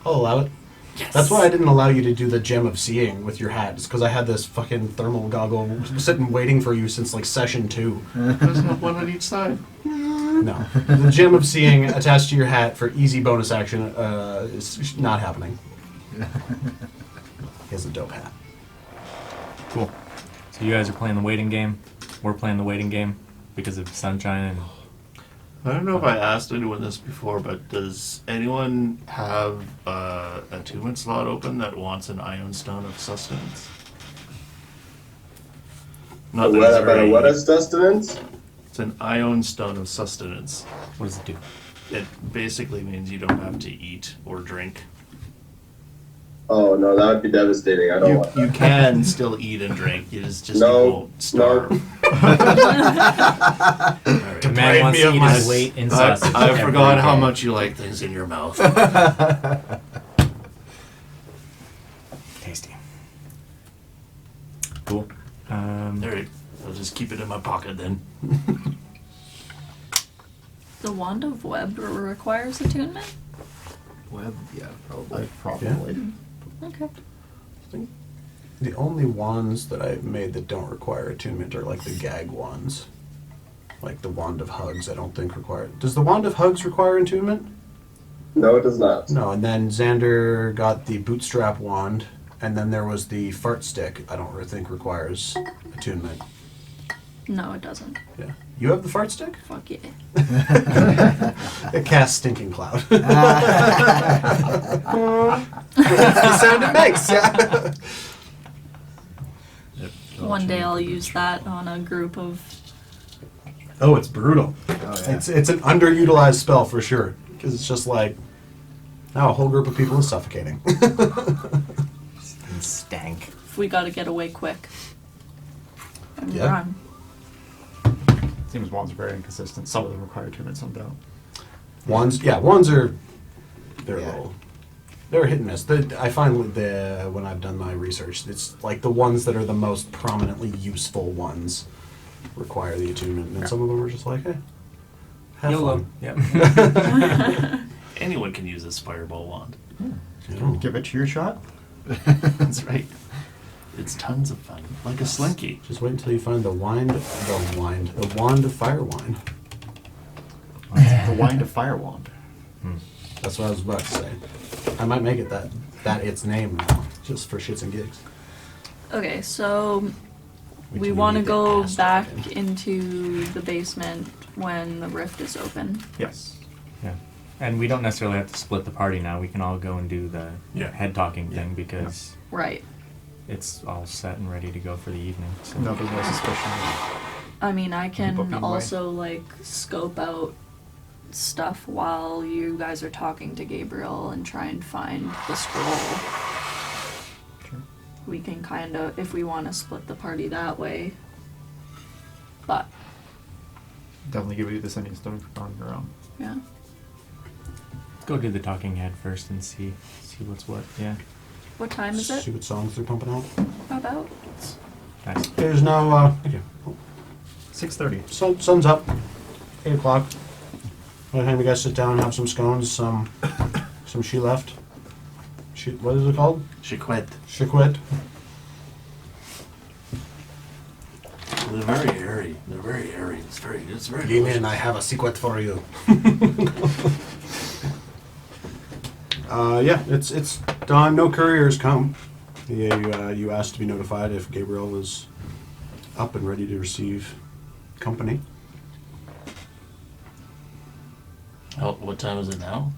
I'll allow it. Yes. That's why I didn't allow you to do the gem of seeing with your hat. It's because I had this fucking thermal goggle sitting waiting for you since like session 2. There's not one on each side. No. The gem of seeing attached to your hat for easy bonus action is not happening. He has a dope hat. Cool. So you guys are playing the waiting game. We're playing the waiting game because of sunshine and I don't know if I asked anyone this before, but does anyone have a attunement slot open that wants an ion stone of sustenance? Not that What it's about very- what is sustenance? It's an ion stone of sustenance. what does it do? It basically means you don't have to eat or drink. Oh no, that would be devastating. I don't You, want you that. can still eat and drink. You just No, you won't starve. All right. The man wants me to of eat my- his weight in sausage. I every forgot how day. much you like things in your mouth. Tasty. Cool. There, I'll just keep it in my pocket then. the wand of web requires attunement. Web, yeah, probably. Probably. Okay. The only wands that I've made that don't require attunement are like the gag wands. Like the wand of hugs, I don't think require. Does the wand of hugs require attunement? No, it does not. No, and then Xander got the bootstrap wand, and then there was the fart stick. I don't think requires attunement. No, it doesn't. Yeah, you have the fart stick. Fuck yeah. It casts stinking cloud. The sound it makes. Yeah. Yep. One day I'll use that on a group of. Oh, it's brutal. Oh, yeah. It's an underutilized spell for sure, because it's just like now a whole group of people is suffocating. And stank. If we gotta get away quick. And Yeah. run. Seems wands are very inconsistent. Some of them require attunement, some don't. Wands, yeah, wands are they're Yeah. little. They're hit and miss. I find with when I've done my research, it's like the ones that are the most prominently useful ones require the attunement, and some of them are just like, hey, have YOLO. fun. Yep. Anyone can use this fireball wand. You know, Give it your shot. That's right. It's tons of fun, like a slinky. just wait until you find the wand of fire wine. The wind of fire wand. That's what I was about to say. I might make it that its name now, just for shits and gigs. Okay, so Wait we till want to get go ass back whooping. into the basement when the rift is open. Yes. Yeah. And we don't necessarily have to split the party now. We can all go and do the Yeah. head talking thing because Right. it's all set and ready to go for the evening. So There'll be no suspicion. I mean, I People can being away. also like scope out stuff while you guys are talking to Gabriel and try and find the scroll. Sure. We can kind of, if we want to split the party that way. But Definitely give you the sending stone on your own. yeah, go do the talking head first and see what's what. Yeah. what time is it? See what songs they're pumping out. About. Nice. There's no. Thank you. 6:30. Sun's up. 8 o'clock. By the time you guys sit down and have some scones, some she left. What is it called? Chiquette. Chiquette. They're very airy. They're very airy. It's very Come in, delicious. I have a secret for you. Yeah, it's done. No couriers come. Yeah, you asked to be notified if Gabriel was up and ready to receive company. Oh, what time is it now?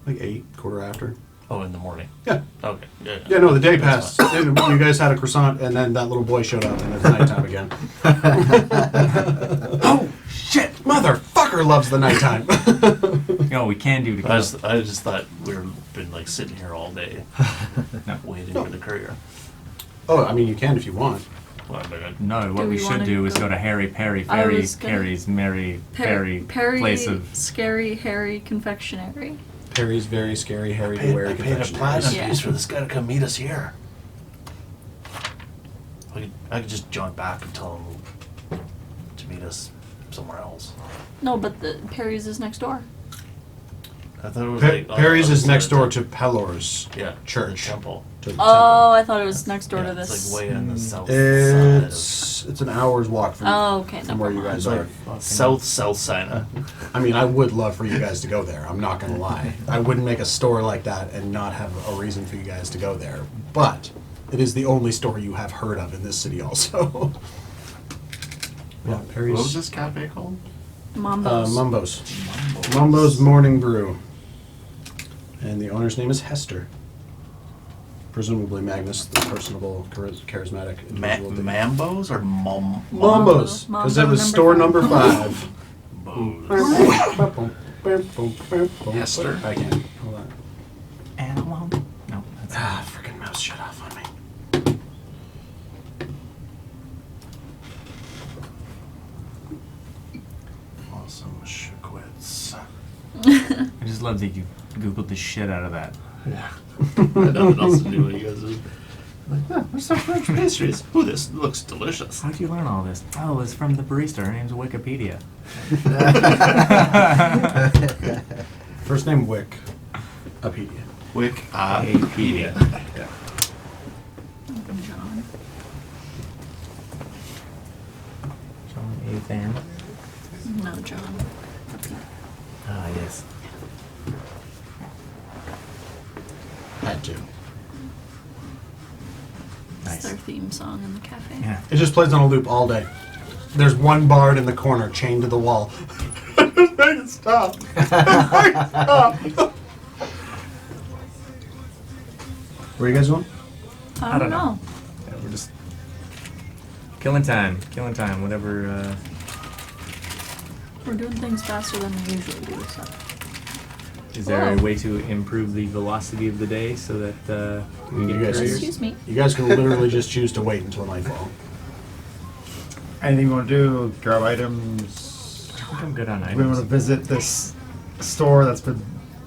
Like 8, quarter after. Oh, in the morning. Yeah. Okay. Yeah. Yeah, no, the day That's passed. And you guys had a croissant, and then that little boy showed up, and it's nighttime again. Oh, shit! Motherfucker loves the nighttime. No, we can do I together. just thought we've been like sitting here all day, waiting for the courier. Oh, I mean, you can if you want. Well, but No, what Do we we should wanna do is go- go to Harry Perry I Ferry was gonna- Carrie's Mary Perry place of. Scary Harry Confectionery. Perry's very scary, Harry I Beware paid a platinum confectionaries. Yeah. piece for this guy to come meet us here. I could just jaunt back and tell him to meet us somewhere else. No, but the Perry's is next door. I thought it was Pe- like on Perry's the is other next side door of to Pelor's yeah, church. the temple. To the Oh, I thought it was next door Yeah, to this. It's like way on the south temple. side. It's an hour's walk from, Oh, okay. from Never where you mind. guys are. Of south side. I mean, I would love for you guys to go there. I'm not going to lie. I wouldn't make a store like that and not have a reason for you guys to go there. But it is the only store you have heard of in this city also. Yeah, What was Perry's. this cafe called? Mambo's. Mumbo's. Mumbo's Morning Brew. And the owner's name is Hester. Presumably Magnus, the personable, charismatic individual. that- Mambos or Mumbo's, because it was store number 5. Mambos? Hester? I can't. Hold on. Animal? No, that's Ah, freaking mouse shut off on me. Awesome Shquits. I just love that you googled the shit out of that. Yeah. I had nothing else to do with you guys. Like, oh, where's some French pastries? Ooh, this looks delicious. How'd you learn all this? Oh, it's from the barista. Her name's Wikipedia. First name Wick. Apedia. Wikipedia. Yeah. John. John A. Van. No, John. Ah, yes. Had to. It's Nice. their theme song in the cafe. Yeah. It just plays on a loop all day. There's one bard in the corner chained to the wall. Make it stop. Stop. Where are you guys going? I don't know. Yeah, we're just killing time. Whatever. We're doing things faster than we usually do. So. Is there a Whoa. way to improve the velocity of the day so that we You get guys- couriers? Excuse me. You guys can literally just choose to wait until nightfall. Anything you want to do? Grab items. I think I'm good on We want to items. visit this store that's been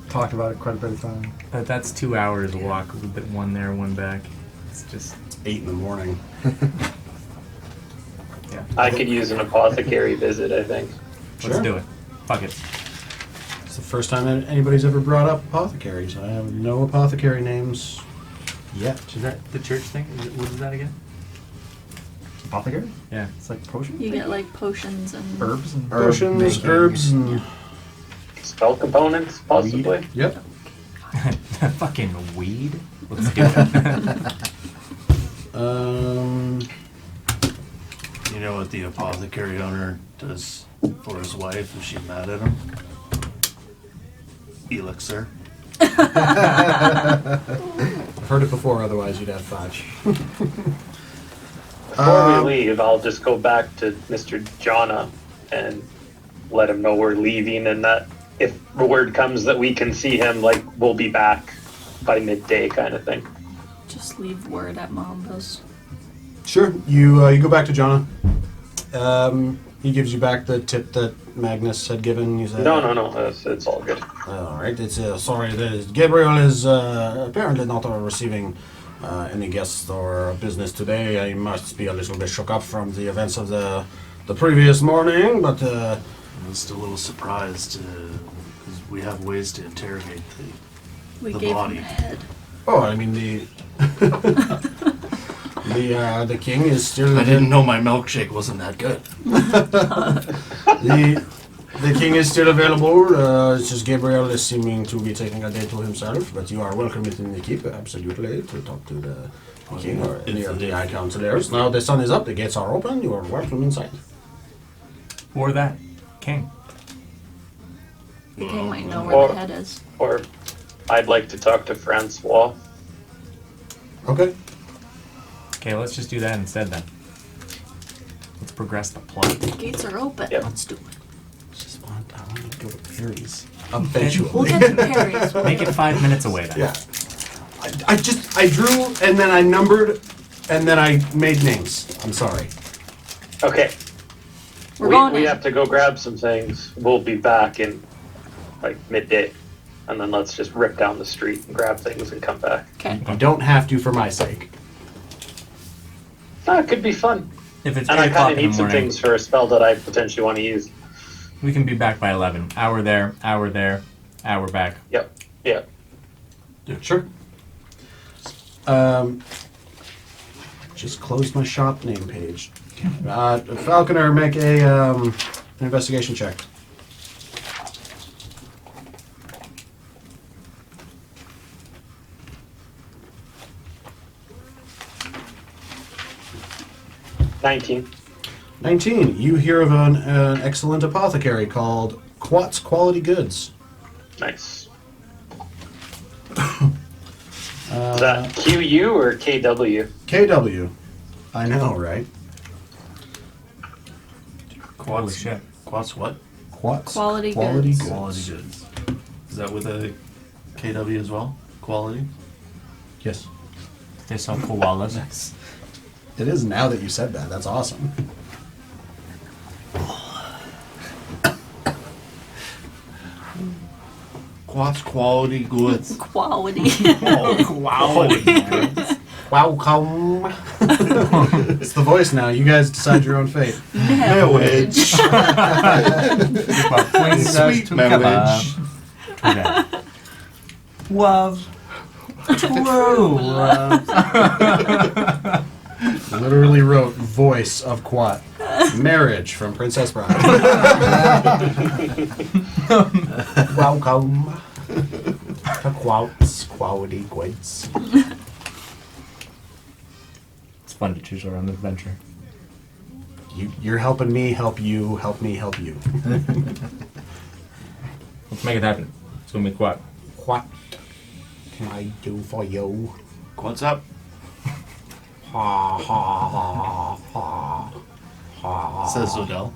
talked about quite a bit of time. But that's 2 hours walk. With a bit one there, one back. It's just 8 in the morning. yeah. I could use an apothecary visit, I think. Let's do it. Fuck it. It's the first time that anybody's ever brought up apothecaries. I have no apothecary names yet. Is that the church thing? What is that again? Apothecary? Yeah. It's like potion? You get like potions and Herbs and Potions, making. herbs, and... Spell components, possibly. Yep. Fucking weed. Let's do it. You know what the apothecary owner does for his wife if she's mad at him? Elixir. I've heard it before, otherwise you'd have 5. Before we leave, I'll just go back to Mr. Jana and let him know we're leaving and that if the word comes that we can see him, like, we'll be back by midday kind of thing. just leave word at Mambo's. Sure. You go back to Jonna. He gives you back the tip that Magnus had given. He said, No, it's all good. All right. It's sorry. Gabriel is apparently not receiving any guests or business today. I must be a little bit shook up from the events of the previous morning, but I'm just a little surprised because we have ways to interrogate We The gave body. him a head. I mean the king is still. I didn't know my milkshake wasn't that good. The king is still available. It's just Gabriel is seeming to be taking a day to himself, but you are welcome within the keep, absolutely, to talk to the king or any of the high counselors. Now the sun is up, the gates are open, you are welcome inside. Or that king. The king might know Or- where the head is. Or I'd like to talk to Francois. Okay. Okay, let's just do that instead then. Let's progress the plot. Gates are open. Yep. Let's do it. I want to go to Perry's. Eventually. We'll get to Perry's. Make it 5 minutes away then. Yeah. I drew and then I numbered and then I made names. I'm sorry. Okay. We're going we in. have to go grab some things. We'll be back in like midday. And then let's just rip down the street and grab things and come back. Okay. You don't have to for my sake. Ah, it could be fun. If it's And 8 I o'clock kind of in the need some morning, things for a spell that I potentially want to use. we can be back by 11. Hour there, hour back. Yep. Yep. Sure. Just closed my shop name page. Falconer, make an investigation check. $19. 19. You hear of an excellent apothecary called Quat's Quality Goods. Nice. Is that QU or KW? KW. I know, right? Holy shit. Quats what? Quat's Quality Quality Goods. Quality goods. Is that with a KW as well? Quality? Yes. They sell koalas. It is now that you said that. That's awesome. Quats quality goods. Quality. Welcome. It's the voice now. You guys decide your own fate. Marriage. Sweet marriage. Love. True love. Literally wrote voice of Quat. Marriage from Princess Bride. Welcome to Quat's Quality Goods. It's fun to choose our own adventure. You're helping me help you, help me help you. Let's make it happen. It's gonna be quad. What can I do for you? What's up? Ha ha ha ha ha. Says Odell.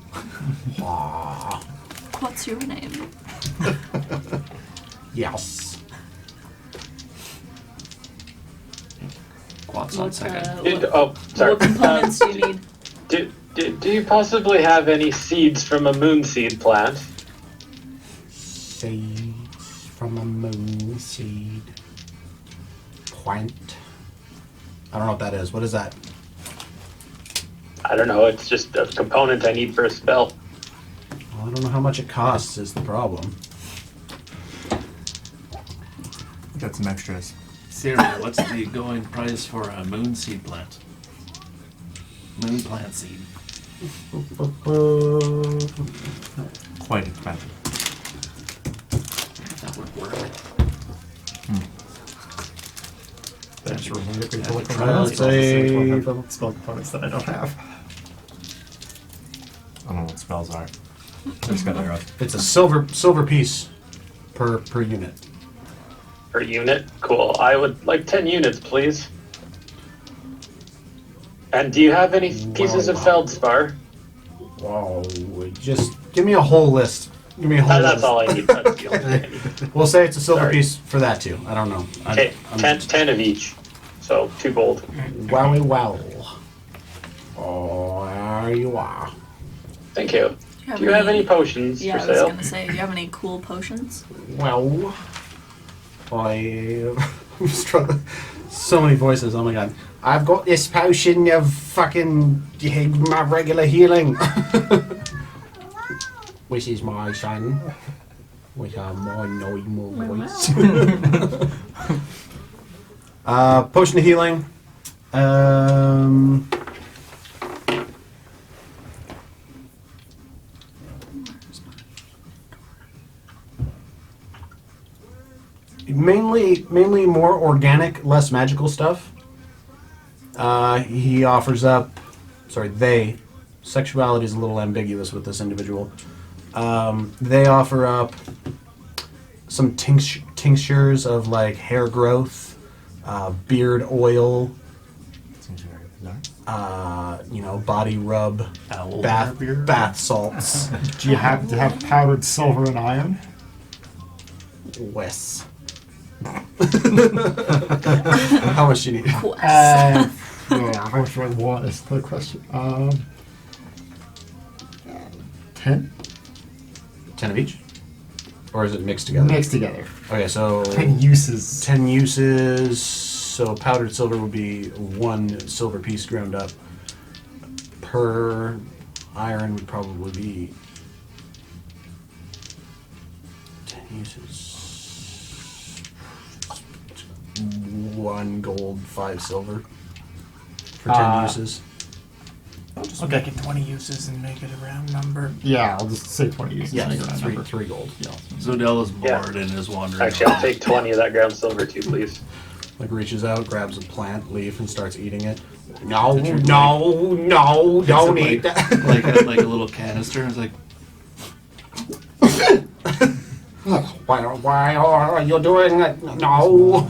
Ha. What's your name? Yes. Quats on What, second. Sorry. What components do you need? Do you possibly have any seeds from a moonseed plant? Seeds from a moon seed plant. I don't know what that is. What is that? I don't know. It's just a component I need for a spell. Well, I don't know how much it costs is the problem. Got some extras. Siri, what's the going price for a moon seed plant? Moon plant seed. Quite expensive. That would work. That's It's a spell components that I don't have. I don't know what spells are. Just got arrows. it's a silver piece per unit. Per unit? Cool. I would like 10 units, please. And do you have any pieces of feldspar? Whoa! Just give me a whole list. Give me a whole That's list. all I need. That's the only thing I need. We'll say it's a silver Sorry. piece for that too. I don't know. Okay, 10 of each. So 2 gold. Wowie wow. Oh, there you are. Thank you. Do you have any potions Yeah, for I was sale? gonna say, do you have any cool potions? Well, I'm struggling. So many voices. Oh my god. I've got this potion of fucking my regular healing. Which is my son. With a more normal voice. Potion of healing. Mainly more organic, less magical stuff. He offers up. Sorry, they. Sexuality is a little ambiguous with this individual. They offer up some tinctures tinctures of like hair growth, beard oil, Seems very bizarre. body rub, Owl bath beer. bath salts. Do you happen to have powdered silver and iron? Wes. How much do you need? Quest. Yeah, how much do I want is the question. 10? 10 of each? Or is it mixed together? Mixed together. Okay, so 10 uses. 10 uses. So powdered silver would be 1 silver piece ground up per. Iron would probably be 10 uses. 1 gold, 5 silver for 10 uses. I'll get 20 uses and make it a round number. Yeah, I'll just say 20 uses. Yeah, Make it a three, number. 3 gold. Zodell is Yeah. bored and is wandering. Actually, I'll around. take 20 of that ground silver too, please. Like reaches out, grabs a plant leaf, and starts eating it. Picture No, like- don't Picks up, eat that. like a little canister. And it's like, Why are you doing it? No.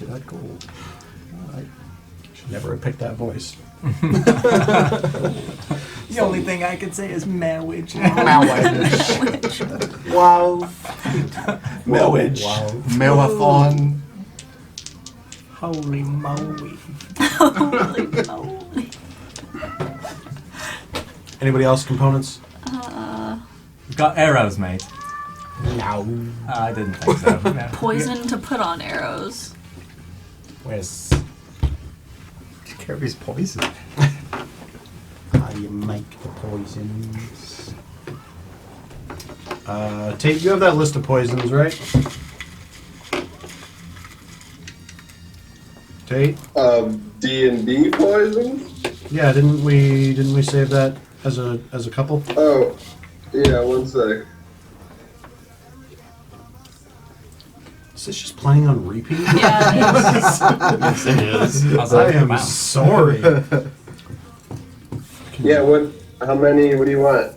That gold. Should never have picked that voice. The only thing I can say is marriage. Wow. Marriage. Wow. Melathon. Holy moly. Holy moly. Anybody else components? We've got arrows, mate. No. I didn't think so. No. Poison to put on arrows. Where's Carries poison. how do you make the poisons? Tate, you have that list of poisons, right? Tate? D&D poisons? Yeah, didn't we save that as a couple? Oh, yeah, one sec. Is this just playing on repeat? Yeah, yes, it is. was I like, am wow. sorry. Yeah, how many, what do you want?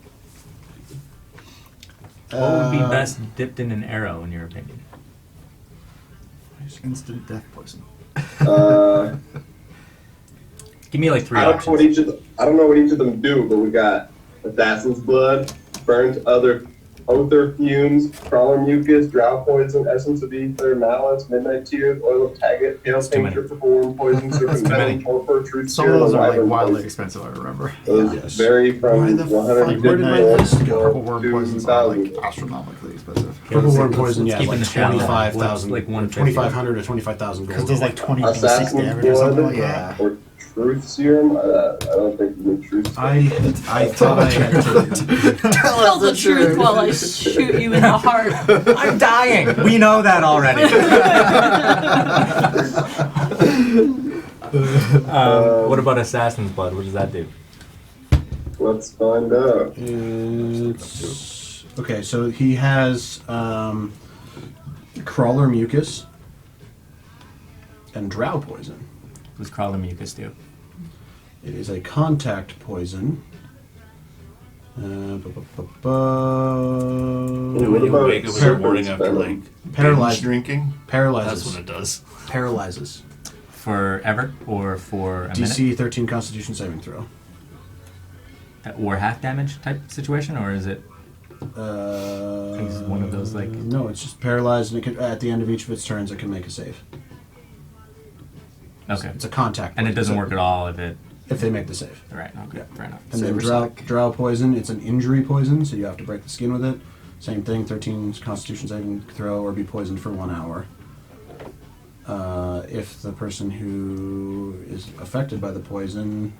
What would be best dipped in an arrow, in your opinion? Instant death poison. Give me like 3 I don't know what options. I don't know what each of them do, but we got assassin's blood, burnt other fumes, crawler mucus, drow poison, essence of ether, malice, midnight tears, oil of taggart, pale too many. tincture, purple worm poison, serpent many. venom, torpor, truth Some serum, of those and are like wyvern wildly poison. expensive, I remember. Those Yes. vary from Why the fuck? 150 Where did my list go? Purple worm poisons are like 2,000. astronomically expensive. Purple worm poison, let's yeah, keep like in the shallow. 25,000, Like 150. 2,500 to 25,000 Because gold. there's like 20 d6 Assassin's damage or something like blood that. or truth serum. I don't think you need truth serum. I thought I had to. tell the truth while I shoot you in the heart. I'm dying! We know that already. What about assassin's blood? What does that do? Let's find out. It's, okay, so he has crawler mucus and drow poison. What does crawler mucus do? It is a contact poison. When you about wake up in the morning serpent's after venom? like Paralyzed. binge drinking, that's Paralyzes. what it does. Paralyzes. Forever or for a DC 13 Constitution saving throw. minute? Or half damage type situation? Or is it Is it one of those, like- No, it's just paralyzed, and it can, at the end of each of its turns, it can make a save. okay? It's a contact. And it poison, doesn't so work at all if it. if they make the save. Right. Okay. Yeah. Fair enough. And then Saber drow, sack. drow poison, it's an injury poison, so you have to break the skin with it. Same thing, 13 Constitution saving throw, or be poisoned for 1 hour. If the person who is affected by the poison,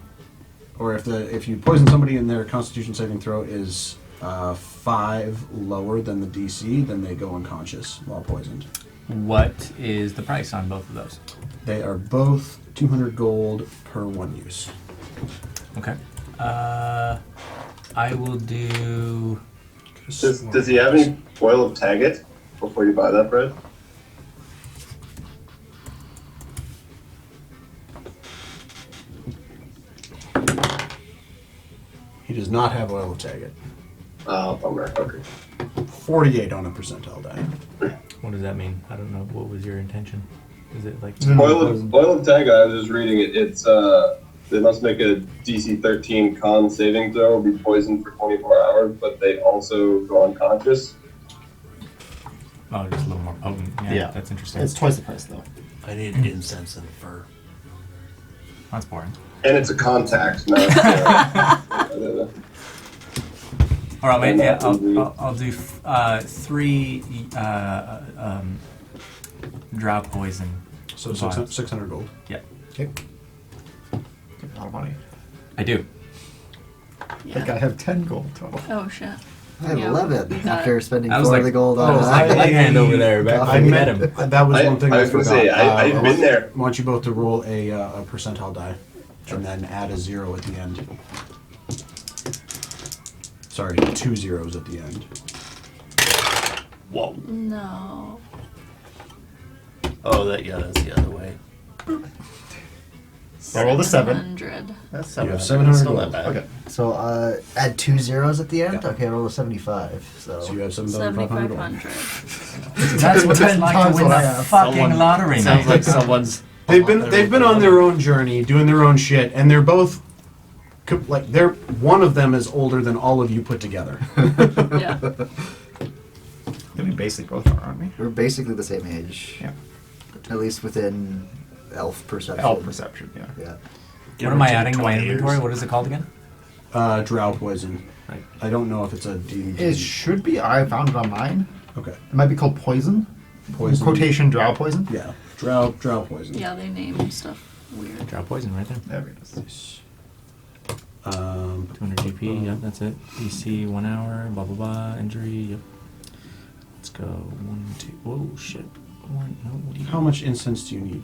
or if you poison somebody and their Constitution saving throw is 5 lower than the DC, then they go unconscious while poisoned. What is the price on both of those? They are both 200 gold per 1 use. Okay. I will do. Does he have any oil of taggart before you buy that bread? He does not have oil of taggart. Oh, bummer. Okay. 48 on a percentile die. What does that mean? I don't know. What was your intention? Is it like Oil of Tag, I was just reading it. It's they must make a DC 13 con saving throw or be poisoned for 24 hours, but they also go unconscious. oh, just a little more potent? Yeah, Yeah. that's interesting. It's twice the price though. I need incense and fur. That's boring. And it's a contact, not All right, wait. And Yeah, that would be- I'll do 3 drow poison. So vials. 600 gold. Yeah, Okay. A lot of money. I do. I think I have 10 gold total. Oh shit. I have Yeah. 11 You got after it. spending I was 4 like- of the gold oh, on I- that. Right hand over there, back I when we met met him. That was I one thing I was gonna forgot. say, I've been there. I want you both to roll a percentile die, and then add a 0 at the end. Sorry, 2 zeros at the end. Whoa. No. Oh, that's the other way. I rolled a 7. 700. That's You have 700. 700 It's not gold. that bad. Okay. So add 2 zeros at the end? Yeah. Okay, I rolled a 75. So, So you have 7,500 gold. 7,500. That's what it's 10 like to times win what I the have. fucking Someone- lottery, Sounds man. like someone's. They've been on their own journey, doing their own shit, and they're both they're one of them is older than all of you put together. Yeah. I mean, basically both are, aren't we? we're basically the same age. Yeah. At least within elf perception. Elf perception, yeah. Yeah. What am I adding to my inventory? What is it called again? Drow poison. Right. I don't know if it's a D&D. It should be. I found it online. Okay. It might be called poison. Poison. Quotation drow poison. Yeah. Drow poison. Yeah, they name stuff weird. Drow poison right there. There it is. 200 GP, yep, that's it. DC 1 hour, blah blah blah, injury, yep. Let's go. 1, 2. Whoa, shit. 1, no, what do you How much incense do you need?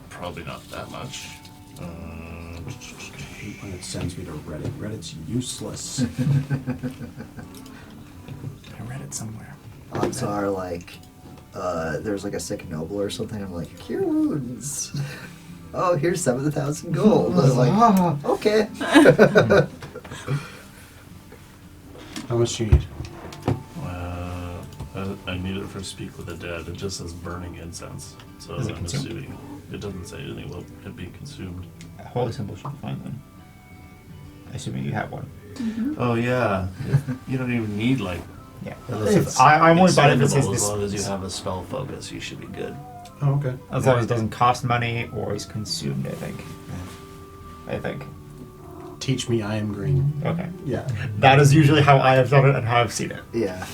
Probably not that much. I hate when it sends me to Reddit. Reddit's useless. I read it somewhere. Odds are like, there's like a sick noble or something. I'm like, cure wounds. Oh, here's 7,000 gold. I was like, okay. How much do you need? I need it for Speak with the Dead. It just says burning incense. So Is it I'm consumed? assuming it doesn't say anything about it being consumed. Holy symbol should be fine then. Assuming you have one. Oh yeah. You don't even need like. Yeah. unless If it's I'm worried about it if it expendable, says as this. long as you have a spell focus, you should be good. Oh, okay. As long as it doesn't cost money or is consumed, I think. I think. Teach me I am green. Okay. Yeah. That is usually how I have done it and how I've seen it. Yeah.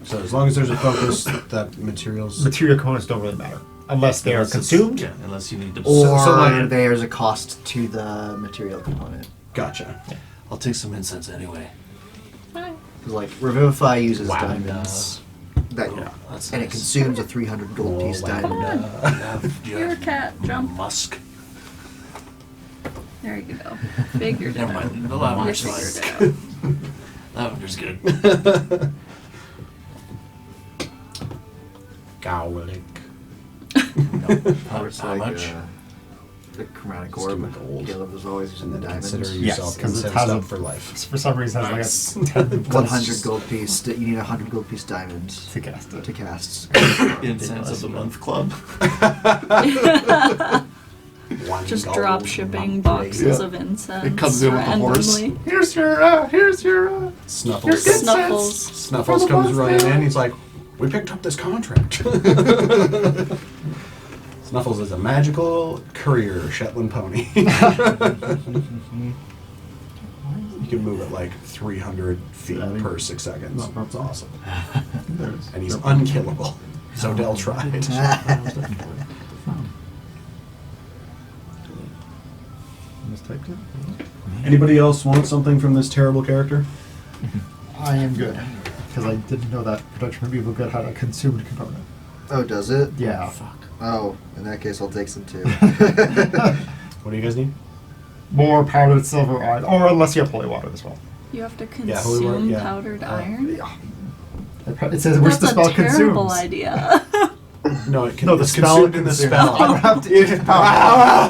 So as long as there's a focus, that materials. Material components don't really matter. Unless they are Unless it's- consumed. Yeah, unless you need to. Or so like- there's a cost to the material component. Gotcha. I'll take some incense anyway. Fine. Because like Revivify uses Wow. diamonds. That, Yeah, that's and it nice. consumes a 300 gold piece Come diamond. on. You're a cat. Jump. Musk. There you go. Figured it Never out. mind. The You lavender's figured fine. it out. Lavender's good. Garlic. How, It's how like, much? The chromatic Let's do orb. my gold. Caleb was always using the And then diamonds. consider Yes, yourself 'cause it incensed has up a- for life. For some reason, it Nice. has like a 10 100 gold piece. You need a 100 gold piece diamond to cast it. to cast. Incense of the month club. One Just gold drop shipping monthly. boxes of incense. It comes in with a horse. randomly. Here's your Snuffles. Snuffles. Snuffles comes running in. He's like, "We picked up this contract." Snuffles is a magical courier Shetland pony. You can move at like 300 feet per 6 seconds. That's awesome. And he's unkillable. So Del tried. Anybody else want something from this terrible character? I am good. Because I didn't know that Production from Evil Good had a consumed component. Oh, does it? Yeah. Oh, in that case, I'll take some too. What do you guys need? More powdered silver iron. Or unless you have holy water as well. You have to Yeah, holy water, consume yeah. powdered iron. Yeah. It says wish That's the spell a terrible consumes. idea. No, it can, No, the it's spell consumed in the consumes. spell. I don't have to eat it. Why?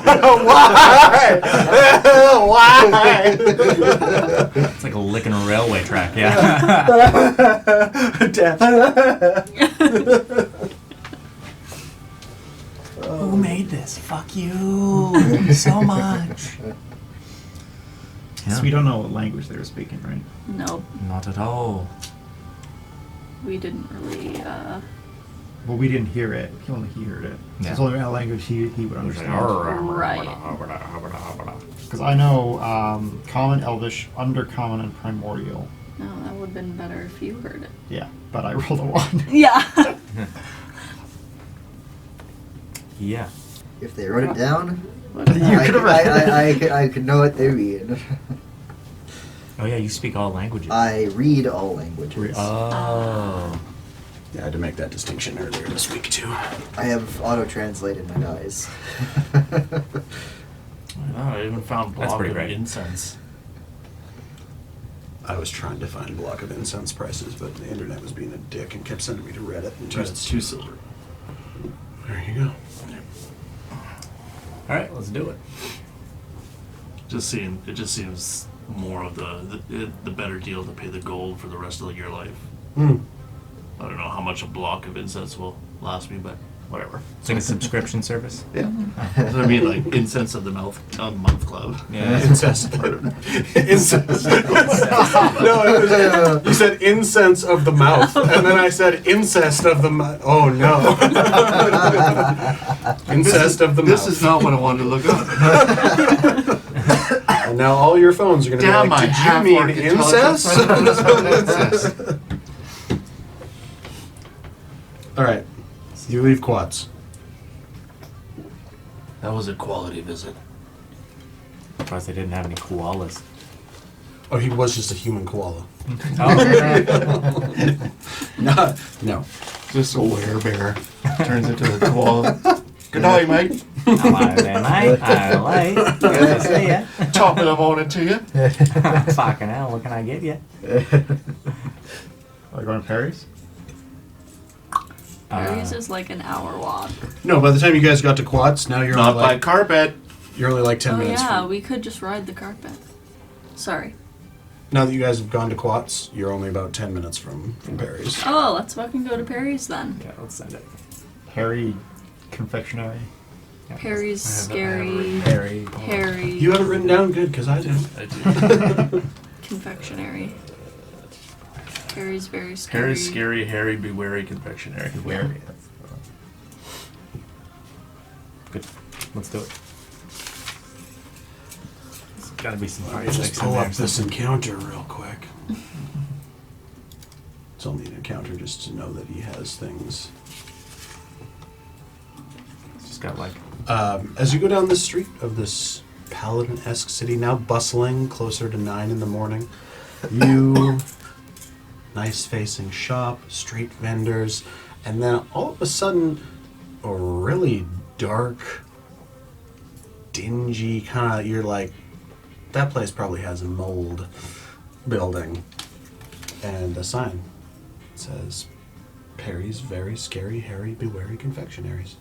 Why? It's like a licking a railway track, yeah. Who made this? Fuck you so much. So we don't know what language they were speaking, right? Nope, Not at all. we didn't really. Well, we didn't hear it. Only he heard it. So Yeah. it's only a language he would understand. Right. Because I know Common, Elvish, Undercommon, and Primordial. No, that would have been better if you heard it. Yeah, but I rolled a 1. Yeah. Yeah. If they wrote it down, You could have read it. I could know what they mean. Oh yeah, you speak all languages. I read all languages. Oh. Yeah, I had to make that distinction earlier this week too. I have auto-translated my dice. Oh, I even found That's block pretty of great. incense. I was trying to find block of incense prices, but the internet was being a dick and kept sending me to Reddit. And Just 2 silver. there you go. All right, let's do it. It just seems more of the better deal to pay the gold for the rest of your life. Hmm. I don't know how much a block of incense will last me, but whatever. It's like a subscription service. Yeah. That's what I mean, like incense of the month club. Yeah. Incest. Incense. No, it was, you said incense of the mouth, and then I said incest of the mouth. Oh no. Incest of the mouth. This is not what I wanted to look up. And now all your phones are going to be Damn, like, I did you have mean work intelligence. incest? All right. You leave Quads. That was a quality visit. Surprised they didn't have any koalas. Oh, he was just a human koala. Oh. No. Just a werebear turns into a koala. Good night, mate. Hello there, mate. All right. Good to see ya. Top of the morning to you. Fucking hell, what can I get you? Are you going to Paris? Paris is like an hour walk. No, by the time you guys got to Quads, now you're Not only by like, carpet. you're only like 10 Oh minutes yeah, from. we could just ride the carpet. Sorry. Now that you guys have gone to Quads, you're only about 10 minutes from Paris. Oh, let's fucking go to Paris then. Yeah, let's send it. Harry Confectionery. Yeah. Perry's scary. Harry. Harry. You have it written down good, because I do. I do. Confectionery. Harry's very scary. Harry, scary, Harry, be wary, confectionery. Wary. Good. Let's do it. There's gotta be some Let fire me just sticks in pull there. up this encounter real quick. It's only an encounter just to know that he has things. It's just got like. As you go down the street of this Paladin-esque city, now bustling, closer to 9 in the morning, you... nice facing shop, street vendors, and then all of a sudden, a really dark, dingy kind of, you're like, that place probably has a mold building. And a sign says, Perry's very scary, Harry, be wary confectionaries.